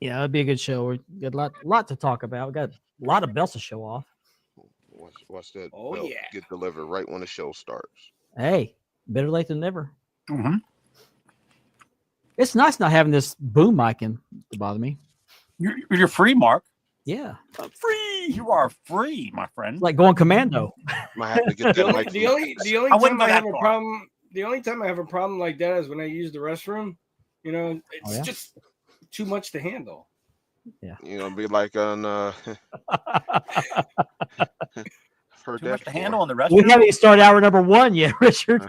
Yeah, it'd be a good show. We got a lot to talk about. We got a lot of belts to show off. Watch that Oh belt yeah. get delivered right when the show starts. Hey, better late than never. Mm-hmm. It's nice not having this boom mic in to bother me. You're free, Mark. Yeah, Free. You are free, my friend. it's like going commando. Might have to get The that only, mic. the only, the only I wouldn't time go I have that a far. problem, the only time I have a problem like that is when I use the restroom. You know, it's yeah? just too much to handle. Be like on. Heard Too that much to before. handle in the We restroom. haven't even started hour number 1 yet, Richard.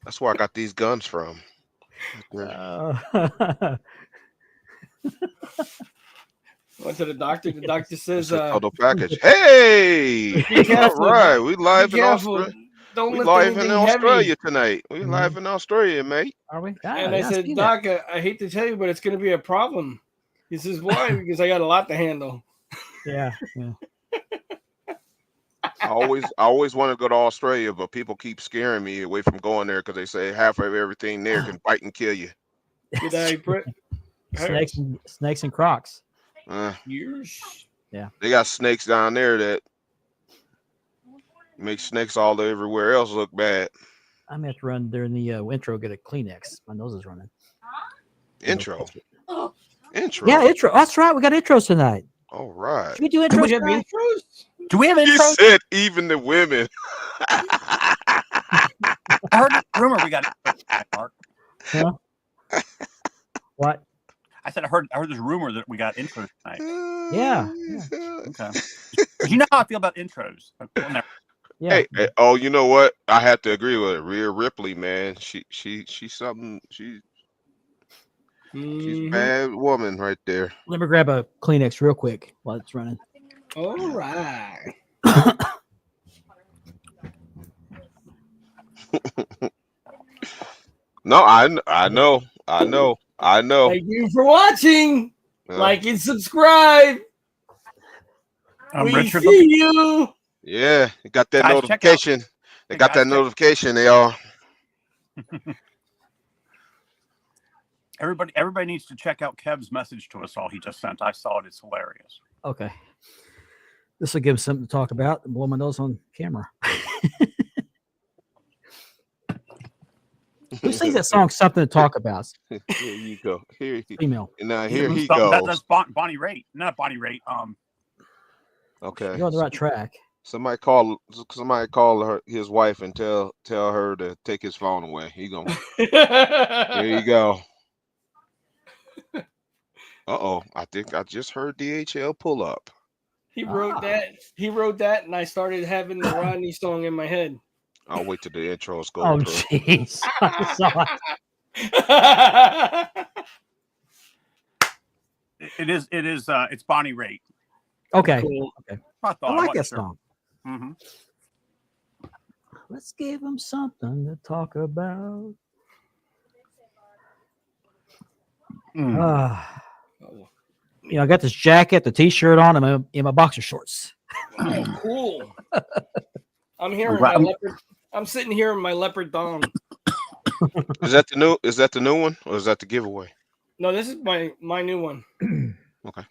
That's where I got these guns from. Went to the doctor. The doctor says, It's a total package. Hey, "Be all careful. right, we Be live in careful. Australia. Don't We lift live in anything Australia heavy." tonight. We live in Australia, mate. Are we? And I yeah, said, see that. "Doc, I hate to tell you, but it's going to be a problem." He says, "Why?" Because I got a lot to handle. Yeah. I always want to go to Australia, but people keep scaring me away from going there because they say half of everything there can bite and kill you. Did I put Snakes and Crocs. years? They got snakes down there that make snakes all everywhere else look bad. I'm gonna have to run during the intro. Get a Kleenex. My nose is running. Intro. Yeah, intro. That's right. We got intros tonight. All right. Should we do Do intros we have tonight? intros? Do we have You intros? said even the women. I heard a rumor we got intros tonight, Mark. Huh? What? I said I heard there's a rumor that we got intros tonight. Yeah. Okay. You know how I feel about intros. Well, never. Yeah. Hey, oh, you know what? I have to agree with it. Rhea Ripley, man. She's something. She's a bad woman right there. Let me grab a Kleenex real quick while it's running. All right. No, I know. Thank you for watching. Yeah. Like and subscribe. We Richard, see you. Yeah, you got that Guys, check out- notification. They Hey, got guys, that check- notification. They all. Everybody needs to check out Kev's message to us all he just sent. I saw it. It's hilarious. Okay. This will give us something to talk about and blow my nose on camera. Who sings that song? Something to talk about. Here you go. Here, Female. now here he That's goes. Bonnie Raitt, not Bonnie Raitt. Okay. You're on the right track. Somebody call her his wife and tell her to take his phone away. He gonna. Here you go. Uh-oh. I think I just heard DHL pull up. He wrote that. He wrote that, and I started having the Rodney song in my head. I'll wait till the intros go Oh, through. jeez. I saw it. It's Bonnie Raitt. Okay. Cool. I I like that song. Mm-hmm. Let's give them something to talk about. I got this jacket, the t-shirt on, and in my boxer shorts. Oh, cool. I'm here. Right. I'm sitting here in my leopard thong. Is that the new one, or is that the giveaway? No, this is my new one. Okay.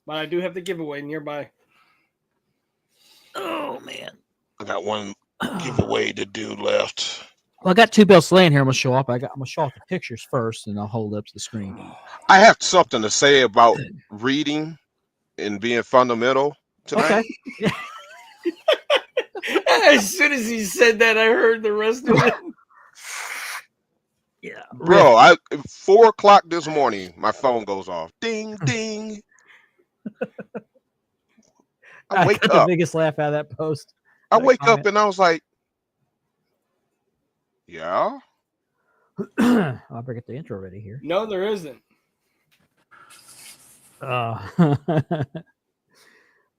But I do have the giveaway nearby. Oh man. I got one giveaway to do left. Well, I got two belts laying here. I'm gonna show up. I'm gonna show off the pictures first, and I'll hold up to the screen. I have something to say about reading and being fundamental tonight. Okay. As soon as he said that, I heard the rest of it. Yeah, Bro, at 4:00 this morning, my phone goes off. Ding, ding. I wake got up. the biggest laugh out of that post. I that wake comment. up and I was like, yeah. I'll bring it the intro ready here. No, there isn't.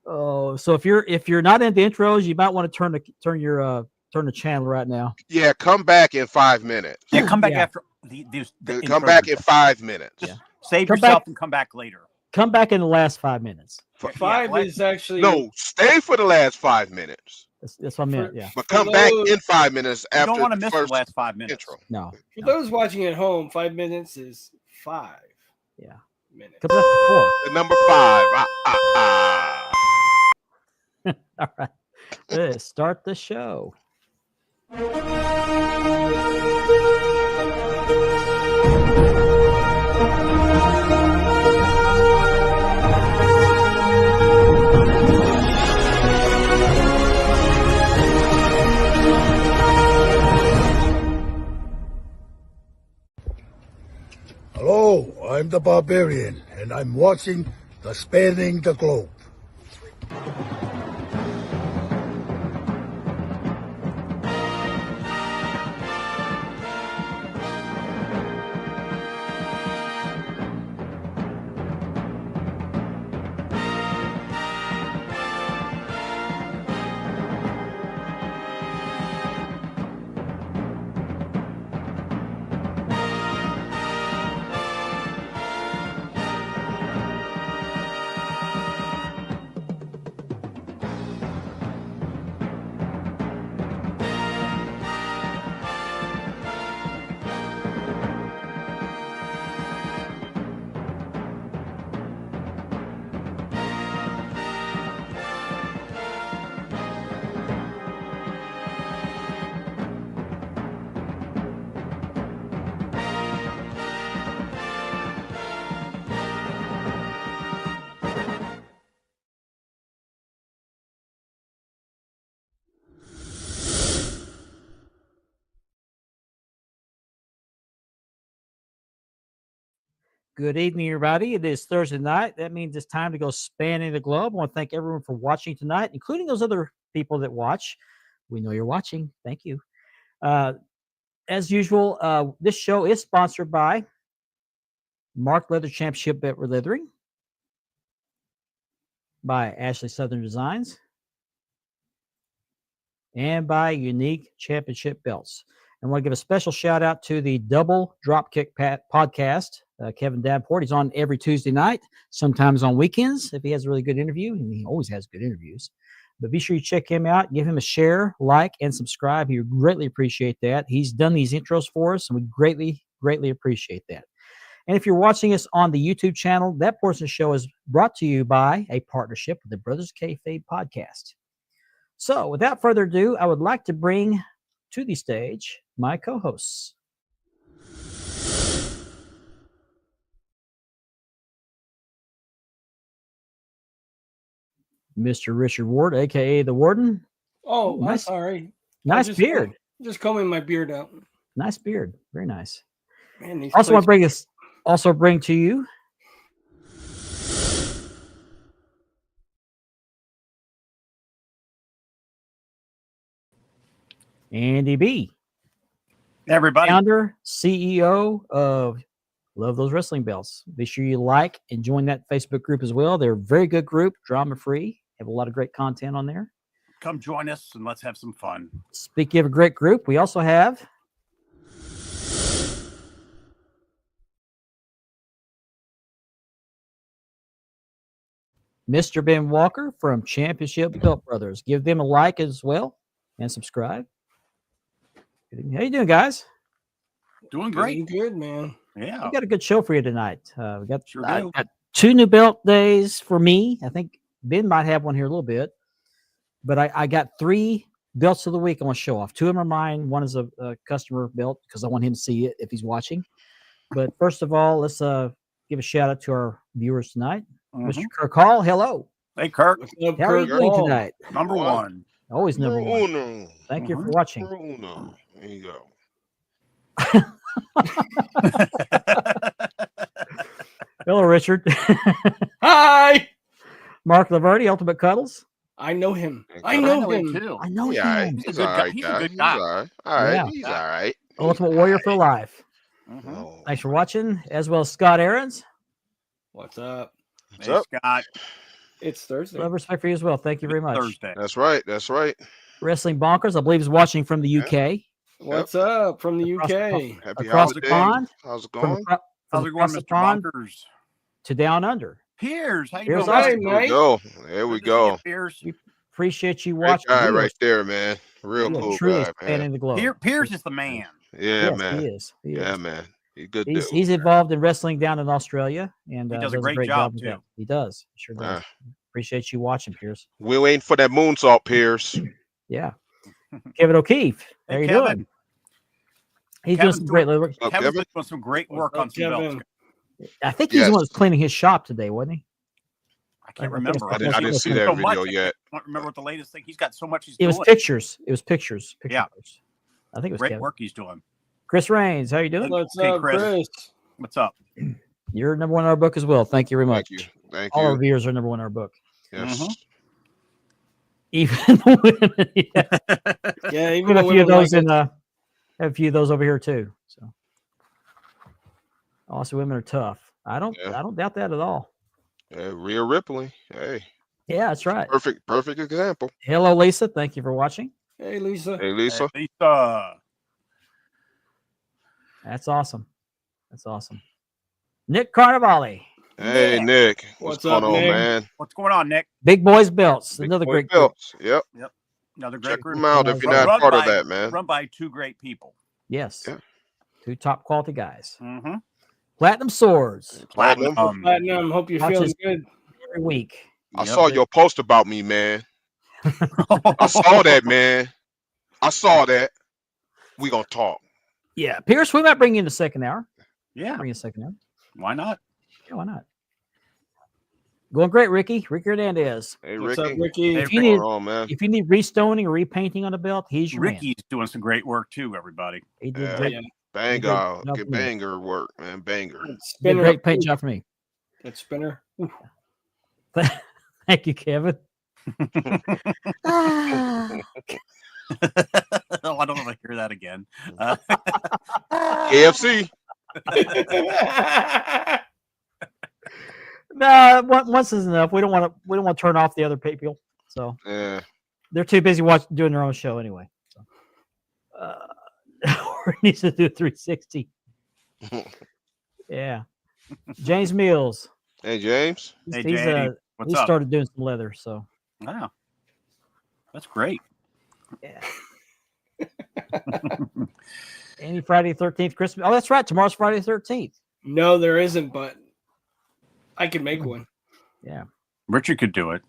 Oh, so if you're not into intros, you might want to turn the channel right now. Yeah, come back in 5 minutes. Yeah, come back Yeah. after the Come intros back are in done. 5 minutes. Yeah. Save Come yourself back. and come back later. Come back in the last 5 minutes. Five what? is actually No, stay for the last 5 minutes. That's what I meant. Yeah. But For come back those- in 5 minutes You after don't want to the miss the first last 5 minutes. intro. No. For those watching at home, 5 minutes is 5 Yeah. minute. Comes after 4. The number 5. All right. Let's start the show. Hello, I'm the Barbarian, and I'm watching the Spanning the Globe. Good evening, everybody. It is Thursday night. That means it's time to go spanning the globe. I want to thank everyone for watching tonight, including those other people that watch. We know you're watching. Thank you. As usual, this show is sponsored by Mark Leather Championship Bet Leathering, by Ashley Southern Designs, and by Unique Championship Belts. I want to give a special shout out to the Double Dropkick podcast. Kevin Davenport, he's on every Tuesday night, sometimes on weekends if he has a really good interview, and he always has good interviews. But be sure you check him out, give him a share, like, and subscribe. He would greatly appreciate that. He's done these intros for us, and we greatly, greatly appreciate that. And if you're watching us on the YouTube channel, that portion of the show is brought to you by a partnership with the Brothers Kayfabe podcast. So without further ado, I would like to bring to the stage my co-hosts. Mr. Richard Ward, aka the Warden. Oh, I'm nice. sorry. Nice beard. Just combing my beard out. Nice beard. Very nice. Man, Also want to bring to you Andy B. Everybody. Founder, CEO of Love Those Wrestling Belts. Be sure you like and join that Facebook group as well. They're a very good group, drama-free. Have a lot of great content on there. Come join us and let's have some fun. Speaking of a great group, we also have Mr. Ben Walker from Championship Belt Brothers. Give them a like as well and subscribe. How you doing, guys? Doing great. Good, man. Yeah. We got a good show for you tonight. We got, Sure I do. got 2 new belt days for me. I think Ben might have one here a little bit, but I got 3 belts of the week I want to show off. 2 of them are mine. One is a customer belt because I want him to see it if he's watching. But first of all, let's give a shout out to our viewers tonight. Mr. Kirk Hall, hello. Hey, Kirk. What's up, How are you Kirk? doing tonight? Number one. Always number one. Uno. Thank you for watching. Uno. There you go. Hello, Richard. Hi. Mark Laverty, Ultimate Cuddles. I know him. I I know him him. too. I know Yeah, him. he's a good all guy. right. He's a guy. good He's guy. all right. All right. Yeah. He's all right. Ultimate Warrior for life. Mhm. Oh. Thanks for watching, as well as Scott Aarons. What's up? What's Hey, up? Scott. It's Thursday. Love, respect for you as well. Thank you very much. Thursday. That's right. That's right. Wrestling Bonkers, I believe, is watching from the UK. What's up from the Across the UK? Happy Across the holidays. pond? How's it From, going? from How's it going, across the Mr. pond Bunkers? to down under. Piers, how you Here's doing? us. Hey, buddy? There we mate. go. There we Good to see you, go. Piers. Appreciate you Great watching. guy We are- right there, man. Real we are cool truly guy, man. spanning the globe. Piers is the man. Yeah, Yes, man. he is. He Yeah, is. man. He's good. He's involved in wrestling down in Australia, and He does a great job, with that. too. He does. He sure does. Appreciate you watching, Pierce. We're waiting for that moonsault, Pierce. Yeah. Kevin O'Keefe. How you doing? He's doing some great work. Kevin's doing some great work on some belts. I think he's the one that's cleaning his shop today, wasn't he? I can't remember. I didn't see that video yet. I don't remember what the latest thing. He's got so much he's doing. It was pictures. Yeah. I think it was great Kevin. work he's doing. Chris Raines, how you doing? What's up, Chris? What's up? You're number one in our book as well. Thank you very much. Thank All you. our viewers are number one in our book. Yes. Even the women. Yeah, even a few of those have a few of those over here too. So also women are tough. I don't doubt that at all. Rhea Ripley. Hey. Yeah, that's right. Perfect example. Hello, Lisa. Thank you for watching. Hey, Lisa. Hey, Lisa. Hey, Lisa. That's awesome. That's awesome. Nick Carnivale. Hey, Nick. What's going up, on, Nick? man? What's going on, Nick? Big Boys Belts. Another Boy great belts. Yep. Another great Check group. them out if you're not part of that, man. Run by two great people. Yes. Yeah. Two top quality guys. Mm-hmm. Platinum Swords. Platinum. Platinum. Hope you're feeling good. Every week. I saw your post about me, man. I saw that, man. I saw that. We gonna talk. Yeah, Pierce, we might bring you in the second hour. Yeah. Bring you in the second hour. Why not? Yeah, why not? Going great, Ricky. Ricky Hernandez. Hey, What's Ricky. up, Ricky? If you need, man? if you need restoning or restoning on the belt, he's your Ricky's doing some great work too, everybody. He did Yeah. great. Good banger work, man. Banger. Did a Spinner. great paint job for me. That spinner. Thank you, Kevin. Oh, I don't want to hear that again. KFC. No, once is enough. We don't want to turn off the other people. So Yeah. they're too busy doing their own show anyway. So. Or needs to do a 360. Yeah. James Mills. Hey, James. Hey, He's JD. What's he up? started doing some leather, so Wow. That's great. yeah. Any Friday 13th Christmas. Oh, that's right. Tomorrow's Friday 13th. No, there isn't, but I can make one. Yeah. Richard could do it.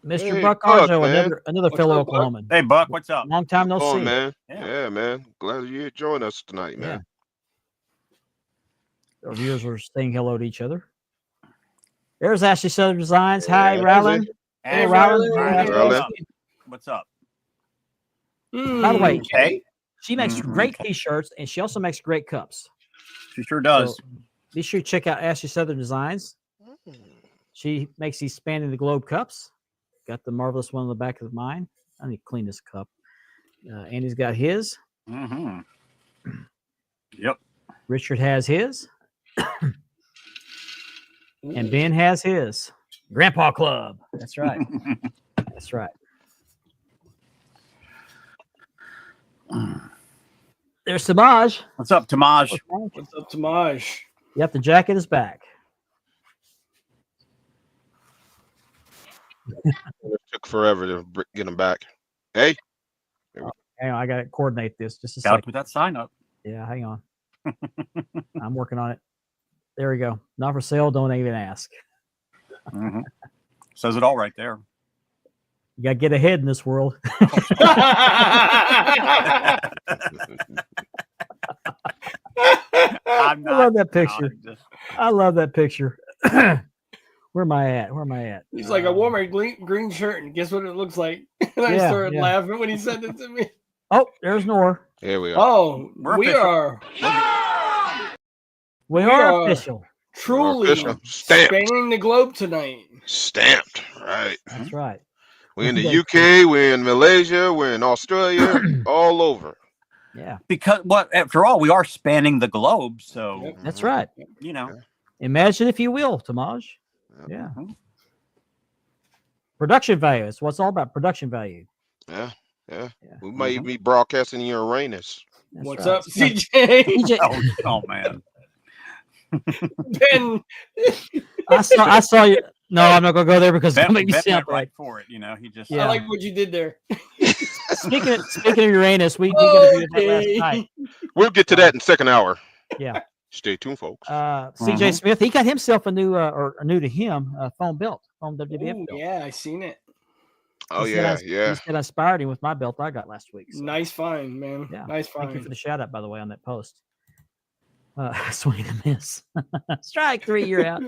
Mr. Hey, Buck Buck, Arjo, man. another What's fellow up, Buck? Oklahoman. Hey, Buck, what's up? Long time no Oh, see. man. Yeah. Yeah, man. Glad you joined us tonight, man. Our viewers were saying hello to each other. There's Ashley Southern Designs. Hi, Yeah, Rylan. Hey, Rylan. Rylan. What's up? By the way, Hey. she makes Mhm. great t-shirts and she also makes great cups. She sure does. So be sure you check out Ashley Southern Designs. She makes these spanning the globe cups. Got the marvelous one on the back of mine. I need to clean this cup. Andy's got his. Mm-hmm. Yep. Richard has his. And Ben has his. Grandpa Club. That's right. That's right. There's Samaj. What's up, Tamaj? What's up, Tamaj? Yep, the jacket is back. It took forever to get him back. Hey. Hang on, I got to coordinate this. Just a Got to second. put that sign up. Yeah, hang on. I'm working on it. There we go. Not for sale. Don't even ask. Mm-hmm. Says it all right there. You got to get ahead in this world. I love that picture. I love that picture. Where am I at? Where am I at? He's like, I wore my green shirt, and guess what it looks like? And I started laughing when he sent it to me. Oh, there's Nor. Here we are. Oh, we are official. Truly Stamped. spanning the globe tonight. Stamped. Right. That's right. We're in the UK. We're in Malaysia. We're in Australia. All over. Yeah. Because after all, we are spanning the globe. So That's right. you know. Imagine if you will, Tamaj. Yeah. Production value. It's what's all about production value. Yeah. We might even be broadcasting in Uranus. That's What's right. up, CJ? Oh man. Ben. I saw you. No, I'm not gonna go there because it'll make me Ben sound went right. right for it. You know, he just. Yeah. I like what you did there. Speaking of Uranus, we got to do that last night. We'll get to that in second hour. Yeah. Stay tuned, folks. CJ Smith, he got himself a new, or new to him, foam belt, foam WWF Ooh, belt. yeah, I seen it. Oh, He yeah. said I inspired him with my belt I got last week. So. Nice find, man. Yeah. Nice find. Thank you for the shout out, by the way, on that post. Swing and miss. Strike 3, you're out.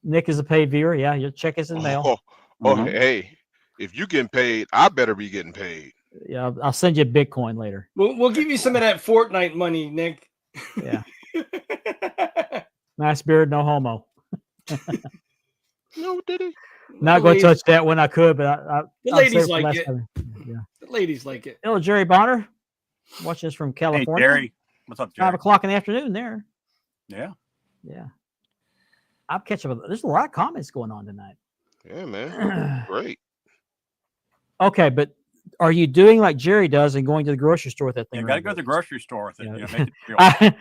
Nick is a paid viewer. Yeah, your check is in the mail. Hey, if you getting paid, I better be getting paid. Yeah, I'll send you a Bitcoin later. We'll give you some of that Fortnite money, Nick. Yeah. Nice beard, no homo. No, did he? Not going to touch that when I could, but the I'll ladies save like last it. time. Yeah. The ladies like it. Hello, Jerry Bonner. Watching us from California. Hey, Jerry. What's up, Jerry? 5 o'clock in the afternoon there. Yeah. Yeah. I'm catching up. There's a lot of comments going on tonight. Yeah, man. Great. Okay, but are you doing like Jerry does and going to the grocery store with that thing? You got to go to the grocery store with it. Yeah. You know, make it real.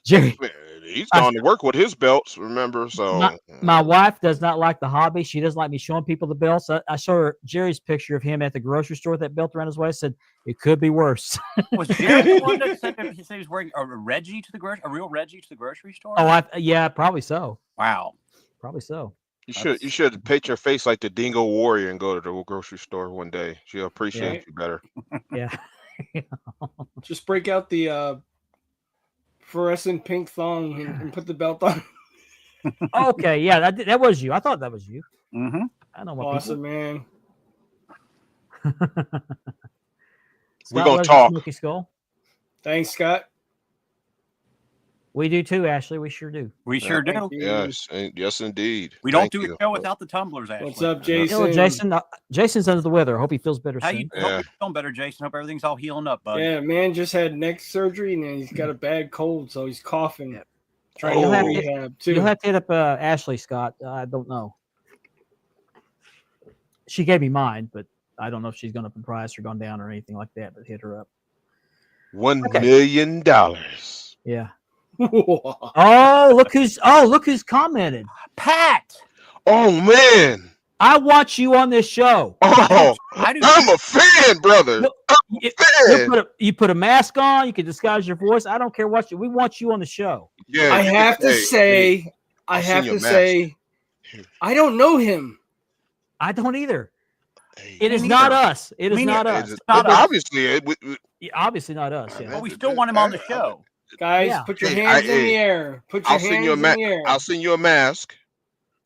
Jerry, Man, he's gone to work with his belts, remember? So my wife does not like the hobby. She doesn't like me showing people the belts. I showed her Jerry's picture of him at the grocery store with that belt around his waist. Said it could be worse. Was Jerry the one that said he was wearing a Reggie to the a real Reggie to the grocery store? Oh, yeah, probably so. Wow. Probably so. you should paint your face like the Dingo Warrior and go to the grocery store one day. She'll appreciate you better. Yeah. Just break out the fluorescent pink thong and put the belt on. Okay, yeah, that was you. I thought that was you. Mm-hmm. I know what Awesome, man. We're gonna talk. Smoky Skull. Thanks, Scott. We do too, Ashley. We sure do. We sure do. Yes, indeed. We don't Thank do you. a show without the tumblers, Ashley. What's up, Jason? Hello, Jason. Jason's under the weather. I hope he feels better How soon. you hope you're feeling better, Jason? Hope everything's all healing up, bud. Yeah, man just had neck surgery and he's got a bad cold, so he's coughing. Yep. Trying You'll to have rehab too. You'll have to hit up Ashley, Scott. I don't know. She gave me mine, but I don't know if she's gone up in price or gone down or anything like that, but hit her up. $1 million. Yeah. Oh, look who's commented. Pat. Oh man. I watch you on this show. Oh, I do. I'm a fan, brother. You put a mask on. You can disguise your voice. I don't care what we want you on the show. Yeah. I have to say, I don't know him. I don't either. Hey, It is not us. It is Me not neither. us. Obviously, Obviously not us. Man, Yeah. But we still want him on the show. Guys, Yeah. put your hands in the air. Put your I'll hands send you in the air. I'll send you a mask.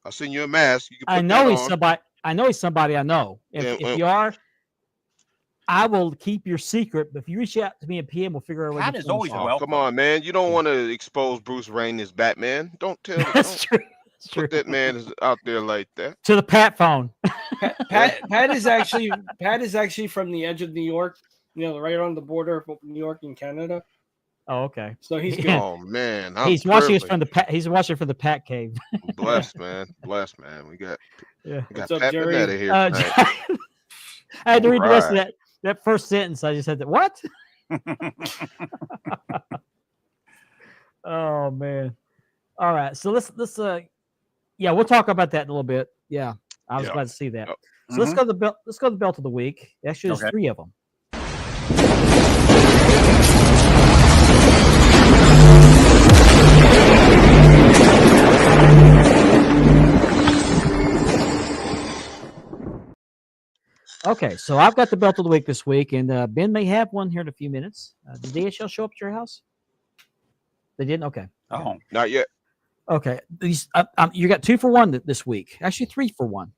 I'll send you a mask. You can put I know that he's on. somebody. I know he's somebody I know. If you are, I will keep your secret. But if you reach out to me in PM, we'll figure out. Pat is always welcome. Come on, man. You don't want to expose Bruce Wayne as Batman. Don't tell. That's true. That's true. Put that man out there like that. To the Pat phone. Pat is actually from the edge of New York. You know, right on the border of New York and Canada. Oh, okay. So he's good. Oh man, He's watching us from the Pat. He's watching from the Pat cave. Blessed man, blessed man. We got What's up, Pat Jerry? Panetta here. I had to read the rest of that first sentence. I just said that. What? Oh man. All right. So let's we'll talk about that in a little bit. Yeah. I was glad to see that. Yep. So let's go to the belt. Let's go to the belt of the week. Actually, there's 3 of them. Okay, so I've got the belt of the week this week, and Ben may have one here in a few minutes. Did DHL show up at your house? They didn't? Okay. Oh, Not yet. Okay. These you got 2 for 1 this week. Actually, 3 for 1.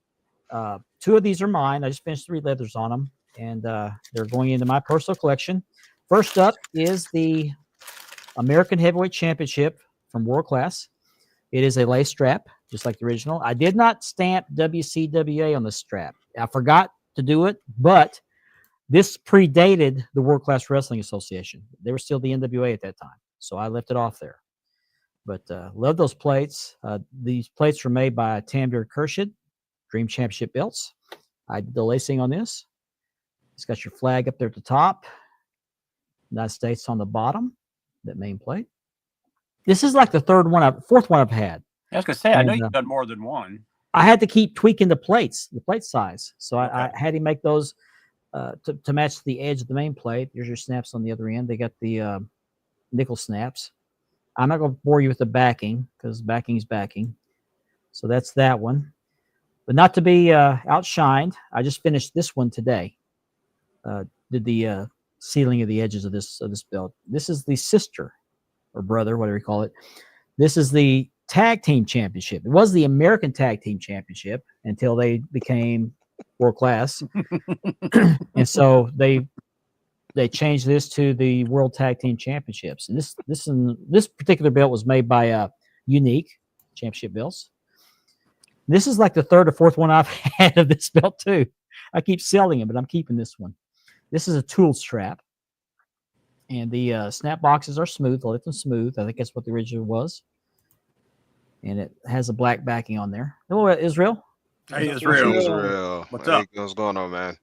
2 of these are mine. I just finished 3 leathers on them, and they're going into my personal collection. First up is the American Heavyweight Championship from World Class. It is a lace strap, just like the original. I did not stamp WCWA on the strap. I forgot to do it, but this predated the World Class Wrestling Association. They were still the NWA at that time, so I left it off there. But love those plates. These plates were made by Tamir Kershid, Dream Championship belts. I did the lacing on this. It's got your flag up there at the top. United States on the bottom, that main plate. This is like the fourth one I've had. I was gonna say, I know you've done more than one. I had to keep tweaking the plate size. So I had to make those to match the edge of the main plate. Here's your snaps on the other end. They got the nickel snaps. I'm not going to bore you with the backing because backing's backing. So that's that one. But not to be outshined, I just finished this one today. Did the sealing of the edges of this belt. This is the sister or brother, whatever you call it. This is the tag team championship. It was the American Tag Team Championship until they became world class, and so they changed this to the World Tag Team Championships. And this particular belt was made by Unique Championship belts. This is like the third or fourth one I've had of this belt too. I keep selling it, but I'm keeping this one. This is a tool strap, and the snap boxes are smooth. I left them smooth. I think that's what the original was. And it has a black backing on there. Hello, Israel. Hey, Israel. Israel. What's Hey, up? what's going on, man?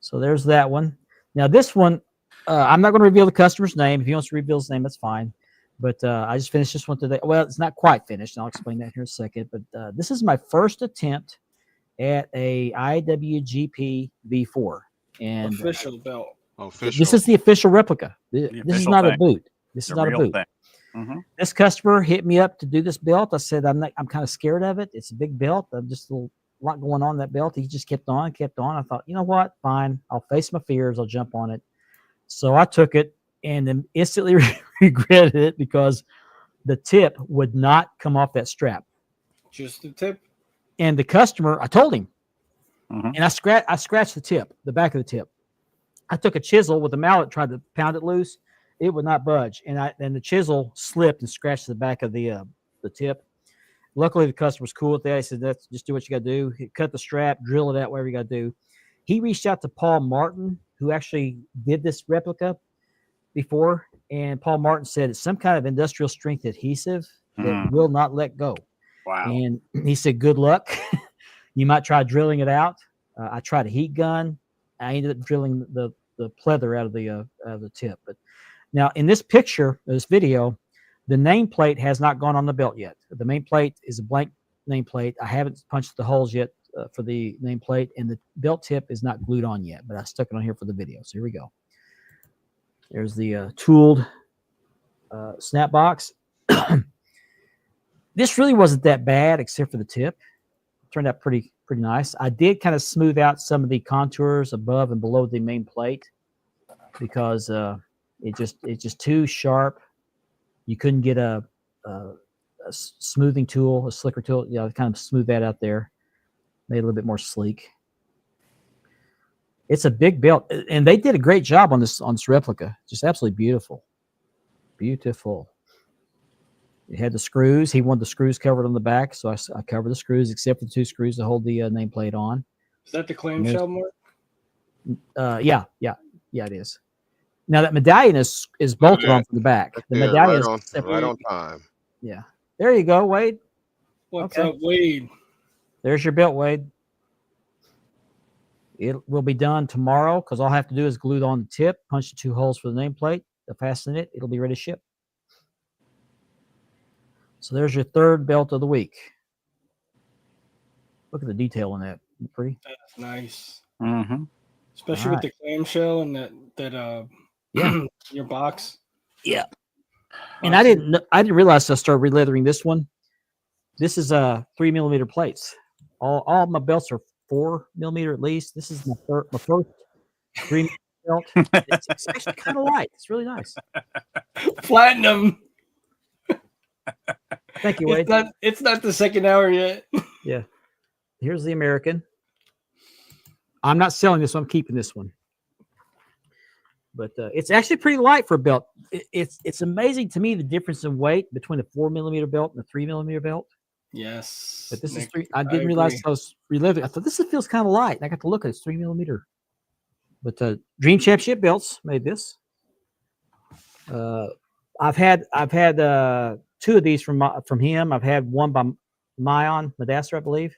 So there's that one. Now this one, I'm not going to reveal the customer's name. If he wants to reveal his name, that's fine. But I just finished this one today. Well, it's not quite finished. And I'll explain that here in a second. But this is my first attempt at a IWGP V4. And Official belt. Official. this is the official replica. This is official not a thing. boot. This is The not a real boot. thing. Mm-hmm. This customer hit me up to do this belt. I said, I'm kind of scared of it. It's a big belt. I'm just a lot going on in that belt. He just kept on. I thought, you know what? Fine. I'll face my fears. I'll jump on it. So I took it and then instantly regretted it because the tip would not come off that strap. Just the tip. And the customer, I told him, Mhm. and I scratched the tip, the back of the tip. I took a chisel with a mallet, tried to pound it loose. It would not budge, and the chisel slipped and scratched the back of the tip. Luckily, the customer was cool with that. He said, "That's just do what you got to do. Cut the strap, drill it out, whatever you got to do." He reached out to Paul Martin, who actually did this replica before, and Paul Martin said it's some kind of industrial strength adhesive that will not let go. Wow. And he said, "Good luck. You might try drilling it out." I tried a heat gun. I ended up drilling the pleather out of the tip. But now in this picture, this video, the nameplate has not gone on the belt yet. The nameplate is a blank nameplate. I haven't punched the holes yet for the nameplate, and the belt tip is not glued on yet. But I stuck it on here for the video. So here we go. There's the tooled snap box. This really wasn't that bad, except for the tip. It turned out pretty nice. I did kind of smooth out some of the contours above and below the main plate because it's just too sharp. You couldn't get a smoothing tool, a slicker tool, kind of smooth that out there. Made it a little bit more sleek. It's a big belt, and they did a great job on this replica. Just absolutely beautiful. Beautiful. It had the screws. He wanted the screws covered on the back, so I covered the screws except for the two screws to hold the nameplate on. Is that the clamshell mark? Yeah, it is. Now that medallion is bolted on from the back. The Yeah, medallion right is right on time. Yeah. There you go, Wade. What's Okay. up, Wade? There's your belt, Wade. It will be done tomorrow because all I have to do is glue it on the tip, punch the two holes for the nameplate, fasten it. It'll be ready to ship. So there's your third belt of the week. Look at the detail on that. Pretty. That's nice. Mm-hmm. Especially with the clamshell and that your box. Yeah. And I didn't realize I started re-leathering this one. This is 3mm plates. All my belts are 4mm at least. This is my first 3mm belt. It's actually kind of light. It's really nice. Platinum. Thank you, Wade. It's not the second hour yet. Yeah. Here's the American. I'm not selling this one. I'm keeping this one. But it's actually pretty light for a belt. It's amazing to me the difference in weight between a 4mm belt and a 3mm belt. Yes. But this Nick, is three. I didn't realize agree. I was reliving. I thought this feels kind of light. And I got to look at it. It's 3mm. But Dream Championship belts made this. I've had two of these from him. I've had one by Madasser, I believe,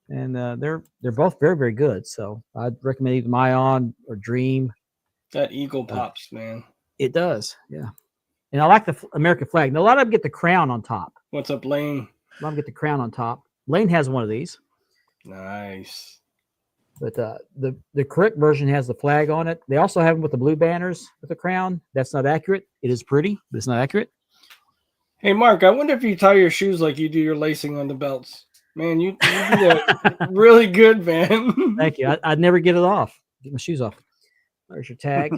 and they're both very, very good. So I'd recommend either Mayon or Dream. That eagle pops, man. It does, yeah. And I like the American flag. Now a lot of them get the crown on top. What's up, Lane? A lot of them get the crown on top. Lane has one of these, Nice. but the correct version has the flag on it. They also have them with the blue banners with the crown. That's not accurate. It is pretty, but it's not accurate. Hey, Mark, I wonder if you tie your shoes like you do your lacing on the belts. Man, you do that really good, man. Thank you. I'd never get it off. Get my shoes off. There's your tag.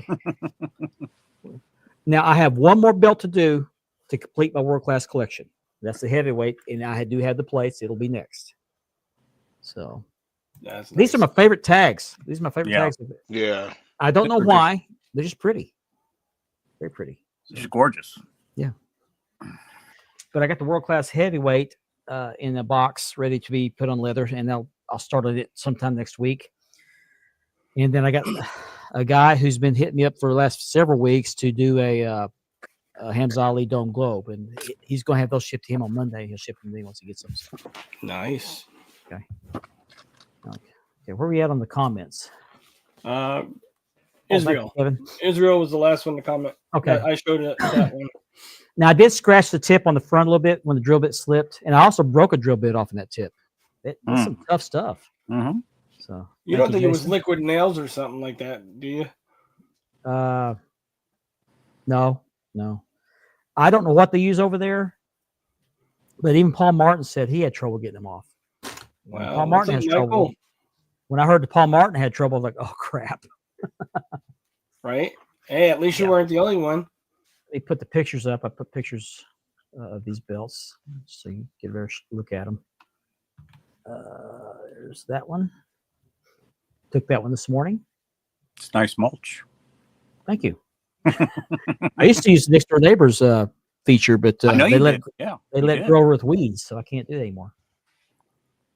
Now I have one more belt to do to complete my world class collection. That's the heavyweight, and I do have the plates. It'll be next. So That's these are nice. my favorite tags. These are my favorite Yeah. tags. Yeah. I don't know They're why. They're just pretty. Very pretty. It's gorgeous. But I got the world class heavyweight in a box ready to be put on leather, and I'll start on it sometime next week. And then I got a guy who's been hitting me up for the last several weeks to do a Hamza Ali Dome Globe, and he's going to have those shipped to him on Monday. He'll ship them to me once he gets them. So, Nice. okay, where are we at on the comments? Israel. Kevin. Israel was the last one to comment. Okay. I showed it that one. Now I did scratch the tip on the front a little bit when the drill bit slipped, and I also broke a drill bit off in that tip. That's some tough stuff. Mm-hmm. So You thank don't think it was Jason. liquid nails or something like that, do you? No. I don't know what they use over there, but even Paul Martin said he had trouble getting them off. Wow. Paul Martin has trouble. When I heard that Paul Martin had trouble, I was like, oh crap. Right? Hey, at least you weren't the only one. They put the pictures up. I put pictures of these belts so you get a better look at them. There's that one. Took that one this morning. It's nice mulch. Thank you. I used to use the next door neighbors feature, but I know they you let did. Yeah, they you let did. it grow with weeds, so I can't do it anymore.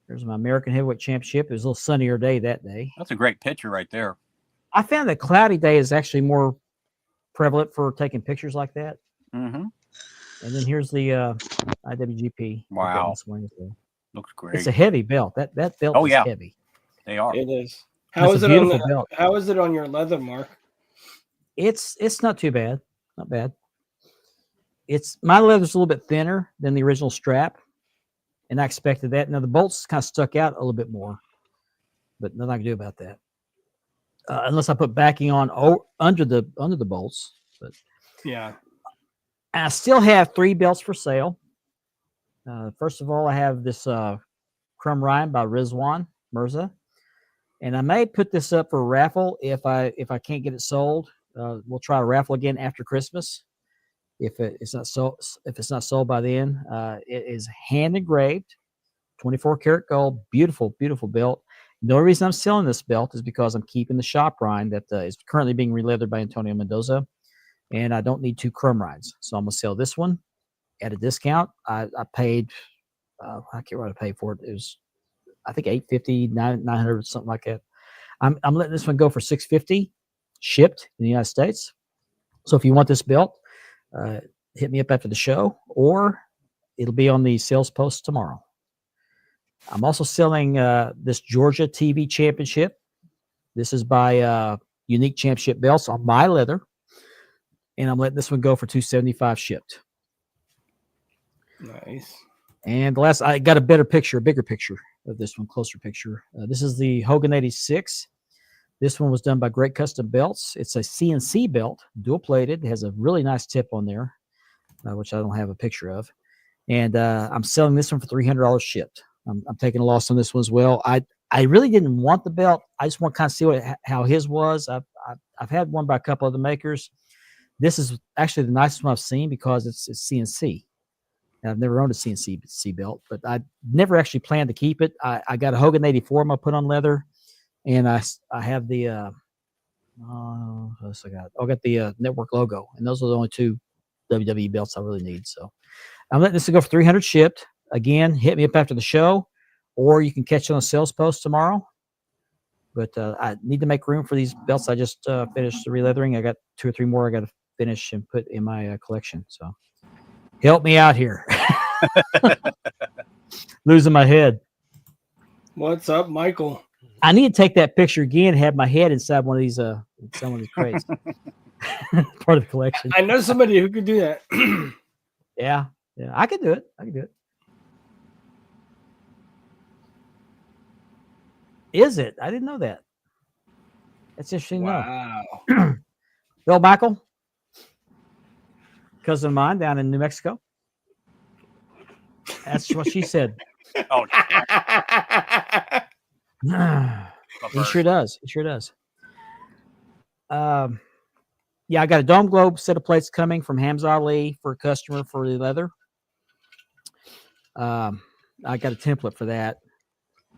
There's my American Heavyweight Championship. It was a little sunnier day that day. That's a great picture right there. I found that cloudy day is actually more prevalent for taking pictures like that. Mm-hmm. And then here's the IWGP. Wow. This morning as well. Looks great. It's a heavy belt. That belt Oh, is yeah. heavy. They are. It is. It's a beautiful belt. How is it on your leather, Mark? It's not too bad. Not bad. My leather's a little bit thinner than the original strap, and I expected that. Now the bolts kind of stuck out a little bit more, but nothing I can do about that. Unless I put backing on under the bolts. But Yeah. I still have 3 belts for sale. First of all, I have this Crumb Ryan by Rizwan Mirza, and I may put this up for a raffle if I can't get it sold. We'll try a raffle again after Christmas. If it's not sold by then, it is hand engraved, 24 karat gold, beautiful belt. The only reason I'm selling this belt is because I'm keeping the shop rind that is currently being releathered by Antonio Mendoza, and I don't need 2 crumb rinds, so I'm gonna sell this one at a discount. I paid, I can't remember what I paid for it. It was, I think, $850, $900, something like that. I'm letting this one go for $650, shipped in the United States. So if you want this belt, hit me up after the show, or it'll be on the sales post tomorrow. I'm also selling this Georgia TV Championship. This is by Unique Championship Belts on my leather, and I'm letting this one go for $275 shipped. Nice. And the last, I got a bigger picture of this one, closer picture. This is the Hogan 86. This one was done by Great Custom Belts. It's a CNC belt, dual plated. It has a really nice tip on there, which I don't have a picture of. And I'm selling this one for $300 shipped. I'm taking a loss on this one as well. I really didn't want the belt. I just want to kind of see how his was. I've had one by a couple other makers. This is actually the nicest one I've seen because it's CNC. I've never owned a CNC belt, but I never actually planned to keep it. I got a Hogan 84 I'm gonna put on leather, and I have the what else I got the network logo, and those are the only 2 WWE belts I really need. So I'm letting this go for $300 shipped. Again, hit me up after the show, or you can catch it on a sales post tomorrow. But I need to make room for these belts. I just finished the releathering. I got 2 or 3 more I got to finish and put in my collection. So help me out here. Losing my head. What's up, Michael? I need to take that picture again and have my head inside one of these crates. Part of the collection. I know somebody who could do that. Yeah, I could do it. Is it? I didn't know that. That's interesting to know. Bill Michael, cousin of mine down in New Mexico. That's what she said. Oh, He sure does. He sure does. Yeah, I got a Dome Globe set of plates coming from Hamza Ali for a customer for the leather. I got a template for that.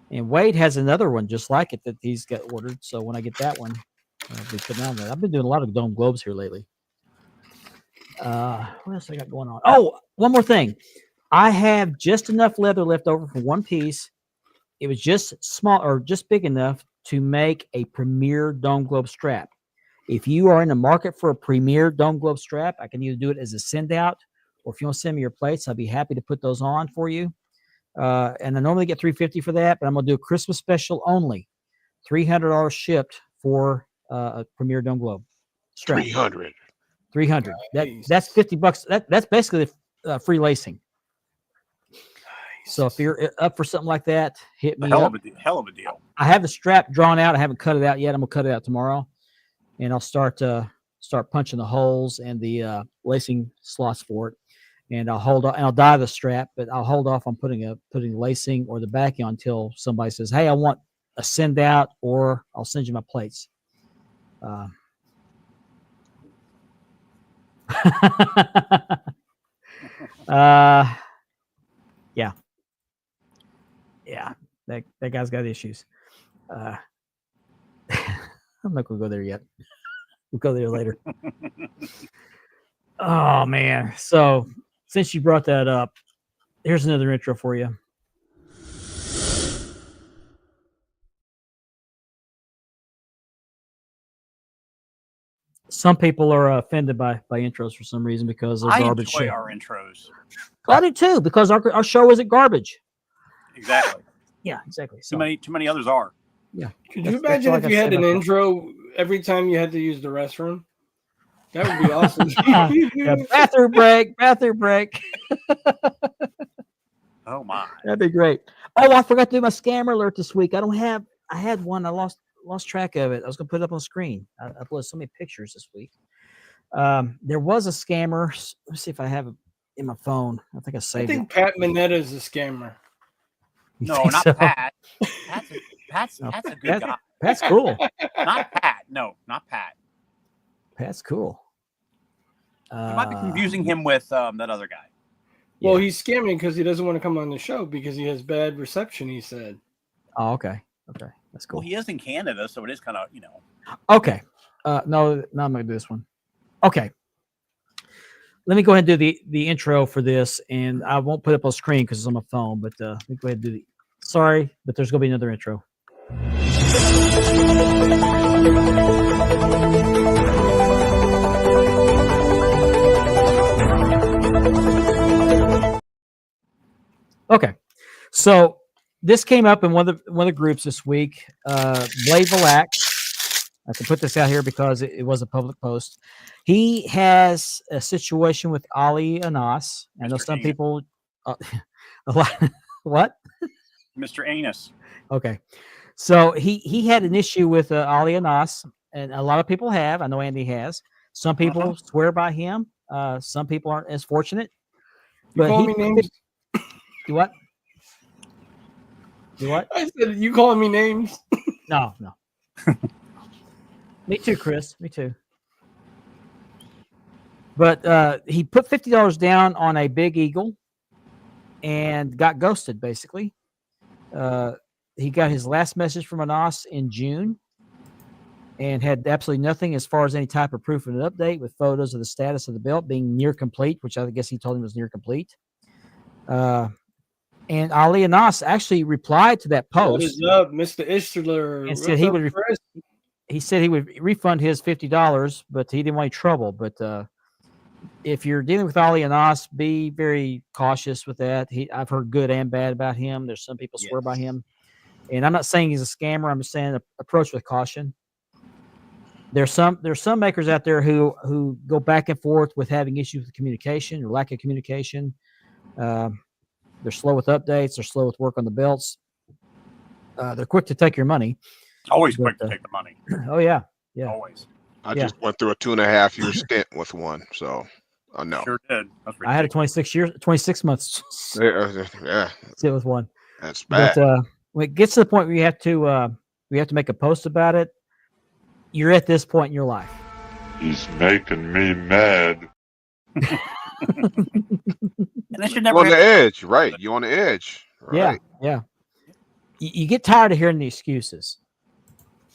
And Wade has another one just like it that he's got ordered. So when I get that one, I'll be putting on that. I've been doing a lot of Dome Globes here lately. What else I got going on? Oh, one more thing. I have just enough leather left over for one piece. It was just small or just big enough to make a Premier Dome Globe strap. If you are in the market for a Premier Dome Globe strap, I can either do it as a send out, or if you want to send me your plates, I'll be happy to put those on for you. And I normally get $350 for that, but I'm gonna do a Christmas special only, $300 shipped for a Premier Dome Globe strap. 300. 300. Nice. That's $50. That's basically free lacing. So if you're up for something like that, hit me hell up. hell of a deal. I have the strap drawn out. I haven't cut it out yet. I'm gonna cut it out tomorrow, and I'll start punching the holes and the lacing slots for it. And I'll hold on, and I'll dye the strap, but I'll hold off on putting lacing or the backing on until somebody says, "Hey, I want a send out," or I'll send you my plates. Yeah, that guy's got issues. I'm not gonna go there yet. We'll go there later. Oh man! So since you brought that up, here's another intro for you. Some people are offended by intros for some reason because they're I garbage enjoy shit. our intros. I do too because our show isn't garbage. Exactly. Yeah, exactly. So, Too many others are. yeah. Could That's- you that's imagine all I if gotta you say had an about that. intro every time you had to use the restroom? That would be awesome. Yeah, bathroom break. Oh my. That'd be great. Oh, I forgot to do my scammer alert this week. I had one. I lost track of it. I was gonna put it up on the screen. I uploaded so many pictures this week. There was a scammer. Let me see if I have it in my phone. I think I I saved think it. Pat Minetta is a scammer. You No, think not so? Pat. Pat's No, a good guy. Pat's cool. Not Pat. No, not Pat. Pat's cool. You might be confusing him with that other guy. Well, Yeah. he's scamming because he doesn't want to come on the show because he has bad reception, he said. Oh, okay. That's cool. Well, he is in Canada, so it is kind of, Okay. No, I'm gonna do this one. Okay. Let me go ahead and do the intro for this, and I won't put it up on screen because it's on my phone. But let me go ahead and do the. Sorry, but there's gonna be another intro. Okay, so this came up in one of the groups this week. Blade Valac. I can put this out here because it was a public post. He has a situation with Ali Anas. I know Mr. some Anus. people. A lot. What? Mr. Anus. Okay, so he had an issue with Ali Anas, and a lot of people have. I know Andy has. Some people swear by him. Some people aren't as fortunate. You But calling me names? Do what? Do what? I said, you calling me names? No. Me too, Chris. Me too. But he put $50 down on a big eagle and got ghosted, basically. He got his last message from Anas in June and had absolutely nothing as far as any type of proof of an update with photos of the status of the belt being near complete, which I guess he told him was near complete. And Ali Anas actually replied to that What post is up, Mr. Ishler? and said he said he would refund his $50, but he didn't want any trouble. But if you're dealing with Ali Anas, be very cautious with that. I've heard good and bad about him. There's some people swear by him, and I'm not saying he's a scammer. I'm just saying approach with caution. There's some makers out there who go back and forth with having issues with communication or lack of communication. They're slow with updates. They're slow with work on the belts. They're quick to take your money. Always quick to take the money. Oh yeah. Yeah. Always. I just went through a 2.5-year stint with one. So Oh no. Sure did. That's I had a ridiculous. 26 months. Yeah, Sit with one. that's bad. But when it gets to the point where you have to make a post about it, you're at this point in your life. He's making me mad. And they should You're never on have the edge, right? You're on the edge, Yeah, right? yeah. You get tired of hearing the excuses.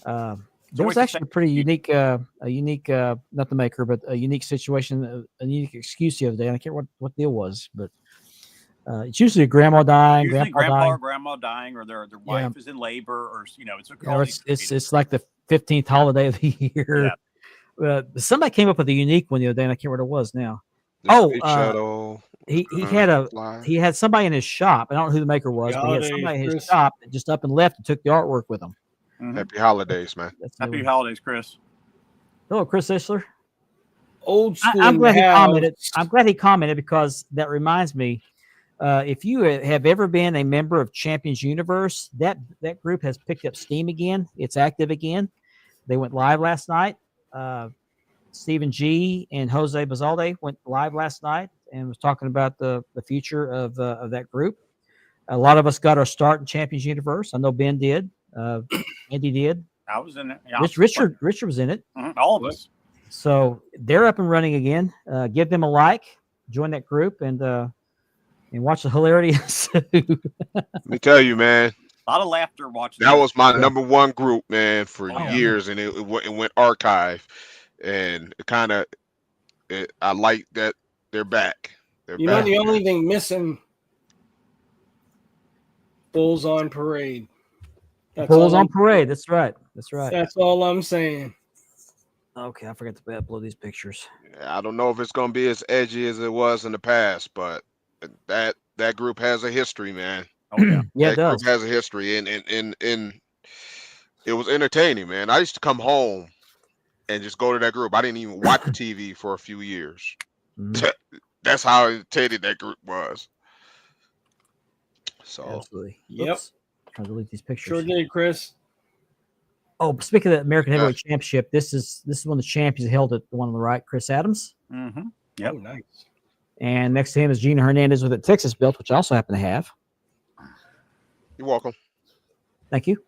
There was what's the actually a pretty unique, not the maker, but a unique situation, a unique excuse the other day. And I can't remember what the deal was, but it's usually a grandma dying, usually grandpa grandpa dying. or grandma dying, or their wife is in labor, or it's a Or it's like the 15th holiday of the year. Somebody came up with a unique one the other day, and I can't remember what it was now. The Space Shuttle. He fly. had somebody in his shop. I don't know who the maker was, but he had Holidays, somebody in his Chris. shop that just up and left and took the artwork with him. Happy holidays, man. That's the Happy one. holidays, Chris. Hello, Chris Isler. Old school. I'm glad he house. commented. I'm glad he commented because that reminds me. If you have ever been a member of Champions Universe, that group has picked up steam again. It's active again. They went live last night. Stephen G and Jose Bazalde went live last night and was talking about the future of that group. A lot of us got our start in Champions Universe. I know Ben did. Andy did. I was in it. Yeah, Richard was in it. all of us. So they're up and running again. Give them a like, join that group, and watch the hilarity ensue. Let me tell you, man. A lot of laughter watching. That was my number one group, man, for Oh, yeah. years, and it went archive, and I like that they're back. They're You know, back. the only thing missing, Bulls on Parade. That's Bulls all on I'm- parade. That's right. That's right. That's all I'm saying. Okay, I forgot to upload these pictures. I don't know if it's gonna be as edgy as it was in the past, but that group has a history, man. Oh yeah. Yeah, That it does. group has a history, and it was entertaining, man. I used to come home and just go to that group. I didn't even watch TV for a few years. Mhm. That's how entertaining that group was. So Absolutely. Yep. Oops. Trying to delete these pictures. Sure did, Chris. Oh, speaking of the American Heavyweight Championship, this is one of the champions held at the one on the right, Chris Adams. Mm-hmm. Yep. Oh, nice. And next to him is Gina Hernandez with a Texas belt, which I also happen to have. you're welcome. Thank you.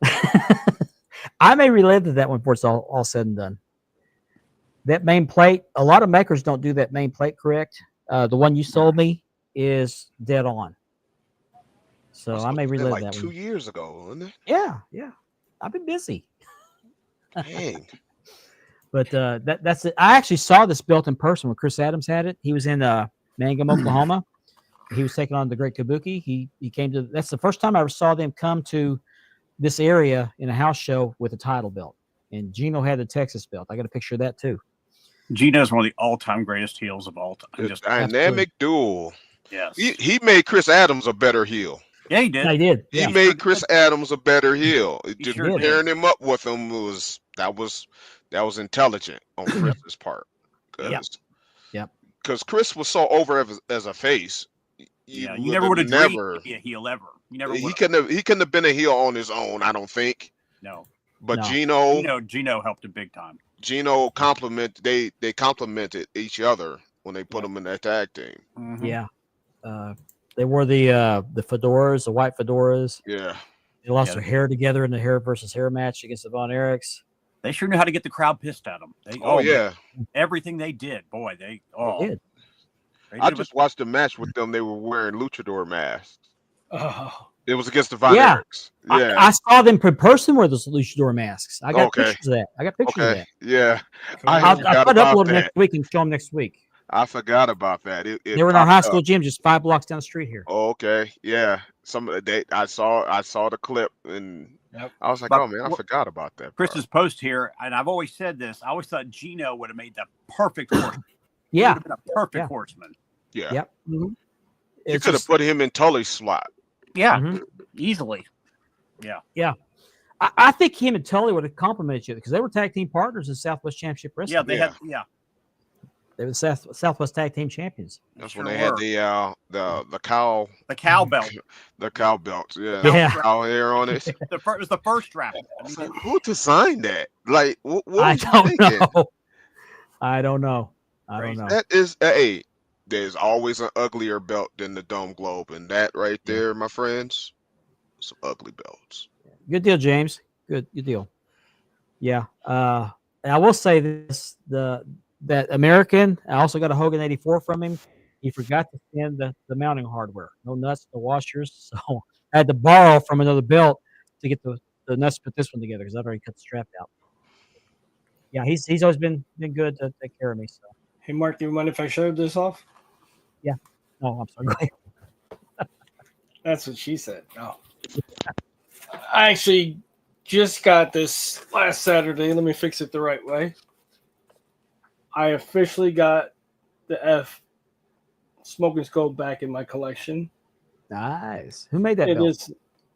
I may relive to that one before it's all said and done. That main plate, a lot of makers don't do that main plate correct. The one you sold me is dead on. So I may relive like that 2 one. years ago, wasn't it? Yeah. I've been busy. Dang. But that's it. I actually saw this belt in person when Chris Adams had it. He was in Mangum, Oklahoma. He was taking on the Great Kabuki. He came to. That's the first time I ever saw them come to this area in a house show with a title belt. And Gino had the Texas belt. I got a picture of that too. Gino's one of the all-time greatest heels of all time. The Just dynamic duel. yes. He made Chris Adams a better heel. Yeah, he did. I did. He Yeah. made Chris Adams a better heel. He Just sure did. pairing him up with him was intelligent on Chris's part. Yep. Because Chris was so over as a face. Yeah, you never would have dreamed he'd be a heel ever. You never. He would've. couldn't have been a heel on his own, I don't think. No. But No. Gino helped him big time. Gino they complimented each other when they put them in that tag team. Mhm. Yeah. They wore the fedoras, the white fedoras. Yeah. They lost Yeah. their hair together in the hair versus hair match against the Von Erichs. They sure knew how to get the crowd pissed at them. Oh yeah. Everything they did, boy, they did. they I did just watched a match with them. They were wearing luchador masks. Oh, It was against the Von Yeah. Erichs. Yeah. I saw them in person wear those luchador masks. I got Okay. pictures of that. I got pictures of Okay. that. Yeah. I'll forgot put about upload them that. next week and show them next week. I forgot about that. It They were in our popped high up. school gym just 5 blocks down the street here. Oh, okay. Yeah. I saw the clip and Yep. I was like, But oh man, I what- forgot about that. Chris's post here, and I've always said this. I always thought Gino would have made the perfect horseman. He Yeah. would have been a perfect Yeah. horseman. Yeah. Yep. You It's could have just- put him in Tully's slot. Yeah, Mhm. easily. I think him and Tully would have complimented each other because they were tag team partners in Southwest Championship Wrestling. Yeah, they Yeah. had. Yeah, They were the Southwest Tag Team Champions. That's sure when they had were. the cow the cow belt. the cow belts. Yeah. Yeah. Cow hair on it. It was the first strap. I was like, who designed that? Like, what I was you don't thinking? know. I don't know. I don't know. That is, hey, there's always an uglier belt than the Dome Globe, and that right Yeah. there, my friends, some ugly belts. Good deal, James. Good deal. Yeah. And I will say this: that American. I also got a Hogan 84 from him. He forgot to send the mounting hardware. No nuts, no washers. So I had to borrow from another belt to get the nuts to put this one together because I've already cut the strap out. Yeah, he's always been good to take care of me. So Hey, Mark, do you mind if I showed this off? no, I'm sorry. Go ahead. That's what she said. No. I actually just got this last Saturday. Let me fix it the right way. I officially got the F Smoking Skull back in my collection. Nice. Who made that It belt? is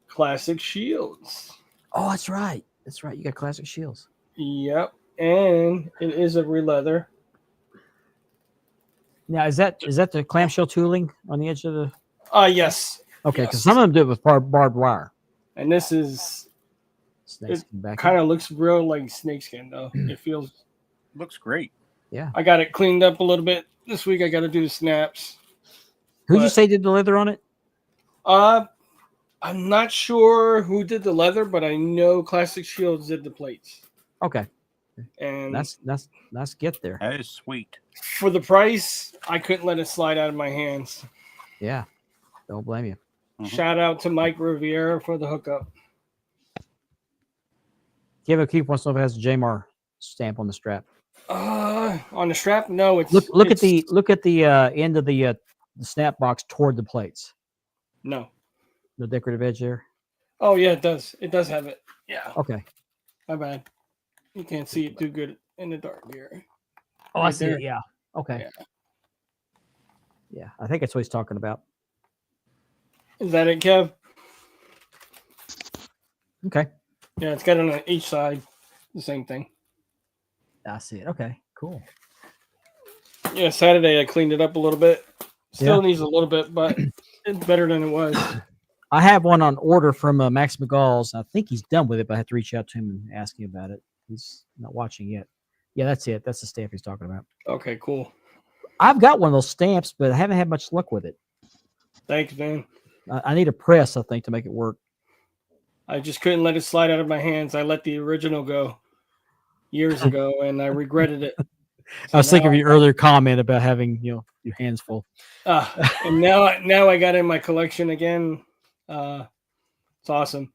Classic Shields. Oh, that's right. That's right. You got classic shields. Yep. And it is a re-leather. Now, is that the clamshell tooling on the edge of the? Yes. Okay, because Yes. some of them do it with barbed wire. And this is Snakeskin back. kind of looks real like snakeskin though. It feels. Looks great. Yeah. I got it cleaned up a little bit this week. I got to do the snaps. Who'd you but- say did the leather on it? I'm not sure who did the leather, but I know Classic Shields did the plates. Okay, And that's get there. That is sweet. for the price, I couldn't let it slide out of my hands. Yeah, don't blame you. Mhm. Shout out to Mike Riviera for the hookup. Kevin Keith wants to know if it has a Jamar stamp on the strap. On the strap, no. It's Look at it's- the end of the snap box toward the plates. no. The decorative edge there. Oh yeah, it does. It does have it. Yeah, Okay. my bad. You can't see it too good in the dark here. Oh, I Right see there. it. Yeah. Okay. Yeah. Yeah, I think that's what he's talking about. Is that it, Kev? Okay. Yeah, it's got it on each side. The same thing. I see it. Okay. Cool. Yeah, Saturday I cleaned it up a little bit. Still Yeah. needs a little bit, but it's better than it was. I have one on order from Max McGall's. I think he's done with it, but I have to reach out to him and ask him about it. He's not watching yet. Yeah, that's it. That's the stamp he's talking about. Okay, cool. I've got one of those stamps, but I haven't had much luck with it. Thanks, man. I need a press, I think, to make it work. I just couldn't let it slide out of my hands. I let the original go years ago, and I regretted it. I was thinking of now- your earlier comment about having, your hands full. And now I got it in my collection again. It's awesome.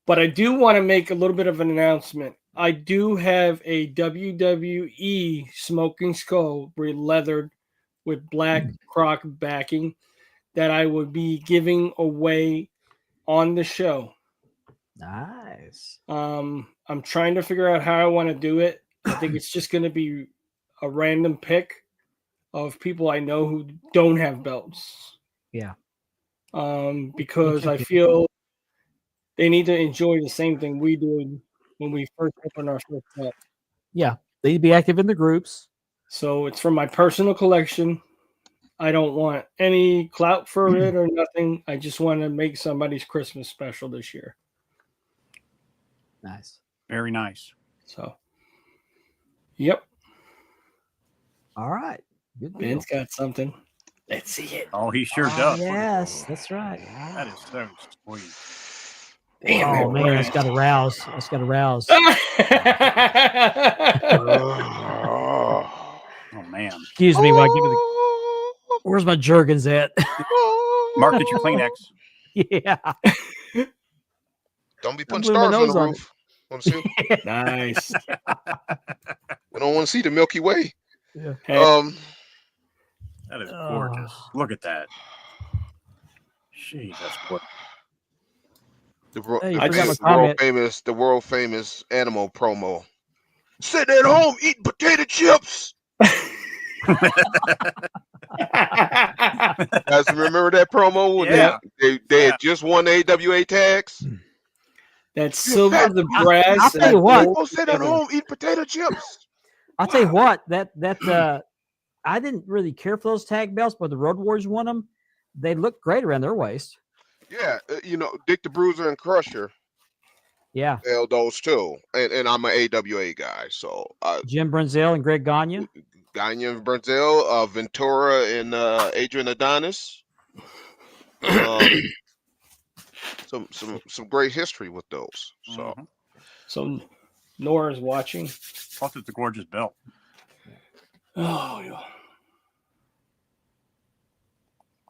But I do want to make a little bit of an announcement. I do have a WWE Smoking Skull leathered with black croc backing that I would be giving away on the show. Nice. I'm trying to figure out how I want to do it. I think it's just going to be a random pick of people I know who don't have belts. Yeah. Because I feel they need to enjoy the same thing we did when we first opened our first belt. Yeah. They need to be active in the groups. So it's from my personal collection. I don't want any clout for it or nothing. I just want to make somebody's Christmas special this year. Nice. Very nice. So, yep. All right. Good deal. Ben's got something. Let's see it. Oh, he sure Oh, does. yes, that's right. That is so sweet. Damn, Oh, man, it's got to rouse. It's got to rouse. Oh man. Excuse me while I give me the. Where's my Jergens at? Mark, get your Kleenex. Yeah. Don't be putting blew my stars on nose the on roof. Want to see? Nice. We don't want to see the Milky Way. Yeah. Hey, That is gorgeous. Look at that. Jeez, that's gorgeous. Hey, you I forgot just- my comment. the world famous animal promo. Sitting at home eating potato chips. Guys, remember that promo? When Yeah. they had just won the AWA tags. That's silver, the brass. I'll tell and you what. Go sit at home eating potato chips. I'll tell you what, that I didn't really care for those tag belts, but the Road Warriors won them. They look great around their waist. Yeah, Dick the Bruiser and Crusher Yeah. held those too, and I'm an AWA guy, so Jim Brunzell and Greg Gagne. Gagne and Brazil, Ventura and Adrian Adonis. Some great history with those. So So Nora's watching. Plus, it's a gorgeous belt. Oh, yeah.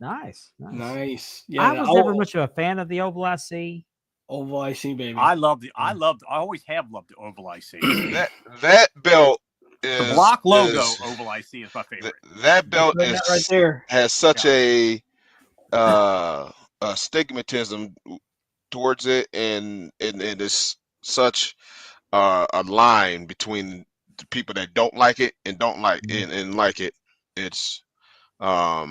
Nice. Nice. Yeah, I was never much of a fan of the Oval IC. Oval IC, baby. I always have loved the Oval IC. that belt is The block logo Oval IC is my favorite. That belt Putting is that right there. has such a stigmatism towards it, and it is such a line between the people that don't like it and don't like and like it. It's I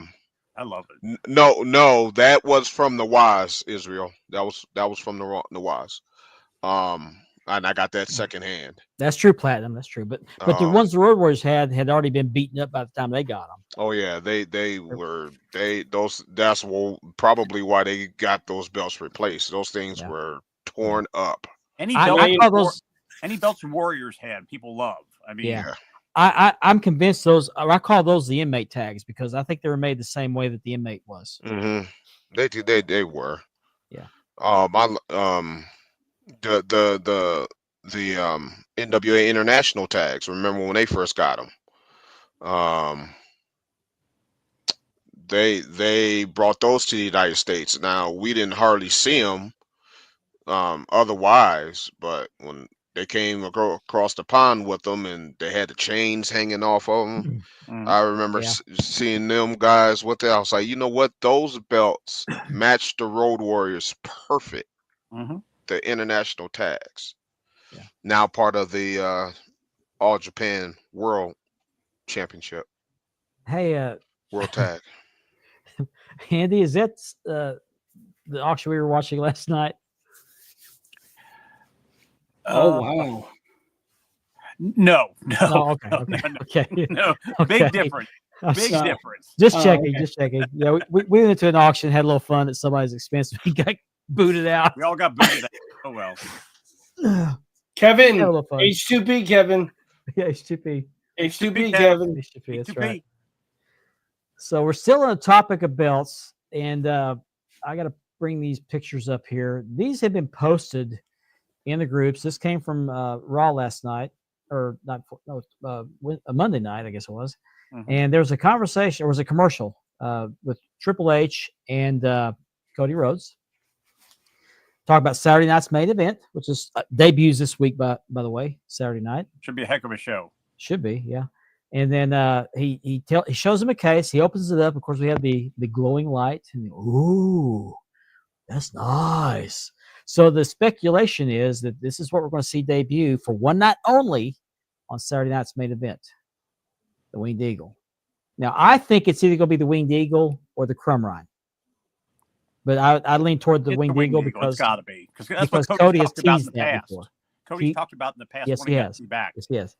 love it. No, that was from the Wise, Israel. That was from the Wise. And I got that secondhand. That's true, Platinum. That's true. But the ones the Road Warriors had already been beaten up by the time they got them. Oh yeah, that's probably why they got those belts replaced. Those things were torn up. Any belts Warriors had, people love. I mean, yeah. I'm convinced those. I call those the inmate tags because I think they were made the same way that the inmate was. Mm-hmm. They were. Yeah. The NWA International tags. Remember when they first got them? They brought those to the United States. Now we didn't hardly see them otherwise, but when they came across the pond with them and they had the chains hanging off of them, I remember seeing them guys with it. I was like, you know what? Those belts match the Road Warriors perfect. The international tags. Yeah. Now part of the All Japan World Championship. Hey, World Tag. Andy, is that the auction we were watching last night? Oh wow! No. Okay. No. Big difference. Big difference. Just checking. Just checking. Yeah, we went into an auction, had a little fun at somebody's expense. We got booted out. We all got booted out. Oh well. Kevin, H2P, Kevin. Yeah, H2P. H2P, Kevin. H2P. That's right. So we're still on the topic of belts, and I got to bring these pictures up here. These have been posted in the groups. This came from Raw last night, or not? No, a Monday night, I guess it was. And there was a conversation, or was a commercial with Triple H and Cody Rhodes. Talk about Saturday night's main event, which is debuts this week, by the way, Saturday night. Should be a heck of a show. Should be, yeah. And then he shows him a case. He opens it up. Of course, we have the glowing light. And ooh, that's nice. So the speculation is that this is what we're going to see debut for one night only on Saturday night's main event, the Winged Eagle. Now, I think it's either going to be the Winged Eagle or the Crumb Rhine. But I lean toward the Winged Eagle because it's got to be because Cody has teased that before. Cody's talked about in the past. Yes, he has. Back. Yes, he has.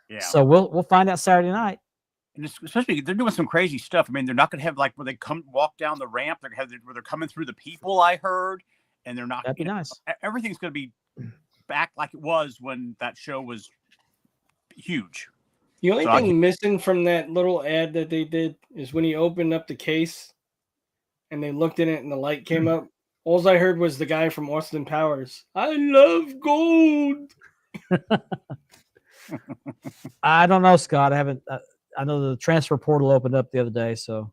Yeah. So we'll find out Saturday night. And especially they're doing some crazy stuff. I mean, they're not going to have like where they walk down the ramp. Where they're coming through the people. I heard, and they're not. That'd be nice. Everything's going to be back like it was when that show was huge. The only thing missing from that little ad that they did is when he opened up the case and they looked in it and the light came up. All I heard was the guy from Austin Powers. I love gold. I don't know, Scott. I haven't. I know the transfer portal opened up the other day, so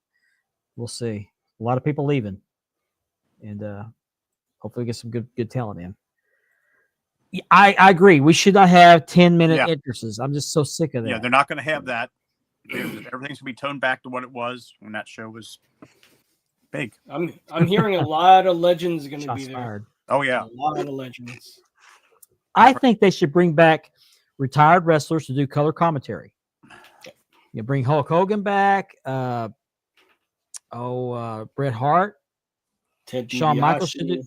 we'll see. A lot of people leaving, and hopefully get some good talent in. I agree. We should not have 10-minute entrances. I'm just so sick of that. Yeah, they're not going to have that. Everything's going to be toned back to what it was when that show was big. I'm hearing a lot of legends are going to be there. Fired. Oh yeah, a lot of legends. I think they should bring back retired wrestlers to do color commentary. You bring Hulk Hogan back. Bret Hart. Ted DiBiase. Shawn Michaels should do.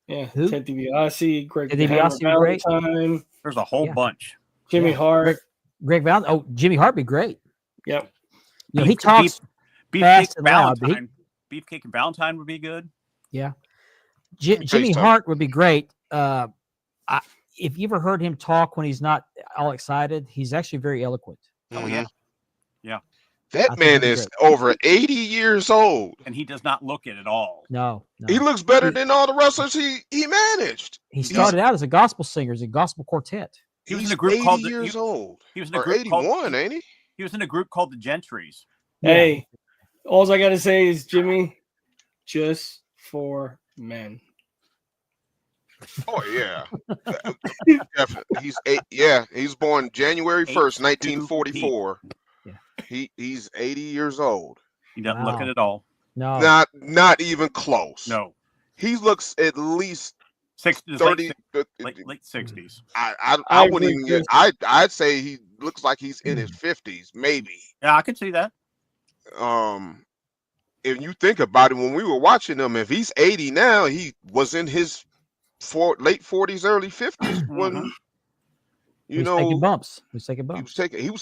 Yeah, who? Ted DiBiase, Greg Valentine. There's a whole bunch. Jimmy Hart. Greg Valentine. Oh, Jimmy Hart be great. Yep. You know, he talks fast and loud. Beefcake and Valentine would be good. Yeah. Jimmy Hart would be great. If you ever heard him talk when he's not all excited, he's actually very eloquent. Oh yeah. That I think man he's is great. over 80 years old. And he does not look it at all. No. He looks better than all the wrestlers he managed. He started out as a gospel singer, as a gospel quartet. He was He's in a group 80 called years old. He was in a Or group 81, called ain't he? He was in a group called the Gentrys. Hey, all I got to say is, Jimmy, just for men. Oh yeah, definitely. He's born January 1st, 1944. Yeah. He's 80 years old. He doesn't look it at all. No. Not even close. No. He looks at least 60, 30 late 60s. I wouldn't even get I'd say he looks like he's in his 50s, maybe. Yeah, I could see that. If you think about it, when we were watching him, if he's 80 now, he was in his late 40s, early 50s when He was taking bumps. He was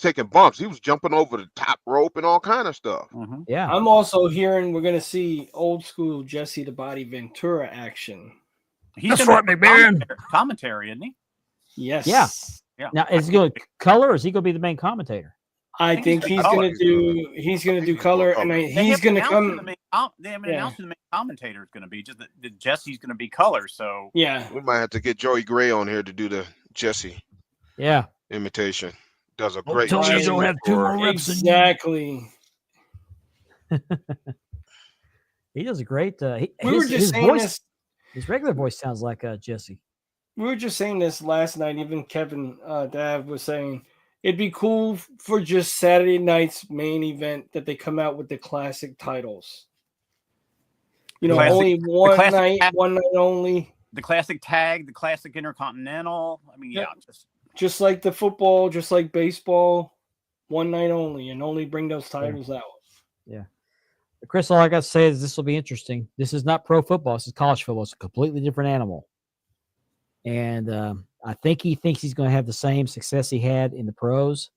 taking bumps. He was jumping over the top rope and all kind of stuff. Yeah. I'm also hearing we're going to see old school Jesse the Body Ventura action. He's right, McMahon. Commentary, isn't he? Yes. Yeah. Now, is he going to color, or is he going to be the main commentator? I think he's going to do color, and he's going to come. They haven't announced who the main commentator is going to be. Just that Jesse's going to be color. So yeah, we might have to get Joey Gray on here to do the Jesse. Yeah. Imitation. Does a great job. Jesse. Don't have 2 more reps. Exactly. He does a great. We were just saying this. His regular voice sounds like Jesse. We were just saying this last night. Even Kevin Dav was saying it'd be cool for just Saturday night's main event that they come out with the classic titles. You know, only one night only. The classic tag, the classic intercontinental. I mean, just like the football, just like baseball, one night only, and only bring those titles out. Yeah. Chris, all I got to say is this will be interesting. This is not pro football. This is college football. It's a completely different animal. And I think he thinks he's going to have the same success he had in the pros.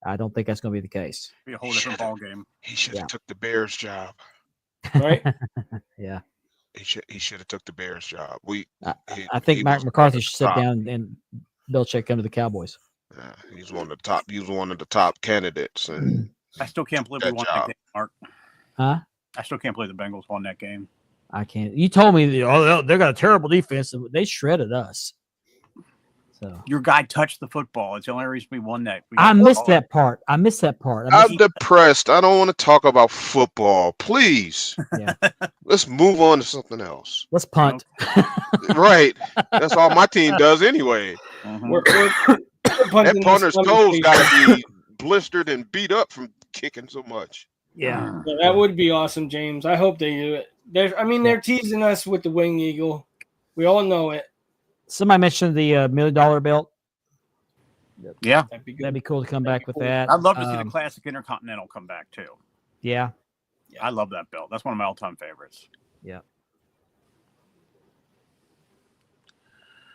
I don't think that's going to be the case. Be a whole different ball game. He should have took the Bears job. Right? Yeah. He should have took the Bears job. I think Mike McCarthy should sit down and Belichick come to the Cowboys. Yeah, he's one of the top. He was one of the top candidates. And I still can't believe we won that game, Mark. Huh? I still can't believe the Bengals won that game. I can't. You told me they got a terrible defense. They shredded us. So your guy touched the football. It's the only reason we won that. I missed that part. I'm depressed. I don't want to talk about football. Please. Yeah. Let's move on to something else. Let's punt. Right. That's all my team does anyway. That punter's toes got to be blistered and beat up from kicking so much. Yeah. That would be awesome, James. I hope they do it. They're teasing us with the Wing Eagle. We all know it. Somebody mentioned the $1 million belt. Yeah. That'd be cool to come back with that. I'd love to see the classic Intercontinental come back too. Yeah. I love that belt. That's one of my all-time favorites. Yeah.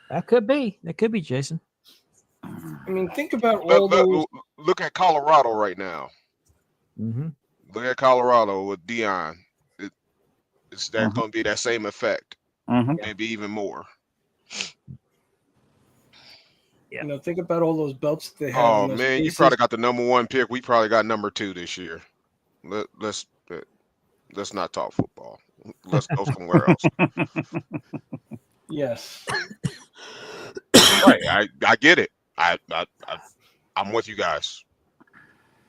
That could be, Jason. I mean, think about all those. Look at Colorado right now. Mm-hmm. Look at Colorado with Dion. It's going to be that same effect, maybe even more. Yeah. You know, think about all those belts they have. Oh man, you probably got the #1 pick. We probably got #2 this year. Let's not talk football. Let's go somewhere else. Yes. Right, I get it. I'm with you guys.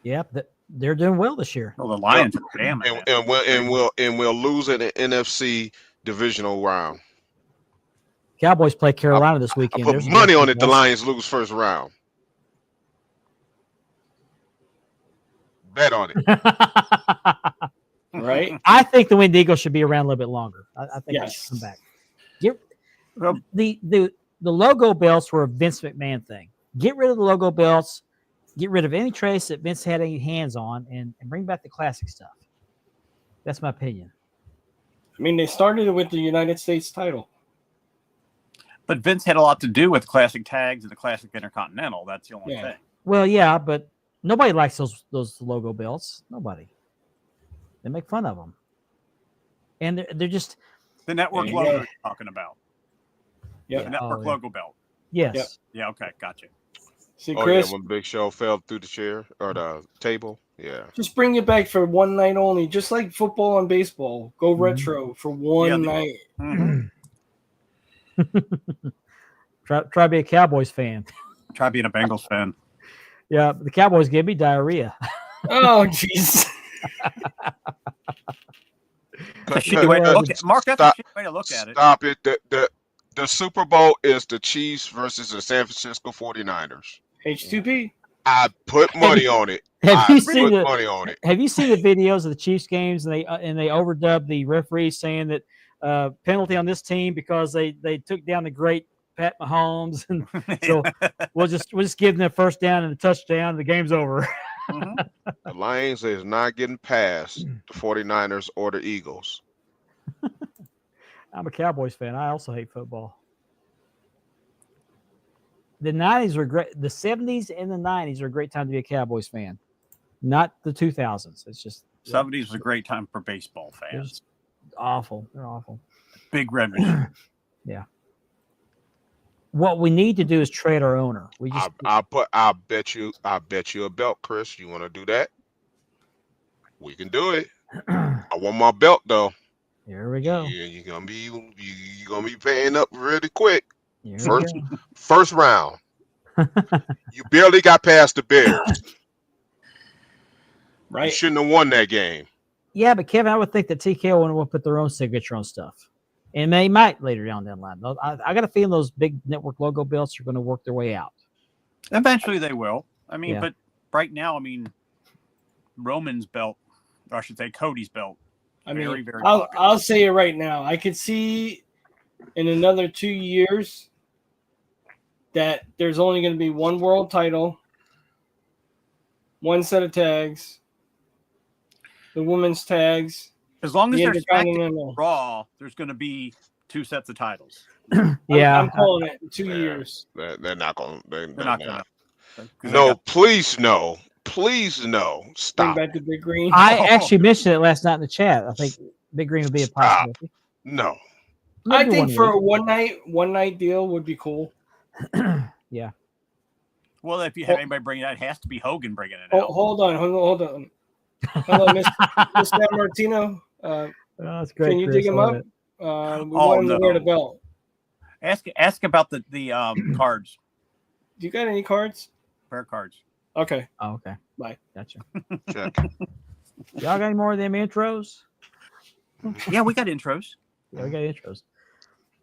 Yeah, they're doing well this year. Well, the Lions are damn it. And we'll lose in the NFC divisional round. Cowboys play Carolina this weekend. I put money on it. The Lions lose first round. Bet on it. Right. I think the Wind Eagles should be around a little bit longer. I think they should come back. The logo belts were a Vince McMahon thing. Get rid of the logo belts. Get rid of any trace that Vince had any hands on, and bring back the classic stuff. That's my opinion. I mean, they started it with the United States title. But Vince had a lot to do with classic tags and the classic Intercontinental. That's the only thing. Well, yeah, but nobody likes those logo belts. Nobody. They make fun of them. And they're just... The network logo you're talking about. Yeah. The network logo belt. Yes. Yep. Yeah, okay, gotcha. See, Chris, when Big Show fell through the chair or the table. Yeah. Just bring it back for one night only, just like football and baseball. Go retro for one night. Mm-hmm. Try to be a Cowboys fan. Try being a Bengals fan. Yeah, the Cowboys give me diarrhea. Oh, jeez. That's a shitty way to look at Mark. That's a shitty way to look at it. Stop it. The Super Bowl is the Chiefs versus the San Francisco 49ers. H2P. I put money on it. Have you seen the videos of the Chiefs games and they overdub the referees saying that penalty on this team because they took down the great Pat Mahomes, and so we'll just give them a first down and a touchdown and the game's over. The Lions is not getting past the 49ers or the Eagles. I'm a Cowboys fan. I also hate football. The 90s were great. The 70s and the 90s are a great time to be a Cowboys fan. Not the 2000s. It's just 70s was a great time for baseball fans. Awful. They're awful. Big red machine. Yeah. What we need to do is trade our owner. We just I bet you a belt, Chris. You want to do that? We can do it. I want my belt though. Here we go. Yeah, you're gonna be paying up really quick. First round. You barely got past the Bears. Right. You shouldn't have won that game. Yeah, but Kevin, I would think that TKO will put their own signature on stuff. And they might later down the line. I got a feeling those big network logo belts are going to work their way out. Eventually they will. I mean, but right now, I mean, Roman's belt, or I should say Cody's belt. Very I'll say it right now. I could see in another 2 years that there's only going to be one world title, one set of tags, the women's tags. As long as there's Raw, there's going to be 2 sets of titles. Yeah, I'm calling it in 2 years. They're not going. They're not going to. No, please no. Please no. Stop. Bring back the Big Green. I actually mentioned it last night in the chat. I think Big Green would be a possibility. No. I think for a one night deal would be cool. Yeah. Well, if you have anybody bringing it out, it has to be Hogan bringing it out. Hold on. Hello, Miss San Martino. That's great. Can you dig him up? We want him to wear the belt. Ask about the cards. Do you got any cards? Pair cards. Okay. Oh, okay. Bye. Gotcha. Check. Y'all got any more of them intros? Yeah, we got intros. Yeah, we got intros.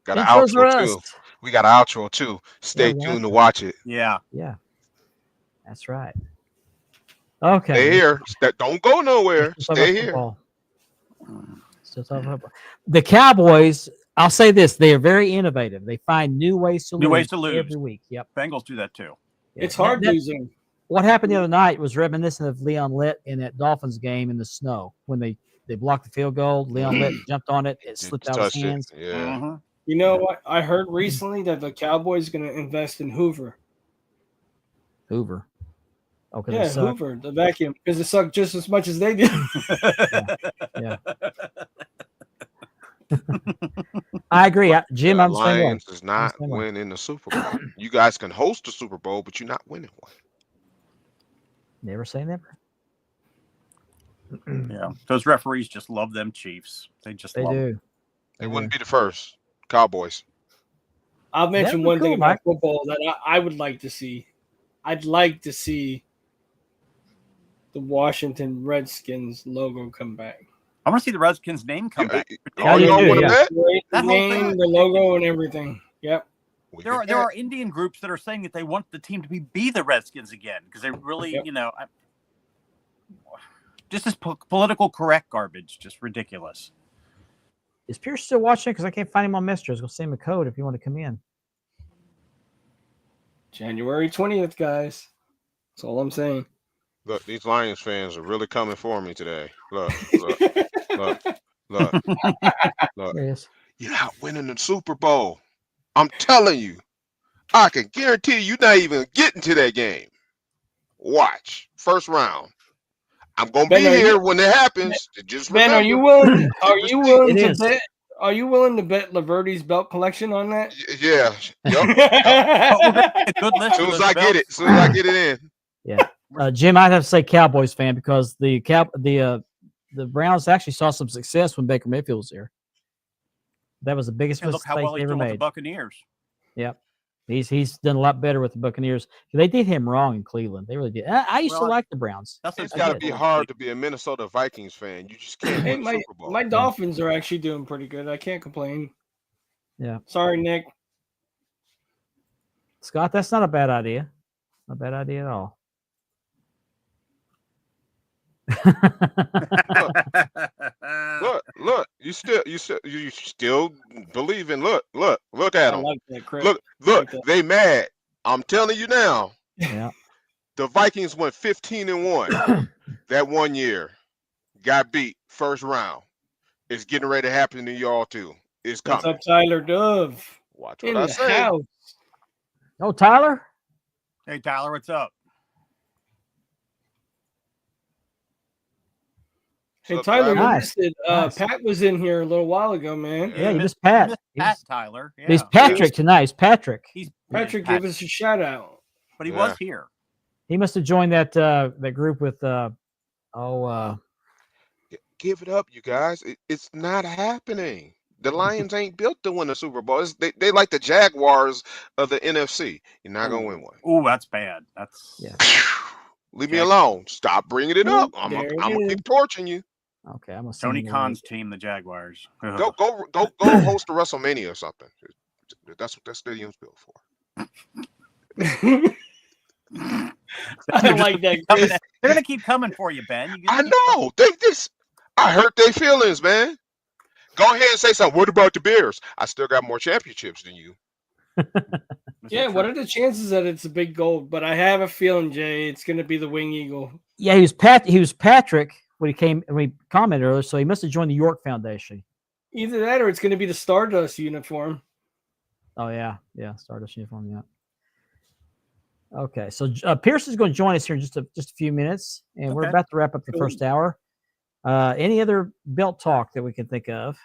Got an outro too. We got an outro too. Stay tuned to watch it. Yeah. Yeah. That's right. Okay. Stay here. Don't go nowhere. Stay here. Still talking about the Cowboys. I'll say this: they are very innovative. They find new ways to lose every week. Yep. Bengals do that too. Yeah. It's hard losing. What happened the other night was reminiscent of Leon Litt in that Dolphins game in the snow when they blocked the field goal. Leon Litt jumped on it. It slipped out of his hands. Yeah. You know what? I heard recently that the Cowboys are going to invest in Hoover. Okay. Yeah, Hoover, the vacuum, because it sucked just as much as they did. Yeah. I agree. Jim, I'm saying Lions is not winning the Super Bowl. You guys can host the Super Bowl, but you're not winning one. Never say never. Yeah, those referees just love them Chiefs. They do. Them. They wouldn't be the first. Cowboys. I'll mention one thing about football that I would like to see. I'd like to see the Washington Redskins logo come back. I want to see the Redskins name come back. The name, the logo, and everything. Yep. There are Indian groups that are saying that they want the team to be the Redskins again because they really, just this political correct garbage, just ridiculous. Is Pierce still watching? Because I can't find him on messages. Go send him a code if you want to come in. January 20th, guys. That's all I'm saying. Look, these Lions fans are really coming for me today. Look. You're not winning the Super Bowl. I'm telling you. I can guarantee you're not even getting to that game. Watch. First round. I'm gonna be here when it happens. Just remember. Ben, are you willing to bet Laverty's belt collection on that? Yeah. Yep. Good list. As soon as I get it in. Yeah. Jim, I'd have to say Cowboys fan because the Browns actually saw some success when Baker Mayfield was there. That was the biggest And look mistake how well they he's ever doing with the made. Buccaneers. Yep. He's done a lot better with the Buccaneers. They did him wrong in Cleveland. They really did. I used to like the Browns. It's got to be hard to be a Minnesota Vikings fan. You just can't win the Super Bowl. My Dolphins are actually doing pretty good. I can't complain. Yeah. Sorry, Nick. Scott, that's not a bad idea. Not a bad idea at all. Look, you still believe in look at them. Like that, Chris. Look, like they mad. I'm telling you now. Yeah. The Vikings went 15-1 that one year. Got beat first round. It's getting ready to happen to y'all too. It's coming. What's up, Tyler Dove? Watch what In I the say. house. Oh, Tyler? Hey, Tyler, what's up? Hey, What's up, Tyler, you Nice. missed it. Nice. Pat was in here a little while ago, man. Yeah, you missed Pat. Pat, Tyler. Yeah. He's Patrick tonight. He's Patrick. Patrick gave us a shout out. But he was here. He must have joined that group with Give it up, you guys. It's not happening. The Lions ain't built to win the Super Bowl. They like the Jaguars of the NFC. You're not gonna win one. Oh, that's bad. That's Leave me alone. Stop bringing it up. I'm There gonna it keep torching you. Okay, I'm gonna Tony Khan's team, the Jaguars. Go host a WrestleMania or something. That's what that stadium's built for. I like that, Chris. They're gonna keep coming for you, Ben. I know. I hurt their feelings, man. Go ahead and say something. What about the Bears? I still got more championships than you. Yeah, what are the chances that it's a big gold? But I have a feeling, Jay, it's going to be the Wing Eagle. Yeah, he was Patrick when we commented earlier, so he must have joined the York Foundation. Either that or it's going to be the Stardust uniform. Oh yeah, Stardust uniform. Yeah. Okay, so Pierce is going to join us here in just a few minutes, and we're about to wrap up the first hour. Any other belt talk that we can think of?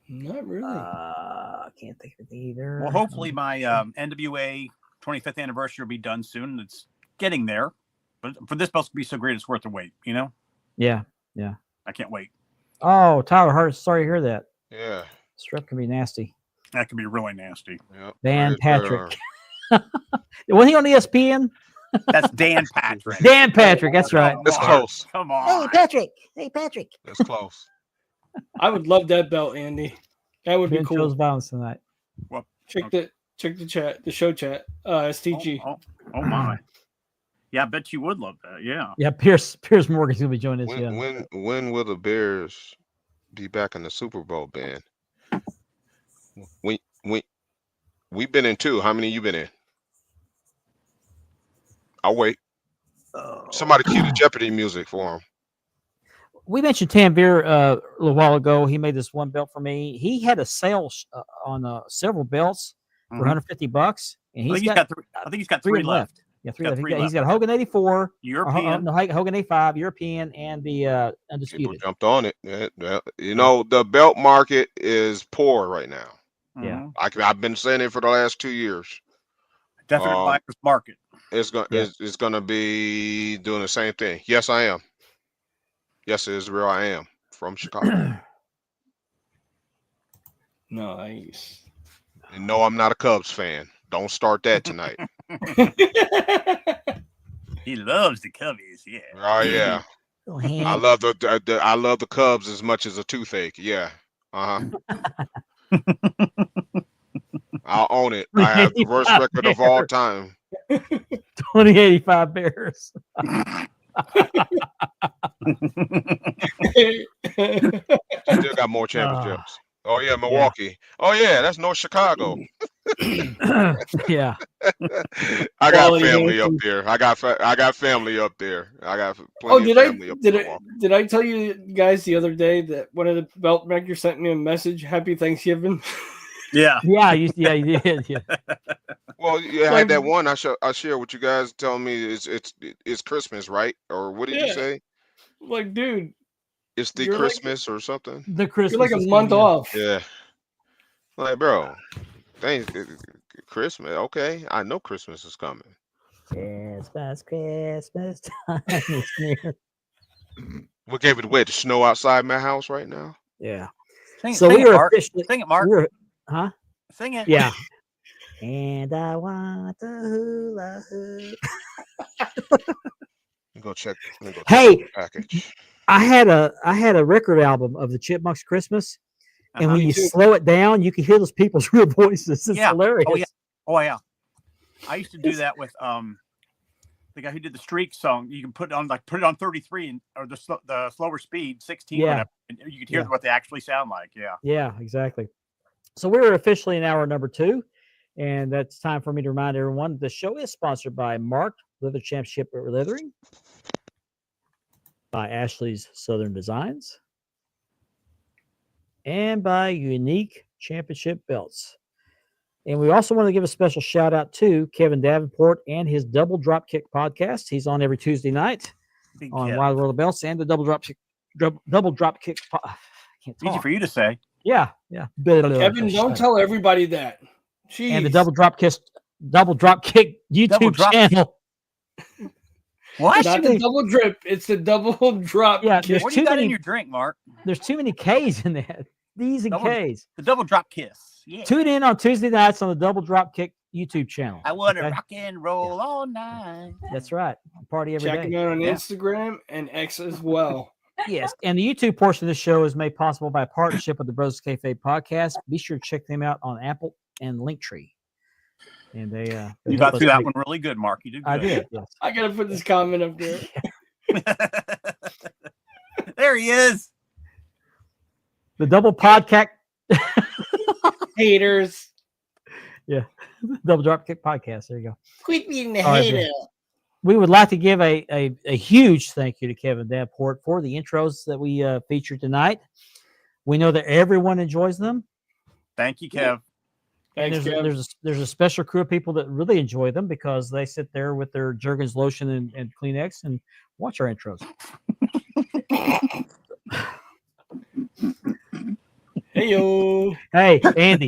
Not really. I can't think of it either. Well, hopefully my NWA 25th anniversary will be done soon. It's getting there, but for this belt to be so great, it's worth the wait. You know? Yeah. I can't wait. Oh, Tyler, sorry to hear that. Yeah. Strep can be nasty. That could be really nasty. Yep. Dan Patrick. Wasn't he on ESPN? That's Dan Patrick. Dan Patrick, that's right. That's close. Come on. Hey, Patrick. That's close. I would love that belt, Andy. That would be Ben cool. chose violence tonight. Well, Check the chat, the show chat. STG. Oh my. Yeah, I bet you would love that. Yeah. Yeah, Pierce Morgan's gonna be joining us. When will the Bears be back in the Super Bowl, Ben? We've been in 2. How many you been in? I'll wait. Somebody cue the Jeopardy music for him. We mentioned Tanvir a little while ago. He made this one belt for me. He had a sale on several belts for $150, and I think he's got 3 left. Yeah, 3 left. He's got Hogan 84, European, Hogan 85, European, and the Undisputed. People jumped on it. You know, the belt market is poor right now. Yeah, I've been saying it for the last 2 years. Definitely buyer's market. It's gonna be doing the same thing. Yes, I am. Yes, Israel, I am from Chicago. Nice. And no, I'm not a Cubs fan. Don't start that tonight. He loves the Cubbies. Yeah. Oh yeah. I love the Cubs as much as a toothache. Yeah. I'll own it. I have the worst record of all time. 2085 Bears. Still got more championships. Oh yeah, Milwaukee. Oh yeah, that's North Chicago. Yeah. I got family up there. I got family up there. I got plenty of family up there. Did I tell you guys the other day that one of the belt makers sent me a message? Happy Thanksgiving. Yeah. You did. Yeah. Well, you had that one I share with you guys telling me it's Christmas, right? Or what did you say? Like, dude, it's the Christmas or something. The Christmas. You're like a month off. Yeah. Like, bro, thanks. Christmas. Okay, I know Christmas is coming. Yeah. Christmas time is near. What gave it away? The snow outside my house right now. Yeah. Sing, So sing we it, were Mark. officially. Sing it, Mark. Huh? Sing it. Yeah. And I want the hula hoop. Go check. Let me go check Hey, the package. I had a record album of the Chipmunks Christmas, and when Me you too. slow it down, you can hear those people's real voices. It's hilarious. Oh yeah. Oh yeah. I used to do that with the guy who did the Streak song. You can put it on 33 or the slower speed 16 Yeah. whatever, and you could hear what they actually sound like. Yeah. Yeah, exactly. So we're officially in hour number 2, and that's time for me to remind everyone the show is sponsored by Mark Leather Championship Leathering, by Ashley's Southern Designs, and by Unique Championship Belts. And we also want to give a special shout out to Kevin Davenport and his Double Dropkick podcast. He's on every Tuesday night on Wild World of Belts and the Double Dropkick. Can't talk. Easy for you to say. Yeah, yeah. Kevin, don't tell everybody that. Jeez. And the Double Dropkick YouTube channel. What? Not the double drip. It's the double drop. Yeah, kick. What do you got in your drink, Mark? There's too many K's in that. D's and K's. The double drop kiss. Yeah. Tune in on Tuesday nights on the Double Dropkick YouTube channel. I want to rock and roll all night. That's right. Party every day. Check it out on Instagram and X as well. Yes, and the YouTube portion of the show is made possible by a partnership with the Brothers Kayfabe podcast. Be sure to check them out on Apple and Linktree. And they you got through that one really good, Mark. You did good. I did. Yes. I gotta put this comment up there. There he is. The Double Podcast Haters. Yeah. Double Dropkick podcast. There you go. Quit being the All right, hater. We would like to give a huge thank you to Kevin Davenport for the intros that we featured tonight. We know that everyone enjoys them. Thank you, Kev. Thanks, There's a special crew of people that really enjoy them because they sit there with their Jergens lotion and Kleenex and watch our intros. Hey yo. Hey, Andy.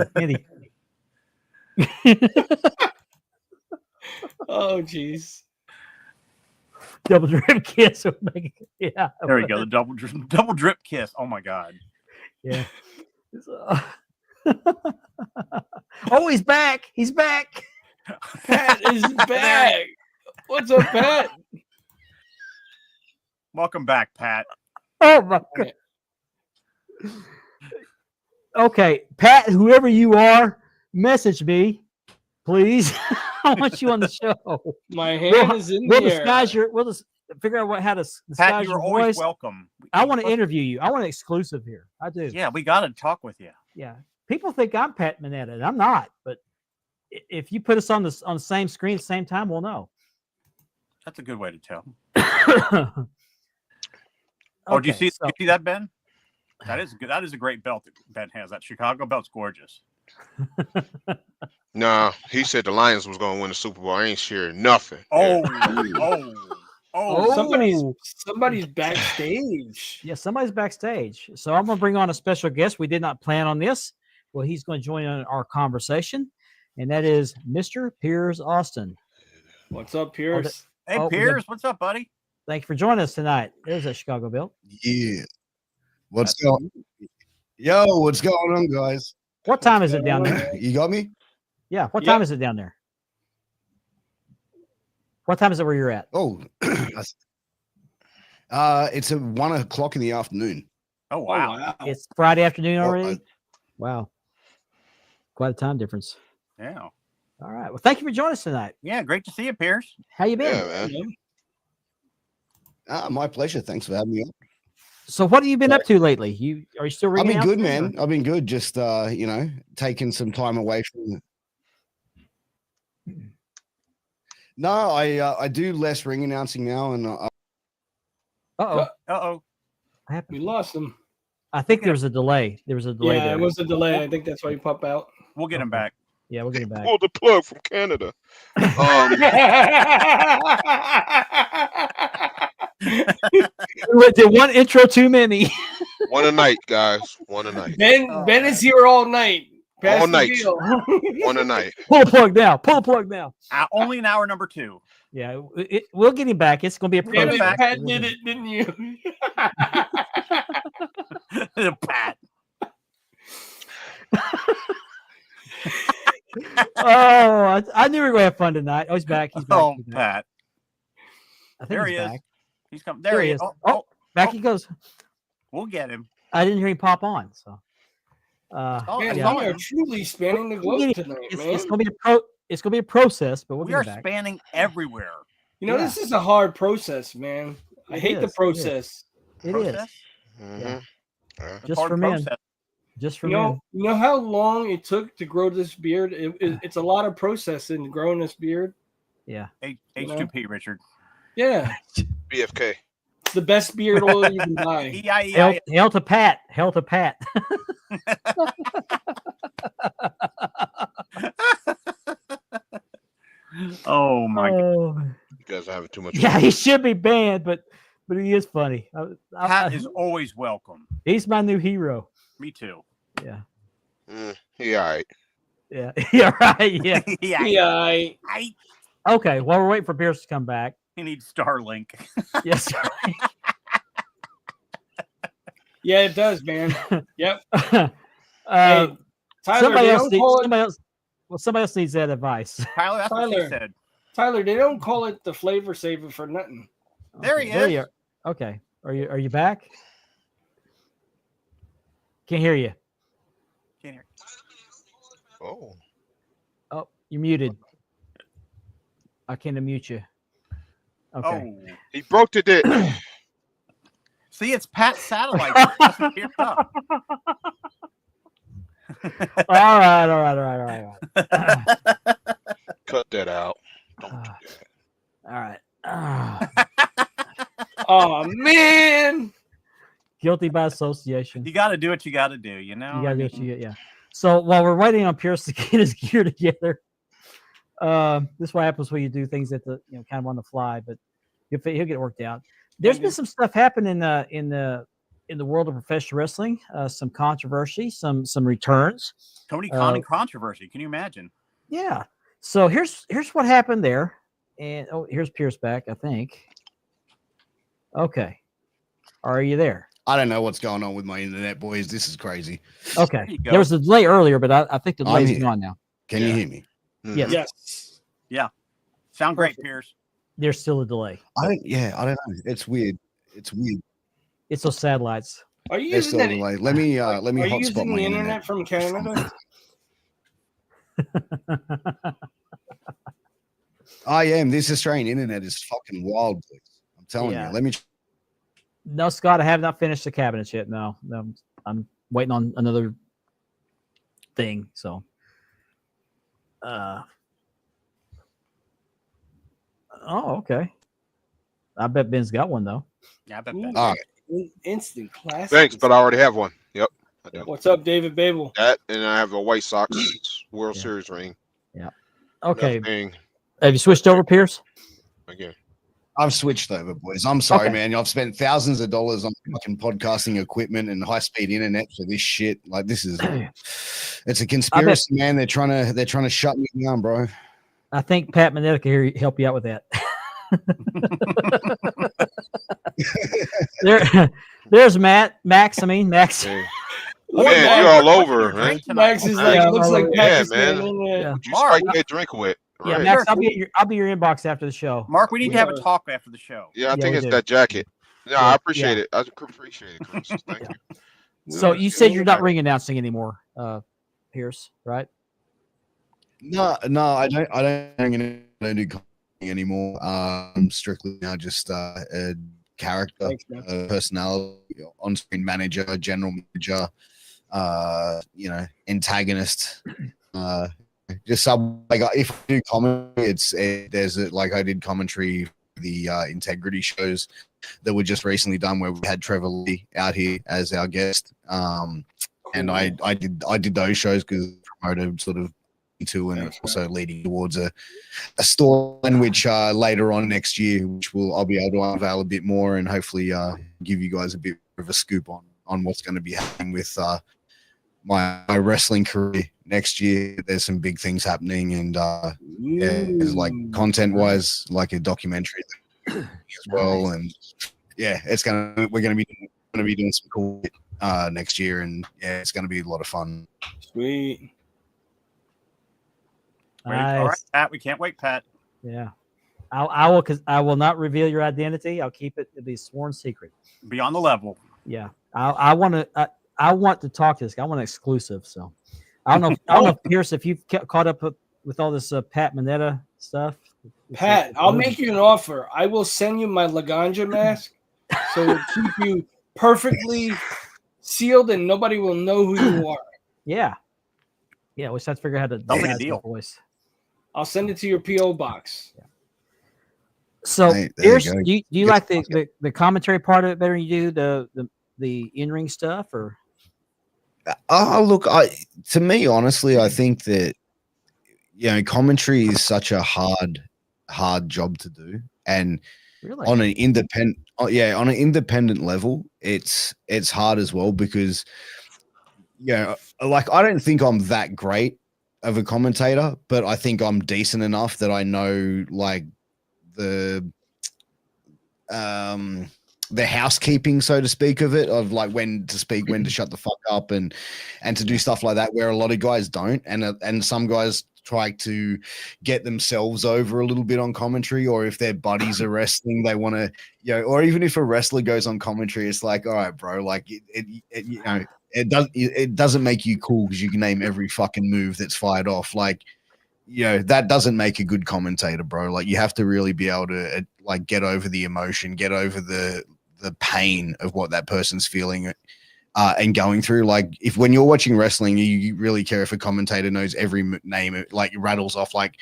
Oh jeez. Double drip kiss. Yeah. There we go. The double drip kiss. Oh my God. Yeah. Oh, he's back. He's back. Pat is back. What's up, Pat? Welcome back, Pat. Oh my God. Okay, Pat, whoever you are, message me, please. I want you on the show. My hand is in the air. We'll just figure out how to disguise Pat, you're your always voice. welcome. I want to interview you. I want an exclusive here. I do. Yeah, we got to talk with you. Yeah. People think I'm Pat Minetta, and I'm not. But if you put us on the same screen at the same time, we'll know. That's a good way to tell. Oh, do you see that, Ben? That is good. That is a great belt that Ben has. That Chicago belt's gorgeous. Nah, he said the Lions was going to win the Super Bowl. I ain't sharing nothing. Somebody's backstage. Yeah, somebody's backstage. So I'm going to bring on a special guest. We did not plan on this. Well, he's going to join in our conversation, and that is Mr. Piers Austin. What's up, Piers? Hey, Piers, what's up, buddy? Thank you for joining us tonight. There's a Chicago belt. Yeah. What's going on, guys? What time is it down there? You got me? Yeah. What time is it down there? What time is it where you're at? Oh, it's at 1 o'clock in the afternoon. Oh, wow. It's Friday afternoon already? Wow. Quite a time difference. Yeah. All right. Well, thank you for joining us tonight. Yeah, great to see you, Piers. How you been? Yeah, man. My pleasure. Thanks for having me on. So what have you been up to lately? Are you still I've reading? been good, man. I've been good. Just taking some time away from. No, I do less ring announcing now, and We lost him. I think there was a delay. Yeah, there. it was a delay. I think that's why he popped out. We'll get him back. Yeah, we'll get him back. Pulled the plug from Canada. Did one intro too many? One a night, guys. One a night. Ben is here all night. Pass All the night. deal. One a night. Pull the plug now. Pull the plug now. Only an hour number 2. Yeah, we'll get him back. It's going to be a Get him process. back. Pat did it, didn't you? Pat. Oh, I knew we were going to have fun tonight. Oh, he's back. He's back. Oh, He's back. Pat. I think There he's he is. back. He's coming. There he is. Oh, back he goes. We'll get him. I didn't hear him pop on. So, Man, I we saw are him. truly spanning the globe tonight, it's man. going to be it's going to be a process, but we'll We get are him back. spanning everywhere. You know, this is a hard process, man. I It hate the is, it is. process. It is. Process? Mhm. Just Hard for men. process. Just for You men. know how long it took to grow this beard? It's a lot of process in growing this beard. Yeah. H2P, Richard. Yeah. BFK. It's the best beard oil you can buy. E-I-E-I. Hell to Pat. Hell to Pat. Oh my god. Oh. You guys are having too much Yeah, fun. he should be banned, but he is funny. Pat is always welcome. He's my new hero. Me too. Yeah. He all right. Yeah. Yeah. Right. Yeah. Yeah. Okay. While we're waiting for Pierce to come back. He needs Starlink. Yes. Yeah, it does, man. Yep. Tyler, Tyler, somebody else needs that advice. Tyler, that's what she said. Tyler, they don't call it the flavor saver for nothing. There he is. you are. Okay. Are you back? Can't hear you. Can't hear. Oh, you're muted. I can't unmute you. Okay. Oh. He broke it. See, it's Pat's satellite. It doesn't pick up. All right. Cut that out. Don't do that. All right. Oh man. Guilty by association. You got to do what you got to do, you know? You gotta do what you get, yeah. So while we're waiting on Pierce to get his gear together, this is what happens when you do things at the kind of on the fly, but he'll get it worked out. There's been some stuff happening in the world of professional wrestling, some controversy, some returns. Tony Khan and controversy. Can you imagine? Yeah. So here's what happened there, and here's Pierce back, I think. Okay, are you there? I don't know what's going on with my internet, boys. This is crazy. Okay, there was a delay earlier, but I think the delay's here. gone now. Can you hear me? Yes. Yes. Yeah. Sound great, Pierce. There's still a delay. I don't know. It's weird. It's those satellites. Are you There's using still a that? delay. Let me Are you hotspot using my the internet. internet from Canada? I am. This Australian internet is fucking wild, boys. I'm telling Yeah. you. Let me. No, Scott, I have not finished the cabinets yet. No, I'm waiting on another thing. So, okay. I bet Ben's got one though. Yeah, I bet Ooh. that. All right. Instant classic. Thanks, but I already have one. Yep. I do. What's up, David Babel? That, and I have a White Sox World Series ring. Okay. Nothing Have you switched over, Pierce? again. I've switched over, boys. I'm sorry, Okay. man. I've spent thousands of dollars on fucking podcasting equipment and high-speed internet for this shit. Like, this is it's a conspiracy, man. They're trying to shut me down, bro. I think Pat Manetta can help you out with that. There's Max. Hey. Oh, Man, you're all over, man. Drink Max tonight. is like Yeah, looks like yeah, Pakistan. man. Yeah. Would you Mark. spike that drink with? Yeah, Right. Max. I'll be your inbox after the show. Mark, we need to have a Yeah. talk after the show. Yeah, I Yeah, think we it's do. that jacket. No, Yeah, I appreciate it. I appreciate it, Chris. Thank you. So you said you're not ring announcing anymore, Pierce, right? No, I don't do comedy anymore. I'm strictly now just a character, Thanks, man. personality, on-screen manager, general manager, antagonist. Just like if I do commentary, I did commentary for the integrity shows that were just recently done where we had Trevor Lee out here as our guest. And I did those shows because promoted sort of to, and it's also leading towards a storyline which later on next year, which I'll be able to unveil a bit more and hopefully give you guys a bit of a scoop on what's going to be happening with my wrestling career next year. There's some big things happening, and it's like content-wise, like a documentary as well. And yeah, we're gonna be doing some cool next year, and yeah, it's gonna be a lot of fun. Sweet. Nice. All right, Pat. We can't wait, Pat. Yeah. I will not reveal your identity. I'll keep it to be sworn secret. Be on the level. Yeah. I want to talk to this guy. I want an exclusive. So I don't know, Pierce, if you've caught up with all this Pat Manetta stuff. Pat, I'll make you an offer. I will send you my Laganja mask, so it'll keep you perfectly sealed, and nobody will know who you are. Yeah. Yeah, we just have to figure out how to Sounds like a deal. voice. I'll send it to your PO box. Yeah. So, Hey, Pierce, do you like the commentary part of it better than you do the in-ring stuff, or? Look, to me, honestly, I think that commentary is such a hard job to do, and Really? on an independent level, it's hard as well because like I don't think I'm that great of a commentator, but I think I'm decent enough that I know like the housekeeping, so to speak, of it, of like when to speak, when to shut the fuck up, and to do stuff like that, where a lot of guys don't, and some guys try to get themselves over a little bit on commentary, or if their buddies are wrestling, they want to, or even if a wrestler goes on commentary, it's like, all right, bro, like it doesn't make you cool because you can name every fucking move that's fired off, like. That doesn't make a good commentator, bro. Like you have to really be able to like get over the emotion, get over the pain of what that person's feeling and going through. Like when you're watching wrestling, you really care if a commentator knows every name, like rattles off like,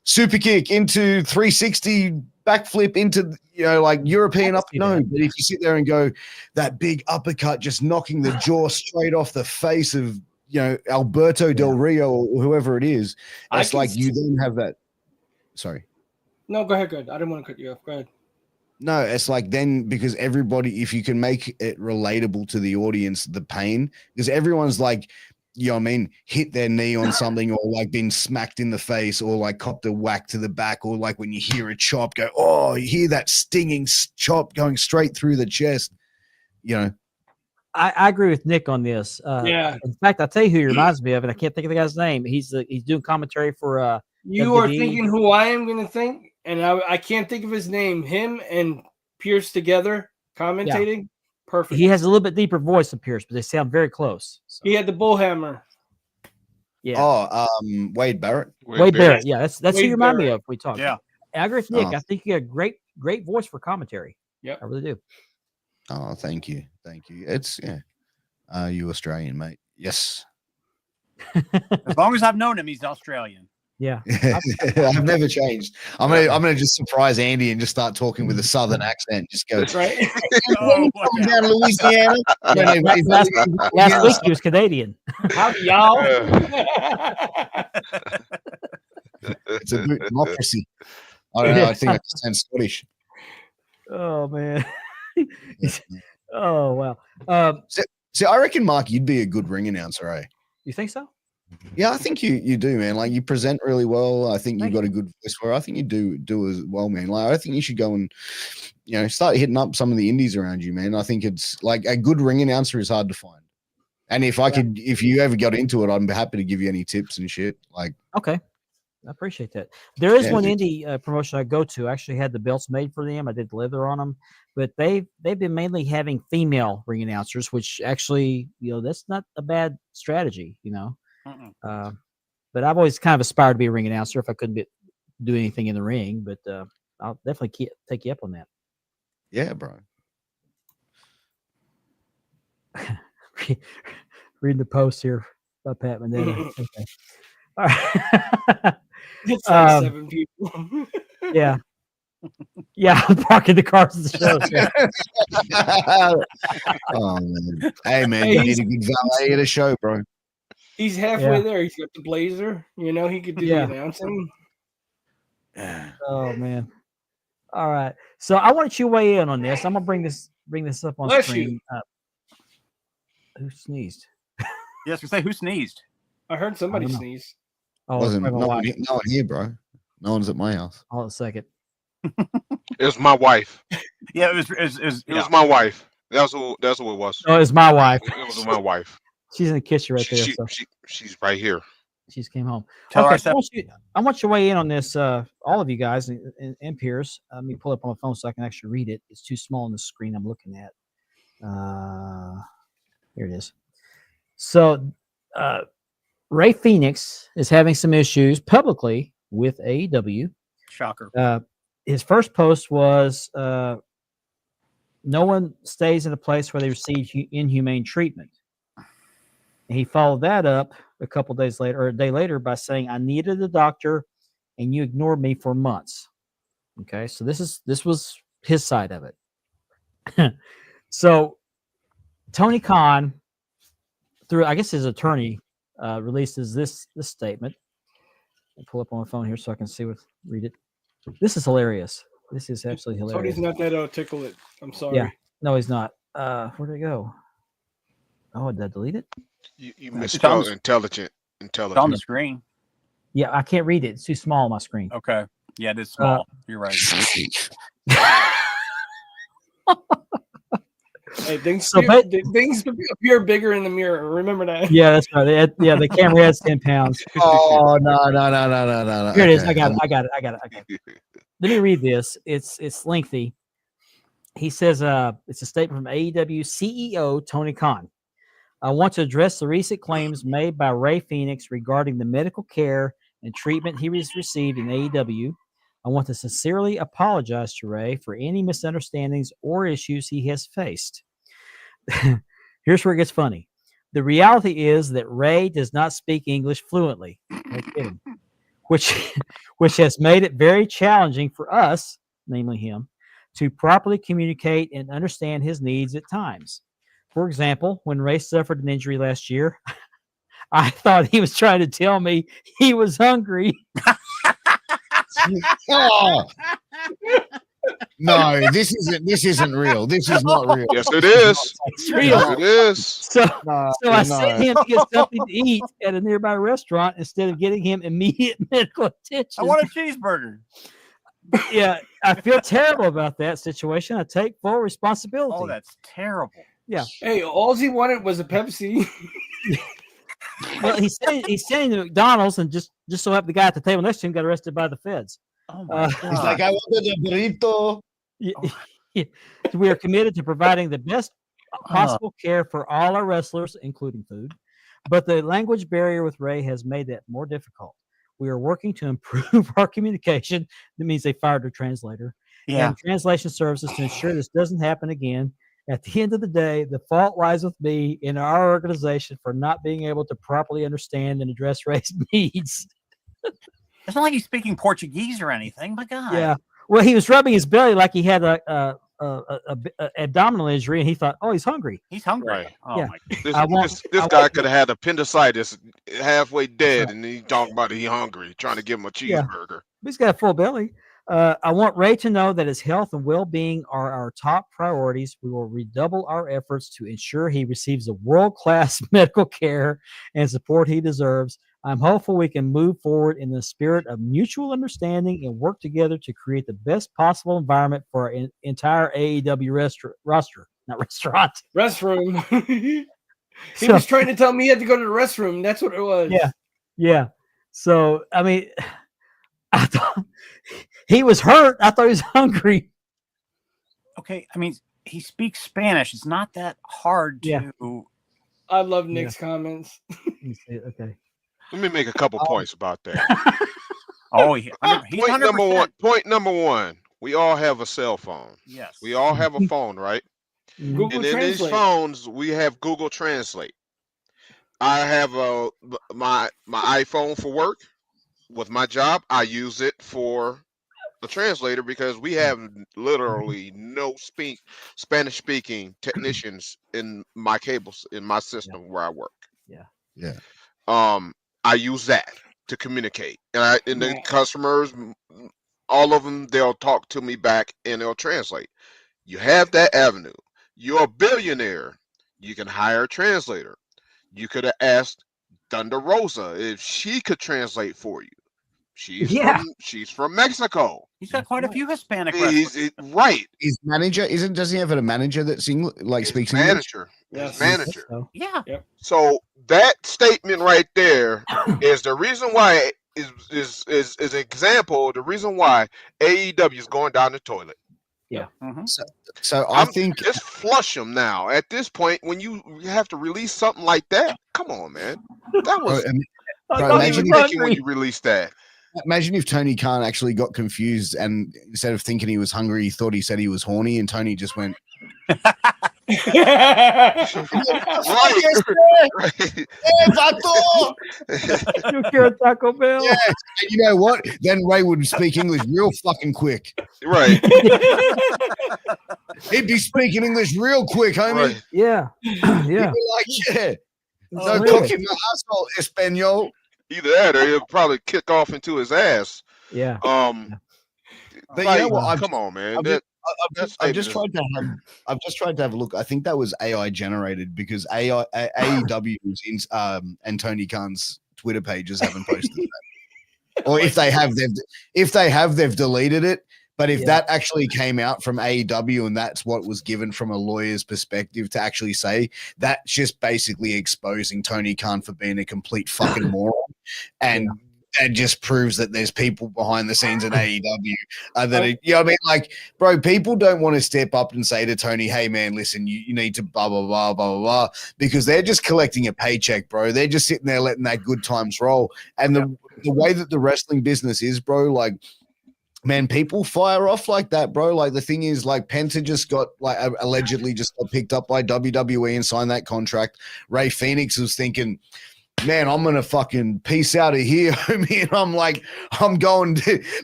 super kick into 360 backflip into, like European up. No, but if you sit there and go that big uppercut, just knocking the jaw straight off the face of, Alberto Del Rio or whoever it is, it's like you then have that. Sorry. No, go ahead. Good. I didn't want to cut you off. Go ahead. No, it's like then because everybody, if you can make it relatable to the audience, the pain, because everyone's like, hit their knee on something or like been smacked in the face or like copped a whack to the back, or like when you hear a chop go, oh, you hear that stinging chop going straight through the chest, I agree with Nick on this. Yeah. In fact, I'll tell you who he reminds me of, and I can't think of the guy's name. He's doing commentary for You WWE. are thinking who I am going to think, and I can't think of his name. Him and Pierce together commentating. Yeah. Perfect. He has a little bit deeper voice than Pierce, but they sound very close. So. He had the bullhammer. Yeah. Oh, Wade Barrett. Wade Barrett. Yeah, that's who you remind me of. We talked. Yeah. I agree with Nick. I think you got a great voice for commentary. Yeah, I really do. Oh, thank you. It's you Australian, mate. Yes. As long as I've known him, he's Australian. Yeah. I've never changed. I'm gonna just surprise Andy and just start talking with a southern accent. Just go. That's right. Down to Louisiana. Last week he was Canadian. Howdy, y'all. It's a good democracy. I don't know. I think I just sound Scottish. Oh man. Oh wow. So I reckon, Mark, you'd be a good ring announcer, eh? You think so? Yeah, I think you do, man. Like you present really well. I think you've got a good voice for it. I think you do as well, man. Like I think you should go and start hitting up some of the indies around you, man. I think it's like a good ring announcer is hard to find. And if you ever got into it, I'm happy to give you any tips and shit. Like okay. I appreciate that. There is one indie promotion I go to. I actually had the belts made for them. I did leather on them, but they've been mainly having female ring announcers, which actually, that's not a bad strategy, but I've always kind of aspired to be a ring announcer if I couldn't do anything in the ring, but I'll definitely take you up on that. Yeah, bro. Reading the post here by Pat Manetta. Okay. All right. It's like 7 people. Yeah. Yeah, I'm parking the cars at the show. Oh man. Hey man, you need a good valet at a show, bro. He's halfway there. He's got the blazer. He could do the announcing. Oh man. All right. So I want you to weigh in on this. I'm gonna bring this up on screen. Who sneezed? Yes, say who sneezed? I heard somebody I don't know. sneeze. Oh, Wasn't it's no my one, wife. no one here, bro. No one's at my house. Hold on a second. It was my wife. Yeah, It was my wife. That's who it was. Oh, it's my wife. It was my wife. She's in the kitchen right there. So She's right here. she just came home. Tell her I Okay, so I want you to weigh in on this, all of you guys and peers. Let me pull it up on my phone so I can actually read it. It's too small on the screen I'm looking at. Here it is. So Ray Phoenix is having some issues publicly with AEW. Shocker. His first post was no one stays in a place where they receive inhumane treatment. And he followed that up a couple days later, or a day later, by saying, "I needed a doctor, and you ignored me for months." Okay, so this was his side of it. So Tony Khan, through I guess his attorney, releases this statement. I'll pull up on my phone here so I can read it. This is hilarious. This is absolutely hilarious. Tony's not that articulate. I'm sorry. Yeah, no, he's not. Where'd it go? Oh, did I delete it? You misspelled intelligent. It's on the screen. Yeah, I can't read it. It's too small on my screen. Okay. Yeah, it is small. You're right. Hey, things appear bigger in the mirror. Remember that. Yeah, that's right. The camera has 10 pounds. Oh no. Here it is. I got it. Let me read this. It's lengthy. He says it's a statement from AEW CEO Tony Khan. I want to address the recent claims made by Ray Phoenix regarding the medical care and treatment he received in AEW. I want to sincerely apologize to Ray for any misunderstandings or issues he has faced. Here's where it gets funny. The reality is that Ray does not speak English fluently, no kidding, which has made it very challenging for us, namely him, to properly communicate and understand his needs at times. For example, when Ray suffered an injury last year, I thought he was trying to tell me he was hungry. Oh. No, this isn't real. This is not real. Yes, it is. It's real. Yes, it is. So I sent him to get something to eat at a nearby restaurant instead of getting him immediate medical attention. I want a cheeseburger. Yeah, I feel terrible about that situation. I take full responsibility. Oh, that's terrible. Yeah. Hey, all he wanted was a Pepsi. Well, he's saying to McDonald's, and just so happened the guy at the table next to him got arrested by the feds. Oh my God. He's like, I wanted a burrito. Yeah. We are committed to providing the best possible care for all our wrestlers, including food. But the language barrier with Ray has made that more difficult. We are working to improve our communication. That means they fired their translator. Yeah. And translation services to ensure this doesn't happen again. At the end of the day, the fault lies with me and our organization for not being able to properly understand and address Ray's needs. It's not like he's speaking Portuguese or anything, but God. Yeah. Well, he was rubbing his belly like he had a abdominal injury, and he thought, "Oh, he's hungry." He's hungry. Right. Oh Yeah. my. This guy could have had appendicitis, halfway dead, and he talking about he hungry, trying to give him a cheeseburger. He's got a full belly. I want Ray to know that his health and well-being are our top priorities. We will redouble our efforts to ensure he receives the world-class medical care and support he deserves. I'm hopeful we can move forward in the spirit of mutual understanding and work together to create the best possible environment for our entire AEW roster, not restaurant. Restroom. He was trying to tell me he had to go to the restroom. That's what it was. Yeah. So, I mean, I thought he was hurt. I thought he was hungry. Okay, I mean, he speaks Spanish. It's not that hard to. I love Nick's comments. Okay. Let me make a couple points about that. He's 100%. Point number one. We all have a cell phone. Yes. We all have a phone, right? Google and in Translate. these phones, we have Google Translate. I have my iPhone for work. With my job, I use it for the translator because we have literally no Spanish-speaking technicians in my cables in my system where I work. Yeah. I use that to communicate, and the customers, all of them, they'll talk to me back and they'll translate. You have that avenue. You're a billionaire. You can hire a translator. You could have asked Thunder Rosa if she could translate for you. She's from Mexico. He's got quite a few Hispanic He's wrestlers. right. His manager does he have a manager that speaks English? Manager. Yes. His manager. So. Yeah. Yep. So that statement right there is the reason why is an example. The reason why AEW is going down the toilet. Yeah. Mm-hmm. So I think just flush them now. At this point, when you have to release something like that, come on, man. That was. imagine when you released that. Imagine if Tony Khan actually got confused and instead of thinking he was hungry, he thought he said he was horny, and Tony just went. Right. You care Taco Bell? Yeah. And you know what? Then Ray would speak English real fucking quick. Right. He'd be speaking English real quick, homie. Right. Yeah. Yeah. He'd be like, yeah. Oh, No really? talking my asshole, Espanol. Either that or he'll probably kick off into his ass. Yeah. But like, you know what? come on, man. I've just tried to have a look. I think that was AI generated because AEW's and Tony Khan's Twitter pages haven't posted that. Or if they have, they've deleted it. But if that actually came out from AEW and that's what was given from a lawyer's perspective to actually say, that's just basically exposing Tony Khan for being a complete fucking moron. And it just proves that there's people behind the scenes in AEW that are, you know what I mean? Like, bro, people don't want to step up and say to Tony, hey, man, listen, you need to blah, blah, blah, blah, blah, blah, because they're just collecting a paycheck, bro. They're just sitting there letting that good times roll. And the way that the wrestling business is, bro, like, man, people fire off like that, bro. Like, the thing is, like, Penta just got, like, allegedly just got picked up by WWE and signed that contract. Ray Phoenix was thinking, man, I'm gonna fucking peace out of here, homie. And I'm like,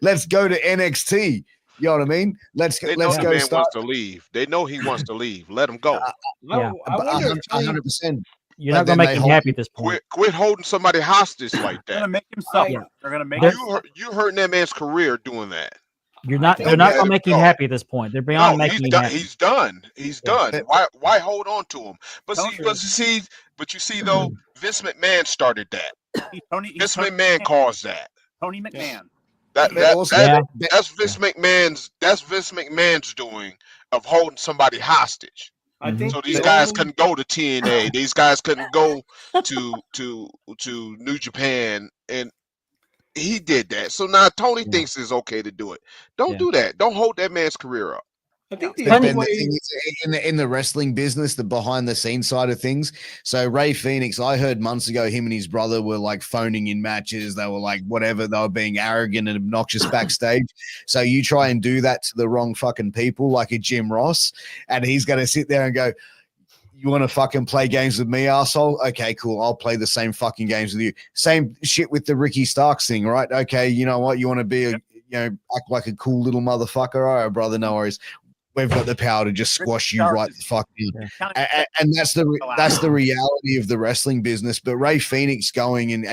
let's go to NXT. You know what I mean? Let's go. Man wants to leave. They know he wants to leave. Let him go. Yeah, 100%. You're not gonna make him happy at this point. Quit holding somebody hostage like that. They're gonna make him suffer. They're gonna make you hurting that man's career doing that. They're not gonna make him happy at this point. They're beyond making him happy. He's done. He's done. Why hold on to him? But you see though, Vince McMahon started that. Vince McMahon caused that. Tony McMahon. That's Vince McMahon's doing of holding somebody hostage. I think so. These guys couldn't go to TNA. These guys couldn't go to New Japan, and he did that. So now Tony thinks it's okay to do it. Don't do that. Don't hold that man's career up. I think the thing is, in the wrestling business, the behind the scenes side of things. So Ray Phoenix, I heard months ago, him and his brother were like phoning in matches. They were like whatever. They were being arrogant and obnoxious backstage. So you try and do that to the wrong fucking people, like a Jim Ross, and he's going to sit there and go, you want to fucking play games with me, asshole? Okay, cool. I'll play the same fucking games with you. Same shit with the Ricky Starks thing, right? Okay, you know what? You want to be act like a cool little motherfucker? All right, brother, no worries. We've got the power to just squash you right the fuck in. And that's the reality of the wrestling business. But Ray Phoenix going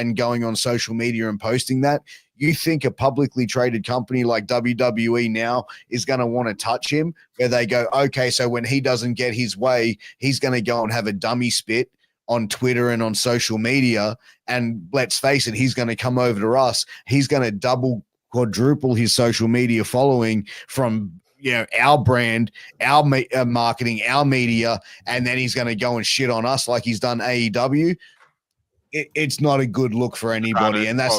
on social media and posting that, you think a publicly traded company like WWE now is going to want to touch him, where they go, okay, so when he doesn't get his way, he's going to go and have a dummy spit on Twitter and on social media. And let's face it, he's going to come over to us. He's going to quadruple his social media following from our brand, our marketing, our media, and then he's going to go and shit on us like he's done AEW. It's not a good look for anybody, and that's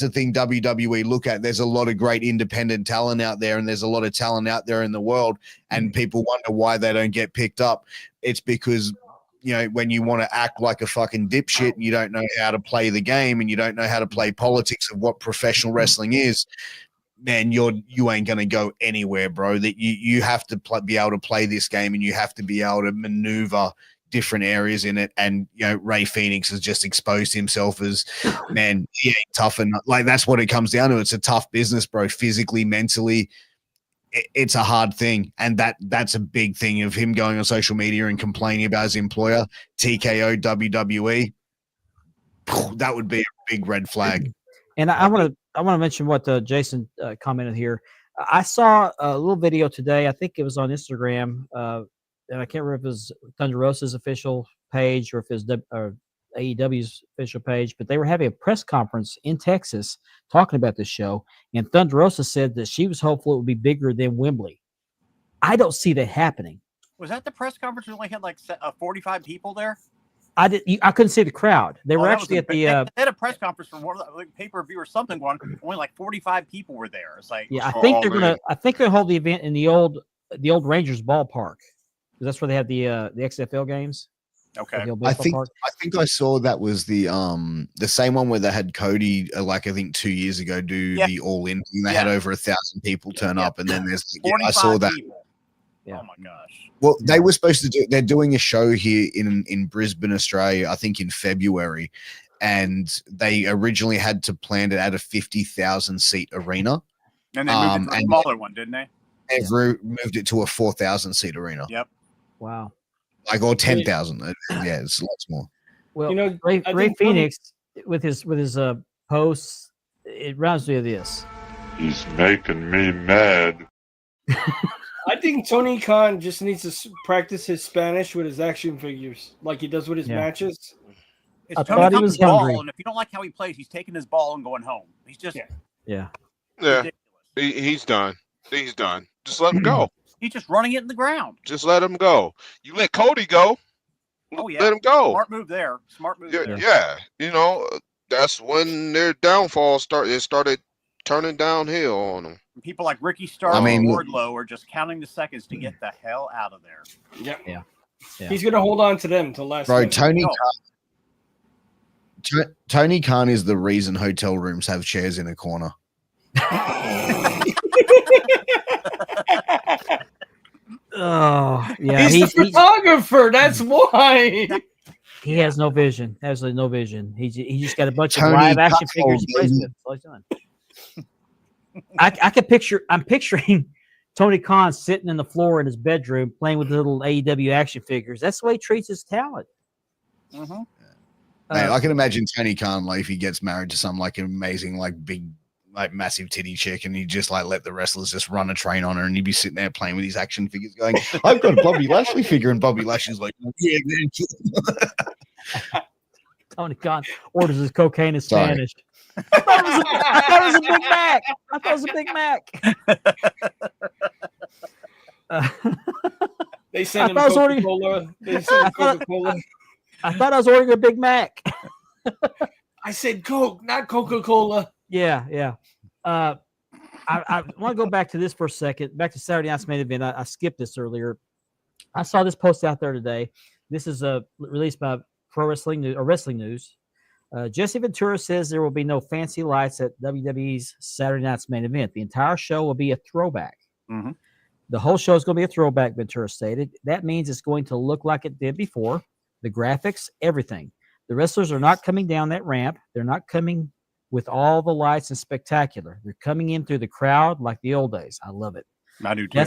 the thing WWE look at. There's a lot of great independent talent out there, and there's a lot of talent out there in the world, and people wonder why they don't get picked up. It's because when you want to act like a fucking dipshit and you don't know how to play the game and you don't know how to play politics of what professional wrestling is, man, you ain't gonna go anywhere, bro. That you have to be able to play this game, and you have to be able to maneuver different areas in it. And Ray Phoenix has just exposed himself as, man, he ain't tough enough. Like, that's what it comes down to. It's a tough business, bro. Physically, mentally, it's a hard thing, and that's a big thing of him going on social media and complaining about his employer, TKO WWE. That would be a big red flag. And I want to mention what Jason commented here. I saw a little video today. I think it was on Instagram. and I can't remember if it was Thunder Rosa's official page or if it was AEW's official page, but they were having a press conference in Texas talking about this show, and Thunder Rosa said that she was hopeful it would be bigger than Wembley. I don't see that happening. Was that the press conference that only had like 45 people there? I couldn't see the crowd. They were actually at the. They had a press conference for one of the pay-per-view or something going. Only like 45 people were there. It's like, yeah, I think they're gonna. I think they hold the event in the old Rangers ballpark. That's where they have the XFL games. Okay. I think I saw that was the same one where they had Cody I think 2 years ago do the All In. They had over 1,000 people turn up, and then there's I saw that. People. Yeah. Oh my gosh. Well, they were supposed to do. They're doing a show here in Brisbane, Australia. I think in February, and they originally had to plan it at a 50,000 seat arena, and they moved it to a smaller one, didn't they? They've moved it to a 4,000 seat arena. Yep. Wow. Like or 10,000. Yeah, it's lots more. Well, Ray Phoenix with his posts, it rounds to this. He's making me mad. I think Tony Khan just needs to practice his Spanish with his action figures, like he does with his matches. I thought he was hungry. And if you don't like how he plays, he's taking his ball and going home. He's just yeah. He's done. He's done. Just let him go. He's just running it in the ground. Just let him go. You let Cody go. Oh yeah, let him go. Smart move there. Smart move. Yeah, there. Yeah. That's when their downfall started. It started turning downhill on them. People like Ricky Starr and Wardlow are just counting the seconds to get the hell out of there. Yeah. He's gonna hold on to them till last. Bro, Tony Khan is the reason hotel rooms have chairs in a corner. Oh yeah, he's the photographer. That's why he has no vision. Absolutely no vision. He just got a bunch of live action figures he plays with. That's all he's done. I'm picturing Tony Khan sitting in the floor in his bedroom playing with little AEW action figures. That's the way he treats his talent. Mm-hmm. I can imagine Tony Khan, like, if he gets married to some like amazing, like big, like massive titty chick, and he just like let the wrestlers just run a train on her, and he'd be sitting there playing with his action figures, going, "I've got a Bobby Lashley figure," and Bobby Lashley's like, "Yeah." Tony Khan orders his cocaine in Spanish. I thought it was a Big Mac. I thought it was a Big Mac. They sent him Coca-Cola. I thought I was ordering a Big Mac. I said Coke, not Coca-Cola. Yeah. I want to go back to this for a second. Back to Saturday night's main event. I skipped this earlier. I saw this post out there today. This is released by Pro Wrestling News or Wrestling News. Jesse Ventura says there will be no fancy lights at WWE's Saturday night's main event. The entire show will be a throwback. Mm-hmm. The whole show is going to be a throwback, Ventura stated. That means it's going to look like it did before. The graphics, everything. The wrestlers are not coming down that ramp. They're not coming with all the lights and spectacular. They're coming in through the crowd like the old days. I love it. I do too.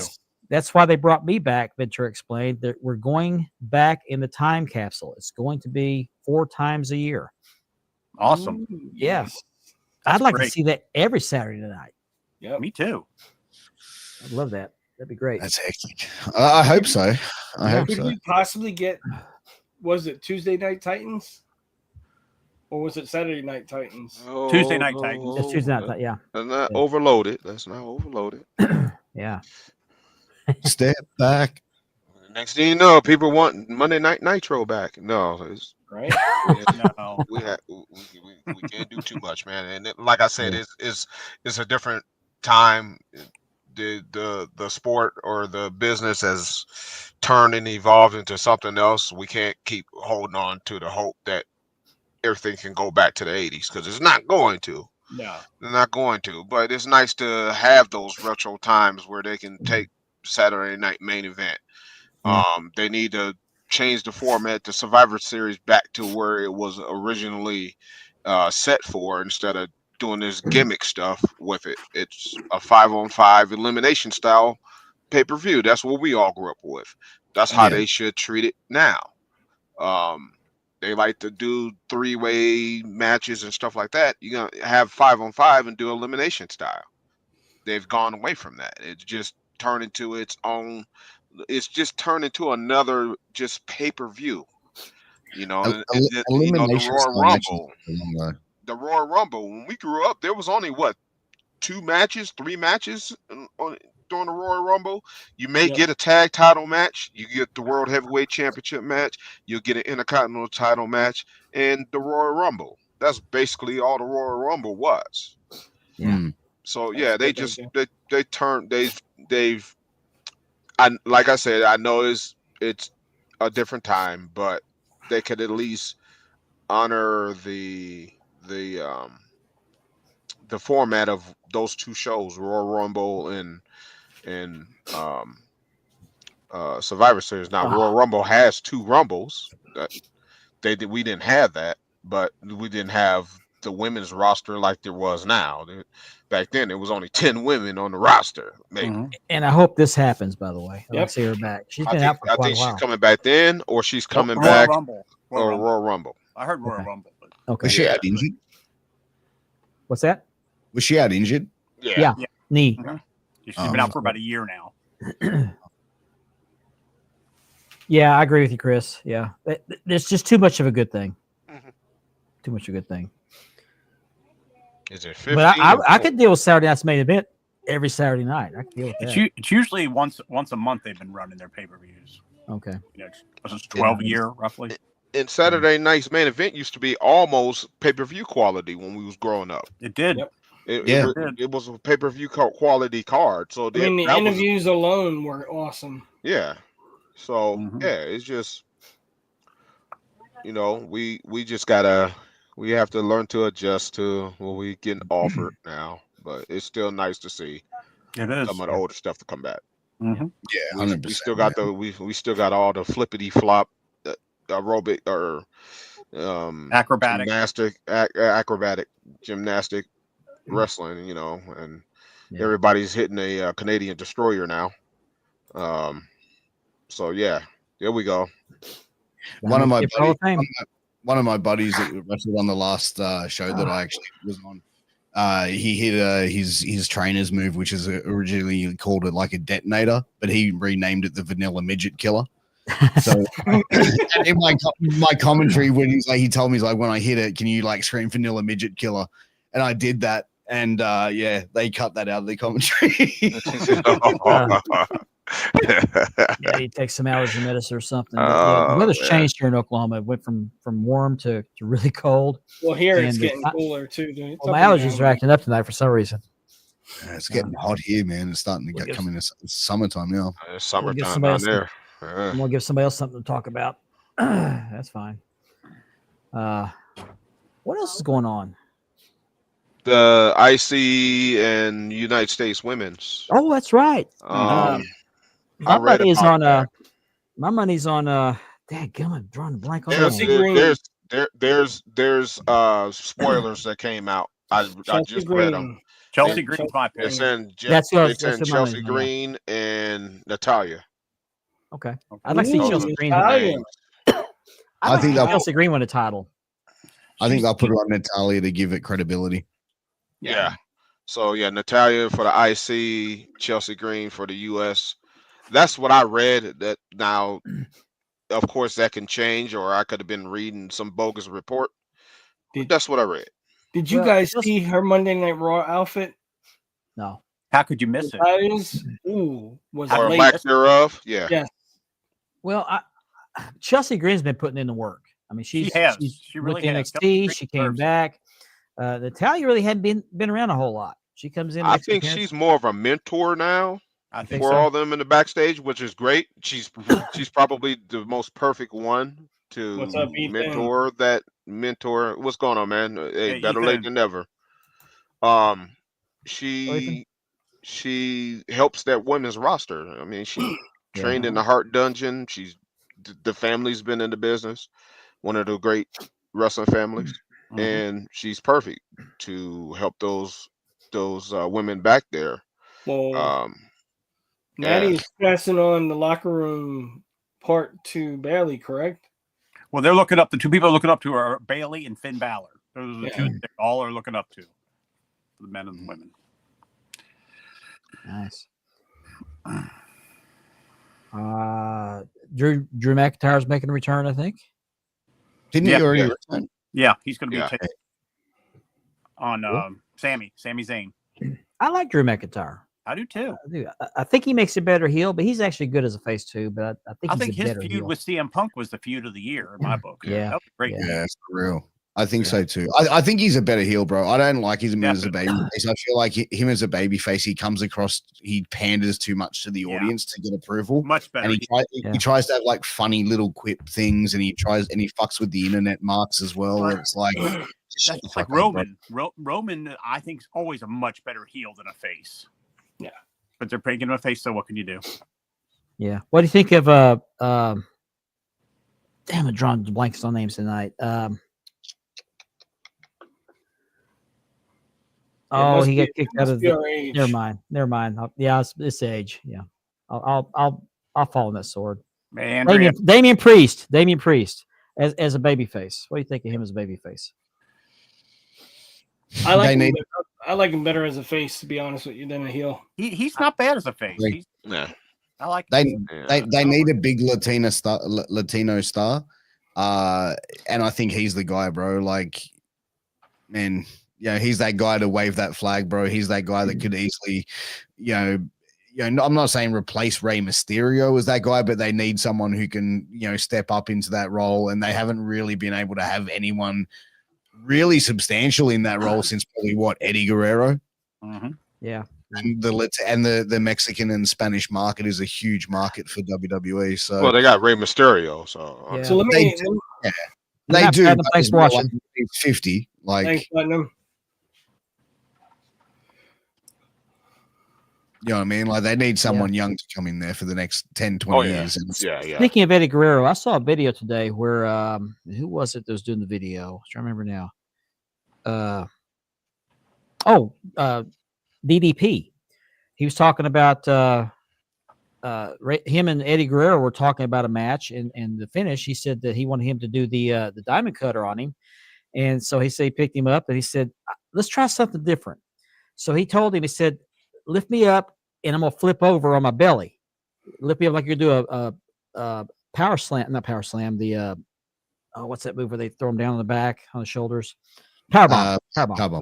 That's why they brought me back, Ventura explained. That we're going back in the time capsule. It's going to be 4 times a year. Awesome. Yeah. I'd like to see that every Saturday night. Yeah, me too. I'd love that. That'd be great. That's hectic. I hope so. Could we possibly get, was it Tuesday Night Titans? Or was it Saturday Night Titans? Tuesday Night Titans. It's Tuesday night, yeah. That's not overloaded. That's not overloaded. Yeah. Step back. Next thing you know, people want Monday Night Nitro back. No, it's right. No, we can't do too much, man. And like I said, it's a different time. The sport or the business has turned and evolved into something else. We can't keep holding on to the hope that everything can go back to the 80s, because it's not going to. No, they're not going to. But it's nice to have those retro times where they can take Saturday night main event. They need to change the format, the Survivor Series, back to where it was originally set for, instead of doing this gimmick stuff with it. It's a 5-on-5 elimination style pay-per-view. That's what we all grew up with. That's how they should treat it now. They like to do 3-way matches and stuff like that. You're gonna have 5-on-5 and do elimination style. They've gone away from that. It's just turned into its own it's just turned into another just pay-per-view. You know, the Elimination Royal style matches Rumble. are long, though. The Royal Rumble. When we grew up, there was only what 3 matches during the Royal Rumble. You may get a tag title match. You get the World Heavyweight Championship match. You'll get an Intercontinental title match and the Royal Rumble. That's basically all the Royal Rumble was. Yeah. So That's they good just idea. they turned they've like I said, I know it's a different time, but they could at least honor the format of those 2 shows, Royal Rumble and Survivor Series. Now Royal Rumble has 2 Rumbles. We didn't have that, but we didn't have the women's roster like there was now. Back then, it was only 10 women on the roster. Maybe. And I hope this happens. By the way, I Yep. see her back. She's been out for I quite think a while. she's coming back then, or she's coming Royal back, Rumble. Royal Rumble. I heard Royal Rumble. But Okay. Was she out injured? What's that? Was she out injured? Yeah. Knee. Mhm. She's been out for about a year now. Yeah, I agree with you, Chris. Yeah, there's just too much of a good thing. Mhm. Too much of a good thing. Is it 15? But I could deal with Saturday night's main event every Saturday night. I could deal with that. It's usually once a month they've been running their pay-per-views. Okay. You know, it's 12 a year roughly. And Saturday night's main event used to be almost pay-per-view quality when we was growing up. It did. Yep. It was a pay-per-view quality card. So I mean, the interviews alone were awesome. Yeah. So Mhm. it's just we have to learn to adjust to what we getting offered now. But it's still nice to see It is. some of the older stuff to come back. Mhm. Yeah, We 100%. still got we still got all the flippity flop aerobic or Acrobatic. acrobatic gymnastic wrestling, and everybody's hitting a Canadian destroyer now. So yeah, there we go. One of my Hall of buddies, Fame. one of my buddies that wrestled on the last show that I actually was on, he hit his trainer's move, which is originally called it like a detonator, but he renamed it the Vanilla Midget Killer. So and in my commentary, when he told me, he's like, when I hit it, can you like scream Vanilla Midget Killer? And I did that, and they cut that out of the commentary. Yeah, you take some allergy medicine or something. But, the weather's changed here in Oklahoma. It went from warm to really cold. Well, here it's And getting cooler too, dude. Well, my allergies are acting up tonight for some reason. Yeah, it's getting hot here, man. It's starting to get coming. It's summertime now. It's summertime down there. I'm gonna give somebody else something to talk about. That's fine. What else is going on? The IC and United States Women's. Oh, that's right. I read about that. My money's on dadgummit, I'm drawing a blank on There's spoilers that came out. I just read them. Chelsea Green's my pick. It's in That's Chelsea Green and Natalia. Okay. I'd like to see Chelsea Green. I think Chelsea Green won a title. I think they'll put her on Natalia to give it credibility. Yeah. So yeah, Natalia for the IC, Chelsea Green for the US. That's what I read. That now, of course, that can change, or I could have been reading some bogus report. That's what I read. Did you guys see her Monday Night Raw outfit? No. How could you miss it? Was or late. lack thereof. Yeah. Yeah. Well, Chelsea Green's been putting in the work. I mean, she's really with NXT. She came back. Natalia really hadn't been around a whole lot. She comes in. I think she's more of a mentor now. I think for all them in the backstage, which is great. She's probably the most perfect one to mentor. What's going on, man? Hey, better late than never. She helps that women's roster. I mean, she trained in the Heart Dungeon. The family's been in the business, one of the great wrestling families, and she's perfect to help those women back there. Well, Natty's passing on the locker room part to Bailey, correct? Well, they're looking up. The two people looking up to are Bailey and Finn Balor. Those are the two they all are looking up to, the men and the women. Nice. Drew McIntyre's making a return, I think. Didn't he already return? Yeah, he's going to be Yeah. on Sami Zayn. I like Drew McIntyre. I do too. I do. I think he makes a better heel, but he's actually good as a face too. But I think he's his better feud heel. with CM Punk was the feud of the year in my book. Yeah. That was great. Yeah, it's for real. I think so too. I think he's a better heel, bro. I don't like him as a baby face. I feel like him as a baby face, he comes across, he panders too much to the audience to get approval. Much better. And he tries to have like funny little quip things, and he fucks with the internet marks as well. And it's like that's like Roman. Roman, I think, is always a much better heel than a face. Yeah, but they're making him a face. So what can you do? Yeah. What do you think of damn, I'm drawing blanks on names tonight. He got kicked out of the. Never mind. Yeah, it's age. Yeah, I'll fall on that sword. Man, Damian Priest as a baby face. What do you think of him as a baby face? I like him better as a face, to be honest with you, than a heel. He's not bad as a face. I like. They need a big Latino star, and I think he's the guy, bro. Like, man. Yeah, he's that guy to wave that flag, bro. He's that guy that could easily, I'm not saying replace Rey Mysterio as that guy, but they need someone who can, step up into that role. And they haven't really been able to have anyone really substantial in that role since probably Eddie Guerrero. Mm-hmm. Yeah. And the Mexican and Spanish market is a huge market for WWE. So they got Rey Mysterio. So yeah. So they do. Thanks for watching. It's 50. Like, thanks, Platinum. You know what I mean? Like they need someone young to come in there for the next 10, 20 years. Yeah. Speaking of Eddie Guerrero, I saw a video today where who was it that was doing the video? I'm trying to remember now. DDP. He was talking about him and Eddie Guerrero were talking about a match, and the finish. He said that he wanted him to do the diamond cutter on him, and so he said he picked him up and he said, "Let's try something different." So he told him, he said, "Lift me up, and I'm gonna flip over on my belly. Lift me up like you do a power slam, not power slam. The what's that move where they throw them down on the back on the shoulders? Power bomb. Power bomb.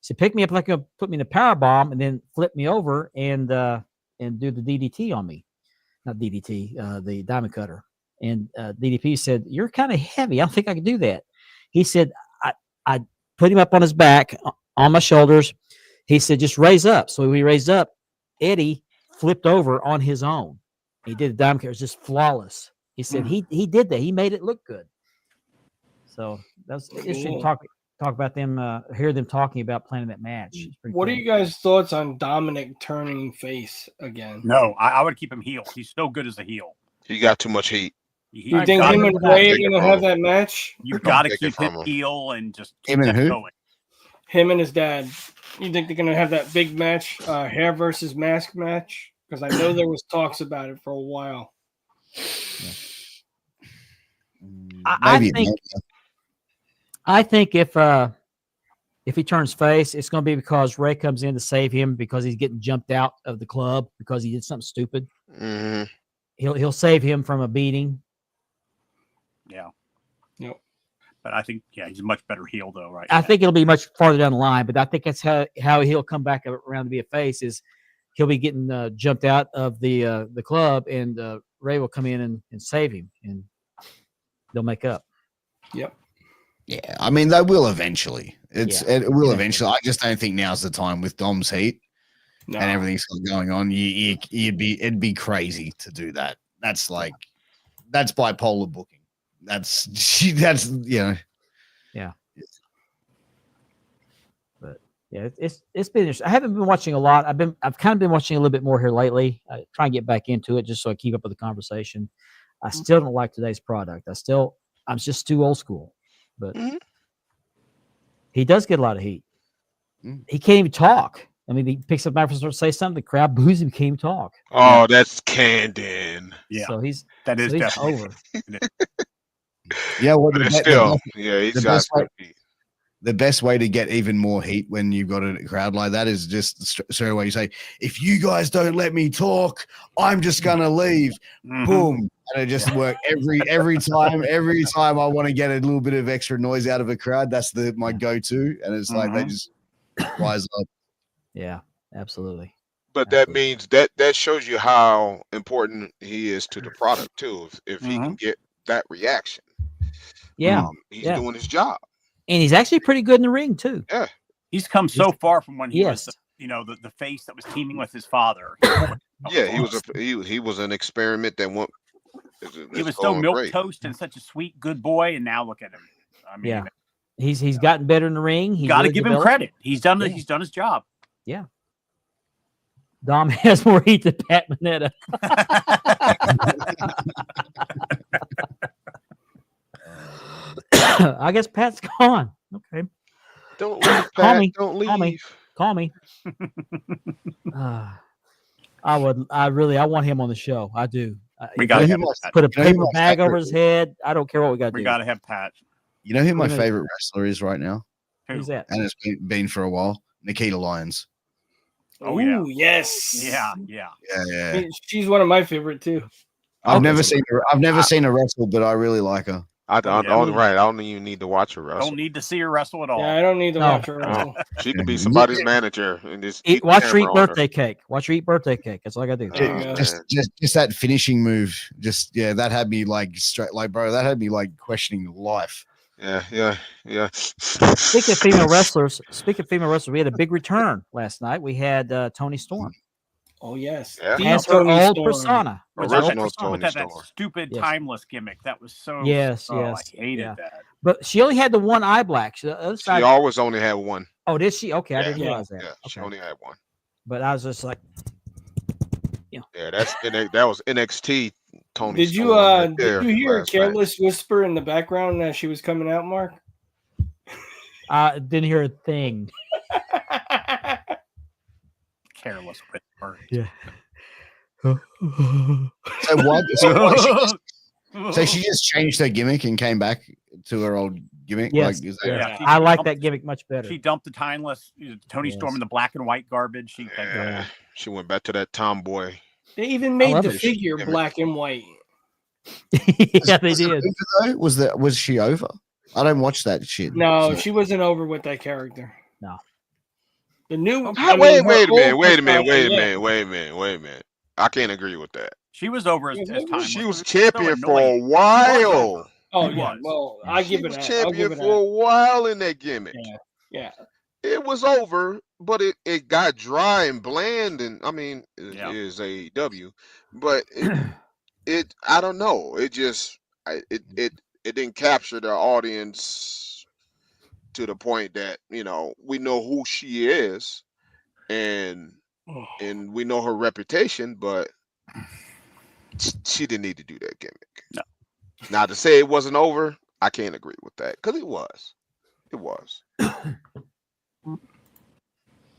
So pick me up like you put me in a power bomb, and then flip me over and do the DDT on me, not DDT, the diamond cutter." And DDP said, "You're kind of heavy. I don't think I can do that." He said, "I put him up on his back, on my shoulders." He said, "Just raise up." So we raised up. Eddie flipped over on his own. He did a diamond cutter. It was just flawless. He said he did that. He made it look good. So that's interesting to talk about them, hear them talking about planning that match. What are you guys' thoughts on Dominic turning face again? No, I would keep him heel. He's so good as a heel. He got too much heat. You think him and Ray are going to have that match? You've got to keep him heel and just keep him and who? going. Him and his dad. You think they're going to have that big match, hair versus mask match? Because I know there was talks about it for a while. Yeah. I think if he turns face, it's going to be because Ray comes in to save him because he's getting jumped out of the club because he did something stupid. Mm-hmm. He'll save him from a beating. Yeah. Yep. But I think, he's a much better heel, though, right? I think it'll be much farther down the line, but I think that's how he'll come back around to be a face is he'll be getting jumped out of the club, and Ray will come in and save him, and they'll make up. Yep. Yeah, I mean, they will eventually. It will eventually. I just don't think now's the time with Dom's heat and everything's going on. It'd be crazy to do that. That's bipolar booking. That's yeah. But yeah, it's been interesting. I haven't been watching a lot. I've kind of been watching a little bit more here lately. I try and get back into it just so I keep up with the conversation. I still don't like today's product. I'm just too old school. But he does get a lot of heat. He can't even talk. I mean, he picks up the microphone to say something, the crowd boos him, can't even talk. Oh, that's Candon. Yeah. So he's over. Yeah, well, he's got the best way to get even more heat when you've got a crowd like that is just straight away you say, if you guys don't let me talk, I'm just gonna leave. Boom. And it just worked every time. Every time I want to get a little bit of extra noise out of a crowd, that's my go-to. And it's like they just rise up. Yeah, absolutely. But that means that shows you how important he is to the product too. If he can get that reaction, yeah, he's doing his job. And he's actually pretty good in the ring too. Yeah, he's come so far from when he was, the face that was teaming with his father. Yeah, he was an experiment that went. He was so milk toast and such a sweet, good boy, and now look at him. I mean, he's gotten better in the ring. He's got to give him credit. He's done he's done his job. Yeah. Dom has more heat than Pat Mineta. I guess Pat's gone. Okay. Don't leave, Pat. Call me. Don't leave. Call me. I want him on the show. I do. We got to put a paper bag over his head. I don't care what we got to do. We got to have Pat. You know who my favorite wrestler is right now? Who's that? And it's been for a while. Nikita Lyons. Oh, yes. Yeah. She's one of my favorite too. I've never seen her wrestle, but I really like her. I don't even need to watch her wrestle. Don't need to see her wrestle at all. Yeah, I don't need to watch her wrestle. She could be somebody's manager and just watch her eat birthday cake. Watch her eat birthday cake. That's all I gotta do. Just that finishing move. That had me bro. That had me questioning life. Yeah. Speaking of female wrestlers, we had a big return last night. We had Toni Storm. Oh yes, as her old persona. Original Toni with that Storm. Stupid timeless gimmick. That was so. Yes. I hated that. But she only had the one eye black. She always only had one. Oh, did she? Okay, I didn't realize that. Yeah, she only had one. But I was just like, Yeah, that was NXT. Toni. Did you hear a careless whisper in the background as she was coming out, Mark? I didn't hear a thing. Careless whisper. Yeah. So she just changed her gimmick and came back to her old gimmick. Yes. I like that gimmick much better. She dumped the timeless Toni Storm in the black and white garbage. She went back to that tomboy. They even made the figure black and white. Yeah, they did. Was she over? I don't watch that shit. No, she wasn't over with that character. No. The new. Wait a minute. I can't agree with that. She was over as time. She was champion for a while. Oh yeah. Well, I give it. She was champion for a while in that gimmick. Yeah. It was over, but it got dry and bland, and I mean, it is AEW, but it I don't know. It just it didn't capture the audience to the point that we know who she is, and we know her reputation, but she didn't need to do that gimmick. No. Now to say it wasn't over, I can't agree with that because it was. It was.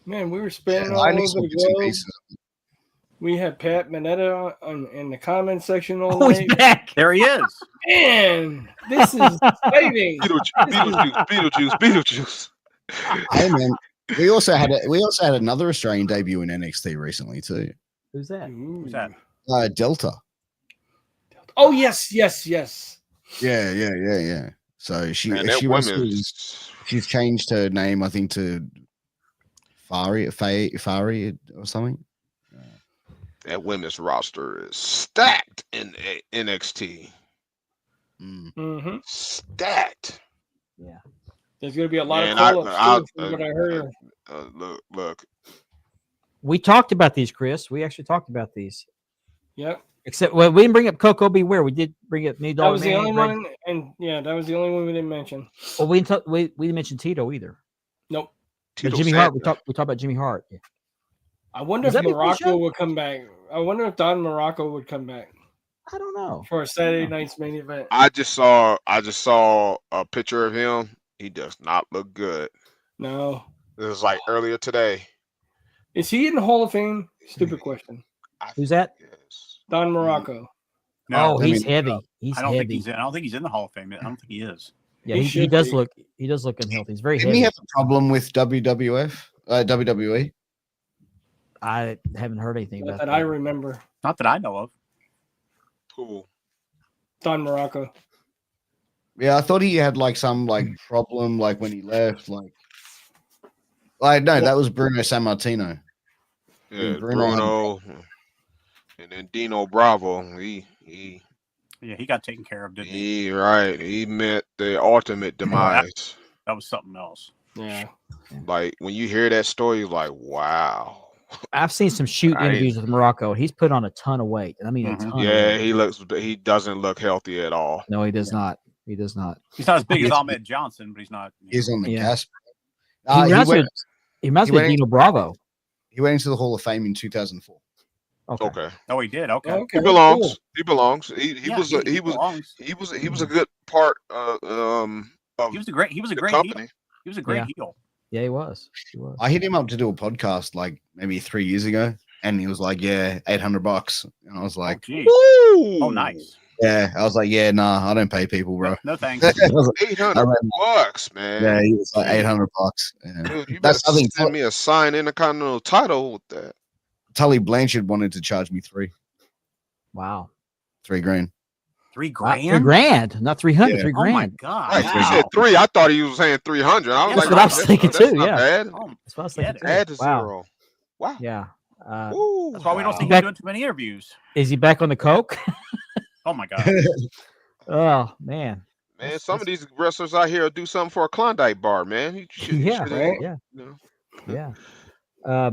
Man, we were spinning all over the globe. We had Pat Mineta in the comment section all night. He's back. There he is. Man, this is exciting. Beetlejuice. Hey man, we also had another Australian debut in NXT recently too. Who's that? Who's that? Delta. Oh yes. Yeah. So she's changed her name, I think, to Fari or something. That women's roster is stacked in NXT. Mm-hmm. Stacked. Yeah. There's going to be a lot of call-ups from what I heard. Look. We talked about these, Chris. We actually talked about these. Yep. Except, we didn't bring up Coco Beware. We did bring up New Dog. That was the only one, and that was the only one we didn't mention. Well, we didn't mention Tito either. Nope. Jimmy Hart. We talked about Jimmy Hart. Yeah. I wonder if Morocco would come back. I wonder if Don Morocco would come back. I don't know. For a Saturday night's main event. I just saw a picture of him. He does not look good. No. It was like earlier today. Is he in the Hall of Fame? Stupid question. Who's that? Don Morocco. No, he's heavy. He's I don't heavy. think he's in the Hall of Fame. I don't think he is. Yeah, He he should does be. look unhealthy. He's very Didn't heavy. he have a problem with WWE? I haven't heard anything Not about that I remember. Not that I know of. Cool. Don Morocco. Yeah, I thought he had like some like problem like when he left. Like no, that was Bruno Sammartino. Yeah, Bruno Bruno, and then Dino Bravo. Yeah, he got taken care of, didn't he? He met the ultimate demise. That was something else. Yeah. Like when you hear that story, you're like, wow. I've seen some shoot Right. interviews with Morocco. He's put on a ton of weight. I mean, a ton. Yeah, of weight. he doesn't look healthy at all. No, he does not. He does not. He's not as big as Ahmed Johnson, but he's not. He's on the Yeah. cusp. He reminds me of went Dino Bravo. He went into the Hall of Fame in 2004. Okay. Oh, he did. Okay. Okay. He belongs. Cool. He belongs. He Yeah, was belongs. he was a good part of He was a great heel. company. He was a great Yeah. heel. Yeah, he was. He was. I hit him up to do a podcast like maybe 3 years ago, and he was like, "Yeah, $800," and I was like, Geez. Woo! Oh, nice. "Yeah," I was like, "Yeah, nah, I don't pay people, bro." No thanks. I was like, $800, man. yeah, he was like $800. Yeah. Dude, you That's better nothing. send me a signed Intercontinental title with that. Tully Blanchard wanted to charge me Wow. $3,000. $3 Wow, grand. $3,000, not 300. Yeah. $3 Oh my grand. god! Right, Wow. you said 3. I thought he was saying 300. I was That's like, what I was that's- thinking that's too, not yeah. bad. Oh, That's what I was Yeah, thinking. too. Add to Wow. 0. Wow. Yeah. Ooh, that's why we don't see him Back- doing too many interviews. Is he back on the coke? Oh my god! Oh man. Man, some of these wrestlers out here will do something for a Klondike bar, man. Yeah, right? Yeah. You know. Yeah.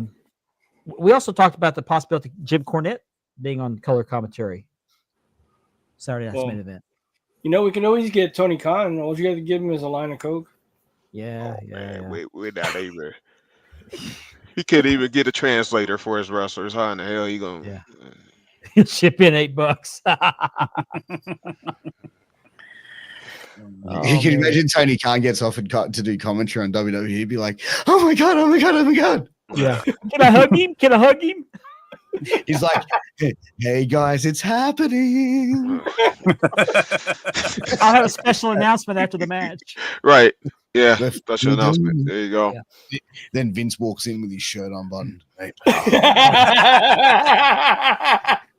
We also talked about the possibility of Jim Cornette being on color commentary. Saturday night's Well, main event. You know, we can always get Tony Khan. All you got to give him is a line of coke. Yeah. Oh, yeah. man, Yeah. we're not even. He can't even get a translator for his wrestlers. How in the hell he gonna? Yeah. He'll ship in $8. Oh, You can man. imagine Tony Khan gets offered to do commentary on WWE. He'd be like, "Oh my god! Oh my god! Oh my god!" Yeah. Can I hug him? Can I hug him? He's like, "Hey guys, it's happening." I'll have a special announcement after the match. Right. Yeah. Left Special field. announcement. There you go. Yeah. Then Vince walks in with his shirt unbuttoned. Hey,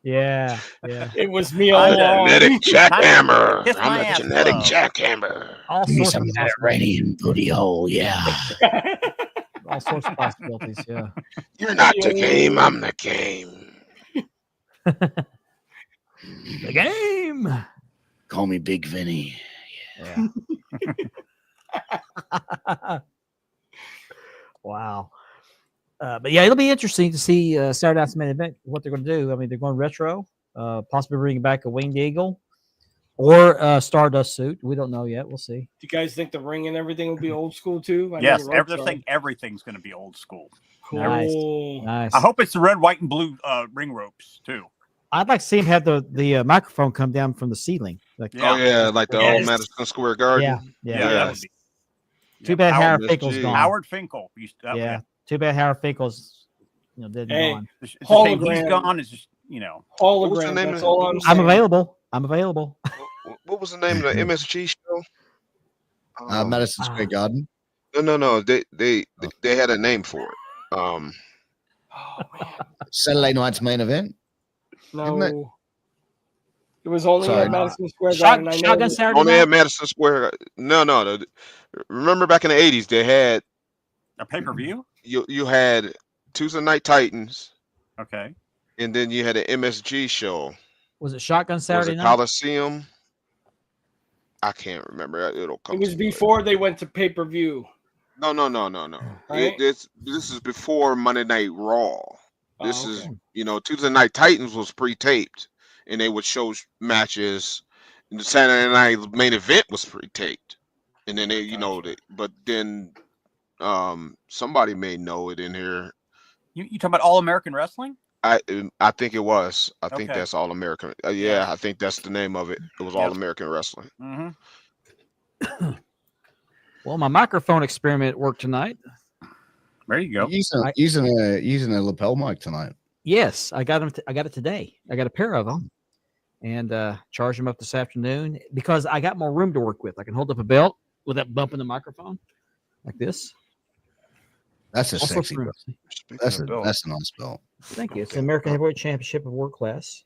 Yeah. Yeah. It was me all along. Genetic jackhammer. Kiss my I'm a ass, genetic bro. jackhammer. All give me sorts some of of that Iranian booty hole, yeah. all sorts of possibilities. Yeah. You're not the game. I'm the game. The game. Call me Big Vinny. Yeah. Wow. But yeah, it'll be interesting to see Saturday night's main event, what they're going to do. I mean, they're going retro, possibly bringing back a winged eagle or a Stardust suit. We don't know yet. We'll see. Do you guys think the ring and everything will be old school too? I know Yes, you're they're retro. saying everything's going to be old school. Cool. Nice. I hope it's the red, white, and blue ring ropes too. I'd like to see him have the microphone come down from the ceiling. Like, Yeah. Oh yeah, like the Yes. old Madison Square Garden. yeah. That would be. Too bad Howard Howard Finkel's SG. gone. Howard Finkel. That Yeah. Too bad Howard Finkel's dead and Hey. gone. It's just saying he's Hologram. gone. It's just What was the Hologram. name That's of- all I'm I'm saying. available. I'm available. What was the name of the MSG show? Madison Square Garden. No. They had a name for it. Oh man. Saturday night's main event. No. Isn't It was only Sorry. at Madison Square Garden. I know Shotgun that- Saturday Only night. at Madison Square. No. Remember back in the 80s, they had a pay per view. you had Tuesday Night Titans, Okay. and then you had an MSG show. Was it Shotgun Was Saturday it night? Coliseum? I can't remember. It'll come. It was to me. before they went to pay per view. No. Right? This is before Monday Night Raw. This is okay. Tuesday Night Titans was pre-taped, and they would show matches. And the Saturday Night main event was pre-taped, and then but then somebody may know it in here. You talking about All American Wrestling? I think it was. I think Okay. that's All American. Yeah, I think that's the name of it. It was All American Wrestling. Mm-hmm. Well, my microphone experiment worked tonight. There you go. Using a lapel mic tonight. Yes, I got them. I got it today. I got a pair of them, and charged them up this afternoon because I got more room to work with. I can hold up a belt with that bump in the microphone, like this. That's a Also sexy for- belt. Speaking That's of a belts, that's a nice belt. Thank you. It's Okay. the American Heavyweight Championship of World Class.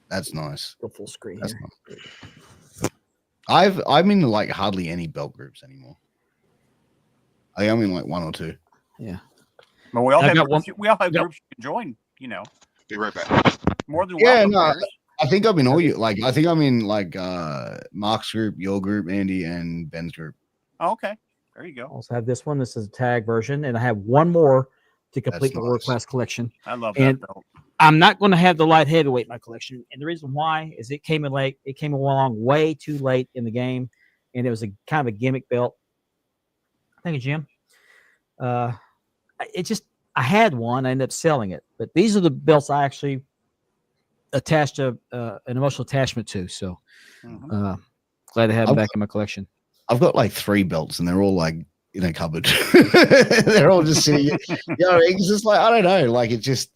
That's nice. Go full screen That's here. nice. I'm in like hardly any belt groups anymore. I'm in like one or two. Yeah. But we all I've have got groups, we all have got- groups you can join. You know, be right back. more than Yeah, welcome. no, Bears. I think I'm in all you like. I think I'm in like Mark's group, your group, Andy, and Ben's group. Oh, okay, there you I go. also have this one. This is a tag version, and I have one more to complete the nice. World Class collection. I love And- that belt. I'm not going to have the light heavyweight in my collection, and the reason why is it came in late. It came along way too late in the game, and it was a kind of a gimmick belt. Thank you, Jim. I had one. I ended up selling it, but these are the belts I actually attached an emotional attachment to. So Mhm. glad to have them I've- back in my collection. I've got like 3 belts, and they're all like in a cupboard. They're all just sitting. It's just like I don't know. Like it just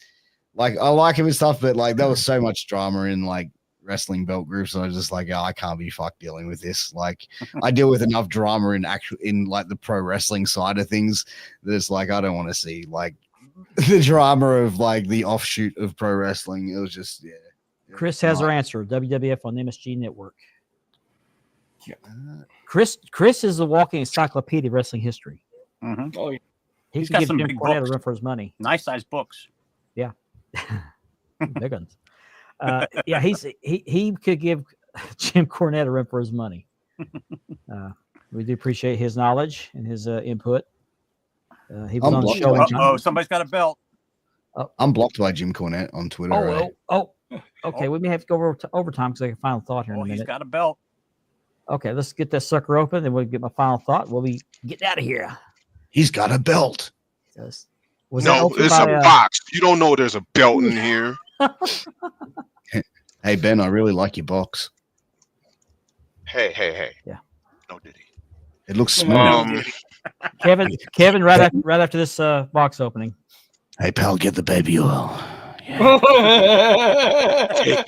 like I like him and stuff, but like there was so much drama in like wrestling belt groups. So I was just like, oh, I can't be fucked dealing with this. Like I deal with enough drama in like the pro wrestling side of things that it's like I don't want to see like the drama of like the offshoot of pro wrestling. It was just Chris has her answer. WWF on MSG Network. Uh, Chris is a walking encyclopedia of wrestling history. Mhm. Oh, yeah. He He's can got give some Jim big Cornette a books. run for his money. Nice size books. Big ones. Yeah, he could give Jim Cornette a run for his money. We do appreciate his knowledge and his input. He was I'm on the blocked show. by one Jim. time. Oh, somebody's got a belt. I'm blocked by Jim Cornette on Twitter. Okay. We may have to go over to overtime because I have a final thought here in Oh, a he's minute. got a belt. Okay, let's get that sucker open, and we'll get my final thought. We'll be getting out of here. He's got a belt. Was that No, opened it's by, a box. You don't know there's a belt in here. Hey Ben, I really like your box. Hey. Yeah. No diddy. It looks smooth. Kevin, right after this box opening. Hey pal, get the baby oil. Take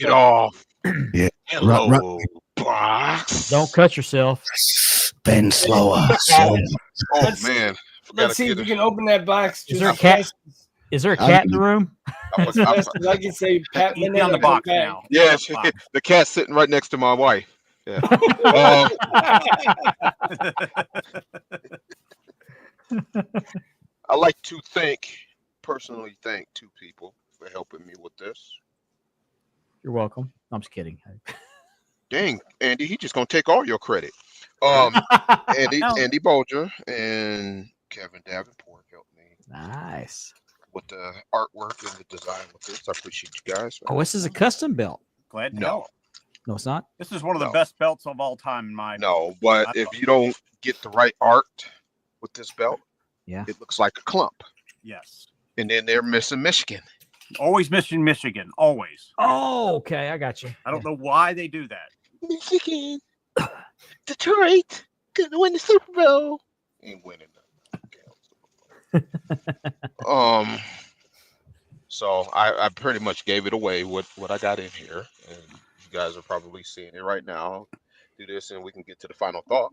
it off. Yeah. Hello, box. Don't cut yourself. Ben, slower. Oh Let's- man. Let's see if you can open that box. Is there a just cat? fast Is there a cat in the room? as I can say, Pat He's Minette on the on box back. now. Yeah, He's on the the cat's sitting right next to my wife. Yeah. I like to personally thank 2 people for helping me with this. You're welcome. I'm just kidding. Dang, Andy, he just gonna take all your credit. Andy Bolger and Kevin Davenport helped me Nice. with the artwork and the design with this. I appreciate you guys. Oh, this is a custom belt. Glad to No. help. No, it's not. This is one of the No. best belts of all time in my. No, but if you don't get the right art with this belt, Yeah. it looks like a clump. Yes. And then they're missing Michigan. Always Michigan. Always. Oh, okay. I got you. I don't know why they do that. Michigan, Detroit, gonna win the Super Bowl. Ain't winning nothing. So I pretty much gave it away what I got in here, and you guys are probably seeing it right now. Do this, and we can get to the final thought.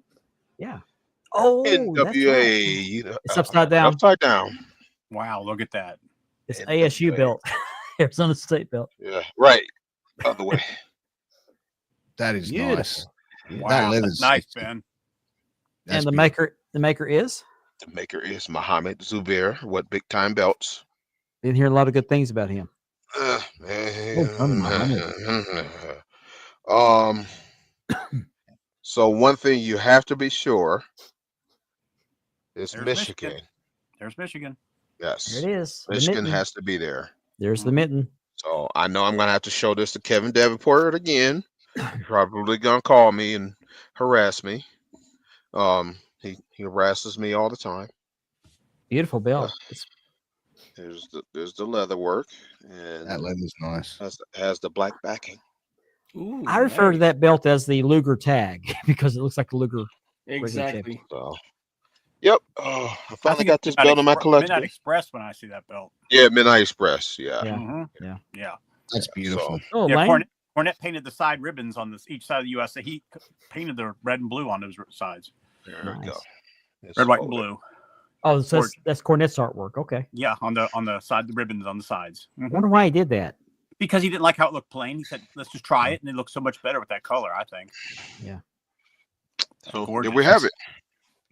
Yeah. Oh, that's NWA, right. It's upside down. Upside down. Wow, look at that. It's NWA. ASU belt. Arizona State belt. Yeah, right. Other way. That is Beautiful. nice. Wow, That leather's nice, sexy. Ben. That's And the maker is. The maker is Muhammad Zubair. What big time belts? Didn't hear a lot of good things about him. So one thing you have to be sure is There's Michigan. Michigan. There's Michigan. Yes, There it is. The Michigan mitten. has to be there. There's the mitten. So I know I'm gonna have to show this to Kevin Davenport again. He's probably gonna call me and harass me. He harasses me all the time. Beautiful belt. It's There's the leather work, and That leather's nice. has the black backing. Ooh, I refer to nice. that belt as the Luger tag because it looks like a Luger. Exactly. So, yep. Oh, I finally think got it's this Midnight belt in my Express- collection. Midnight Express when I see that belt. Yeah, Midnight Express. Yeah. Yeah. Mhm. Yeah. That's beautiful. Oh, Yeah, Lane. Cornette painted the side ribbons on each side of the USA. He painted the red and blue on those sides. There we go. Nice. It's Red, white, and folded. blue. Oh, so Gorgeous. that's Cornette's artwork. Okay. Yeah, on the side, the ribbons on the sides. I wonder why he did that. Because he didn't like how it looked plain. He said, "Let's just try it," and it looks so much better with that color. I think. Yeah. So Gorgeous. there we have it.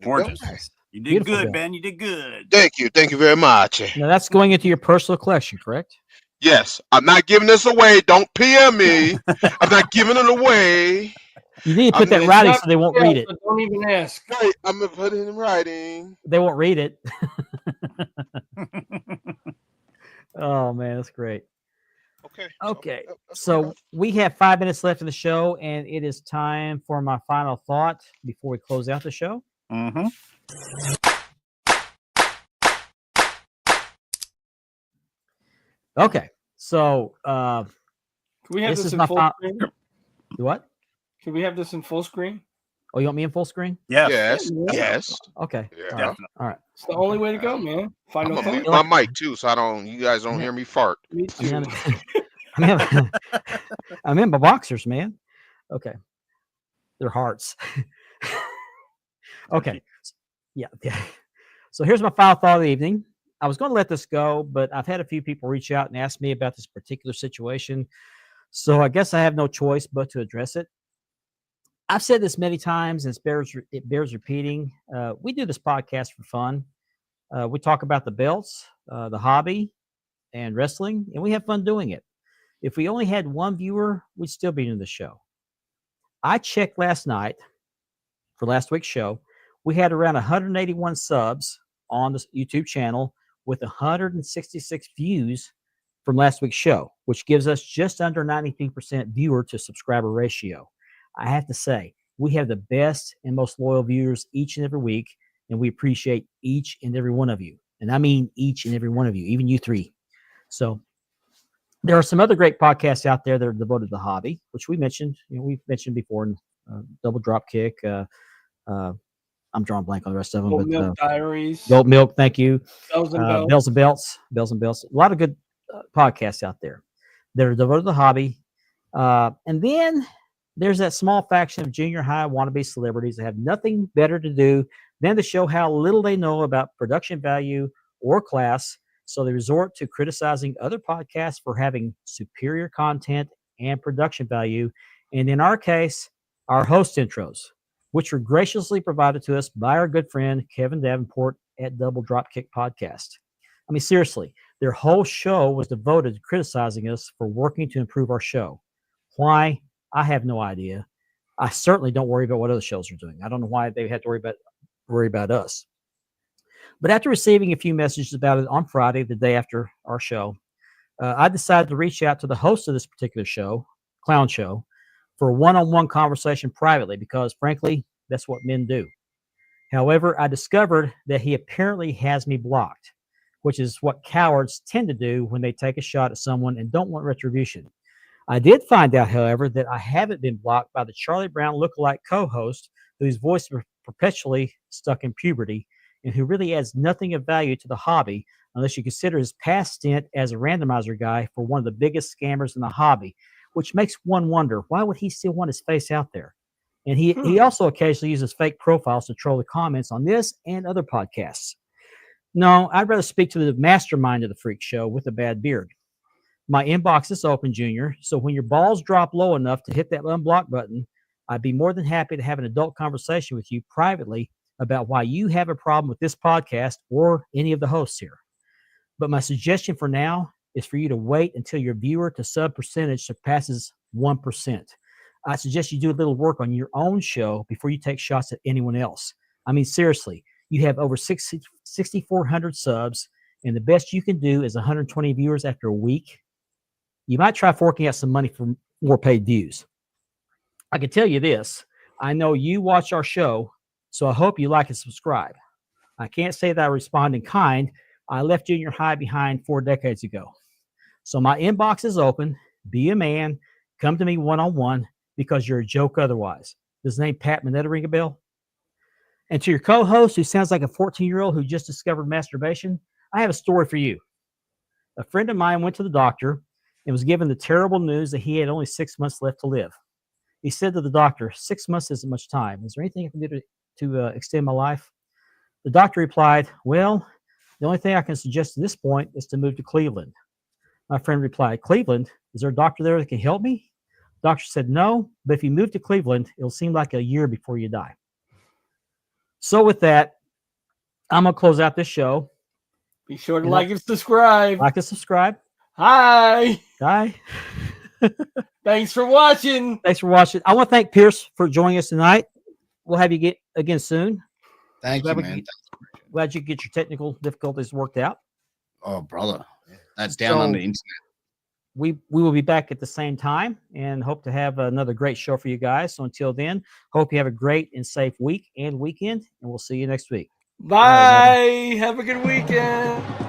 Gorgeous. Nice. You did Beautiful good, belt. Ben. You did good. Thank you very much. Now that's going into your personal collection, correct? Yes, I'm not giving this away. Don't PM me. I'm not giving it away. You need to put that in It's writing not so they won't Yeah, read it. so don't even ask. Right, I'm gonna put it in writing. They won't read it. Oh man, that's great. Okay. Okay, that's pretty so much- we have 5 minutes left in the show, and it is time for my final thought before we close out the show. Mm-hmm. Okay, so Can we have This this, is in my full final- screen? what? Can we have this in full screen? Oh, you want me in full screen? Yes. Yes. Yeah. Yes. Okay, Yeah. all right. Definitely. All right. It's the only way to go, man. I'm Final gonna mute thought. my mic too, so you guys don't hear me fart. Me I mean, too. I'm in my boxers, man. Okay, they're hearts. Okay, yeah. So here's my final thought of the evening. I was going to let this go, but I've had a few people reach out and ask me about this particular situation, so I guess I have no choice but to address it. I've said this many times, and it bears repeating. We do this podcast for fun. We talk about the belts, the hobby, and wrestling, and we have fun doing it. If we only had one viewer, we'd still be doing the show. I checked last night for last week's show. We had around 181 subs on the YouTube channel with 166 views from last week's show, which gives us just under 93% viewer to subscriber ratio. I have to say, we have the best and most loyal viewers each and every week, and we appreciate each and every one of you. And I mean each and every one of you, even you three. So there are some other great podcasts out there that are devoted to the hobby, which we mentioned. We've mentioned before in Double Drop Kick. I'm drawing blank on the rest of them. Gold But Milk Diaries. Gold Milk, thank you. Bells and Bells. Bells and Belts, Bells and Belts. A lot of good podcasts out there that are devoted to the hobby. And then there's that small faction of junior high wannabe celebrities that have nothing better to do than to show how little they know about production value or class. So they resort to criticizing other podcasts for having superior content and production value. And in our case, our host intros, which were graciously provided to us by our good friend Kevin Davenport at Double Dropkick Podcast. I mean, seriously, their whole show was devoted to criticizing us for working to improve our show. Why? I have no idea. I certainly don't worry about what other shows are doing. I don't know why they have to worry about us. But after receiving a few messages about it on Friday, the day after our show, I decided to reach out to the host of this particular show, Clown Show, for a one-on-one conversation privately because, frankly, that's what men do. However, I discovered that he apparently has me blocked, which is what cowards tend to do when they take a shot at someone and don't want retribution. I did find out, however, that I haven't been blocked by the Charlie Brown lookalike co-host whose voice is perpetually stuck in puberty and who really adds nothing of value to the hobby unless you consider his past stint as a randomizer guy for one of the biggest scammers in the hobby, which makes one wonder, why would he still want his face out there? And he also occasionally uses fake profiles to troll the comments on this and other podcasts. No, I'd rather speak to the mastermind of the freak show with a bad beard. My inbox is open, Junior, so when your balls drop low enough to hit that unblock button, I'd be more than happy to have an adult conversation with you privately about why you have a problem with this podcast or any of the hosts here. But my suggestion for now is for you to wait until your viewer to sub percentage surpasses 1%. I suggest you do a little work on your own show before you take shots at anyone else. I mean, seriously, you have over 6,400 subs, and the best you can do is 120 viewers after a week. You might try forking out some money for more paid views. I can tell you this. I know you watch our show, so I hope you like and subscribe. I can't say that I respond in kind. I left junior high behind 4 decades ago. So my inbox is open. Be a man. Come to me one-on-one because you're a joke otherwise. Does the name Pat Minetta ring a bell? And to your co-host who sounds like a 14-year-old who just discovered masturbation, I have a story for you. A friend of mine went to the doctor and was given the terrible news that he had only 6 months left to live. He said to the doctor, 6 months isn't much time. Is there anything I can do to extend my life? The doctor replied, well, the only thing I can suggest at this point is to move to Cleveland. My friend replied, Cleveland? Is there a doctor there that can help me? The doctor said, no, but if you move to Cleveland, it'll seem like a year before you die. So with that, I'm going to close out this show. Be sure to like and subscribe. Like and subscribe. Hi. Hi. Thanks for watching. Thanks for watching. I want to thank Pierce for joining us tonight. We'll have you get again soon. Thank you, man. Glad you get your technical difficulties worked out. Oh, brother. That's down on the internet. We will be back at the same time and hope to have another great show for you guys. So until then, hope you have a great and safe week and weekend, and we'll see you next week. Bye. Have a good weekend.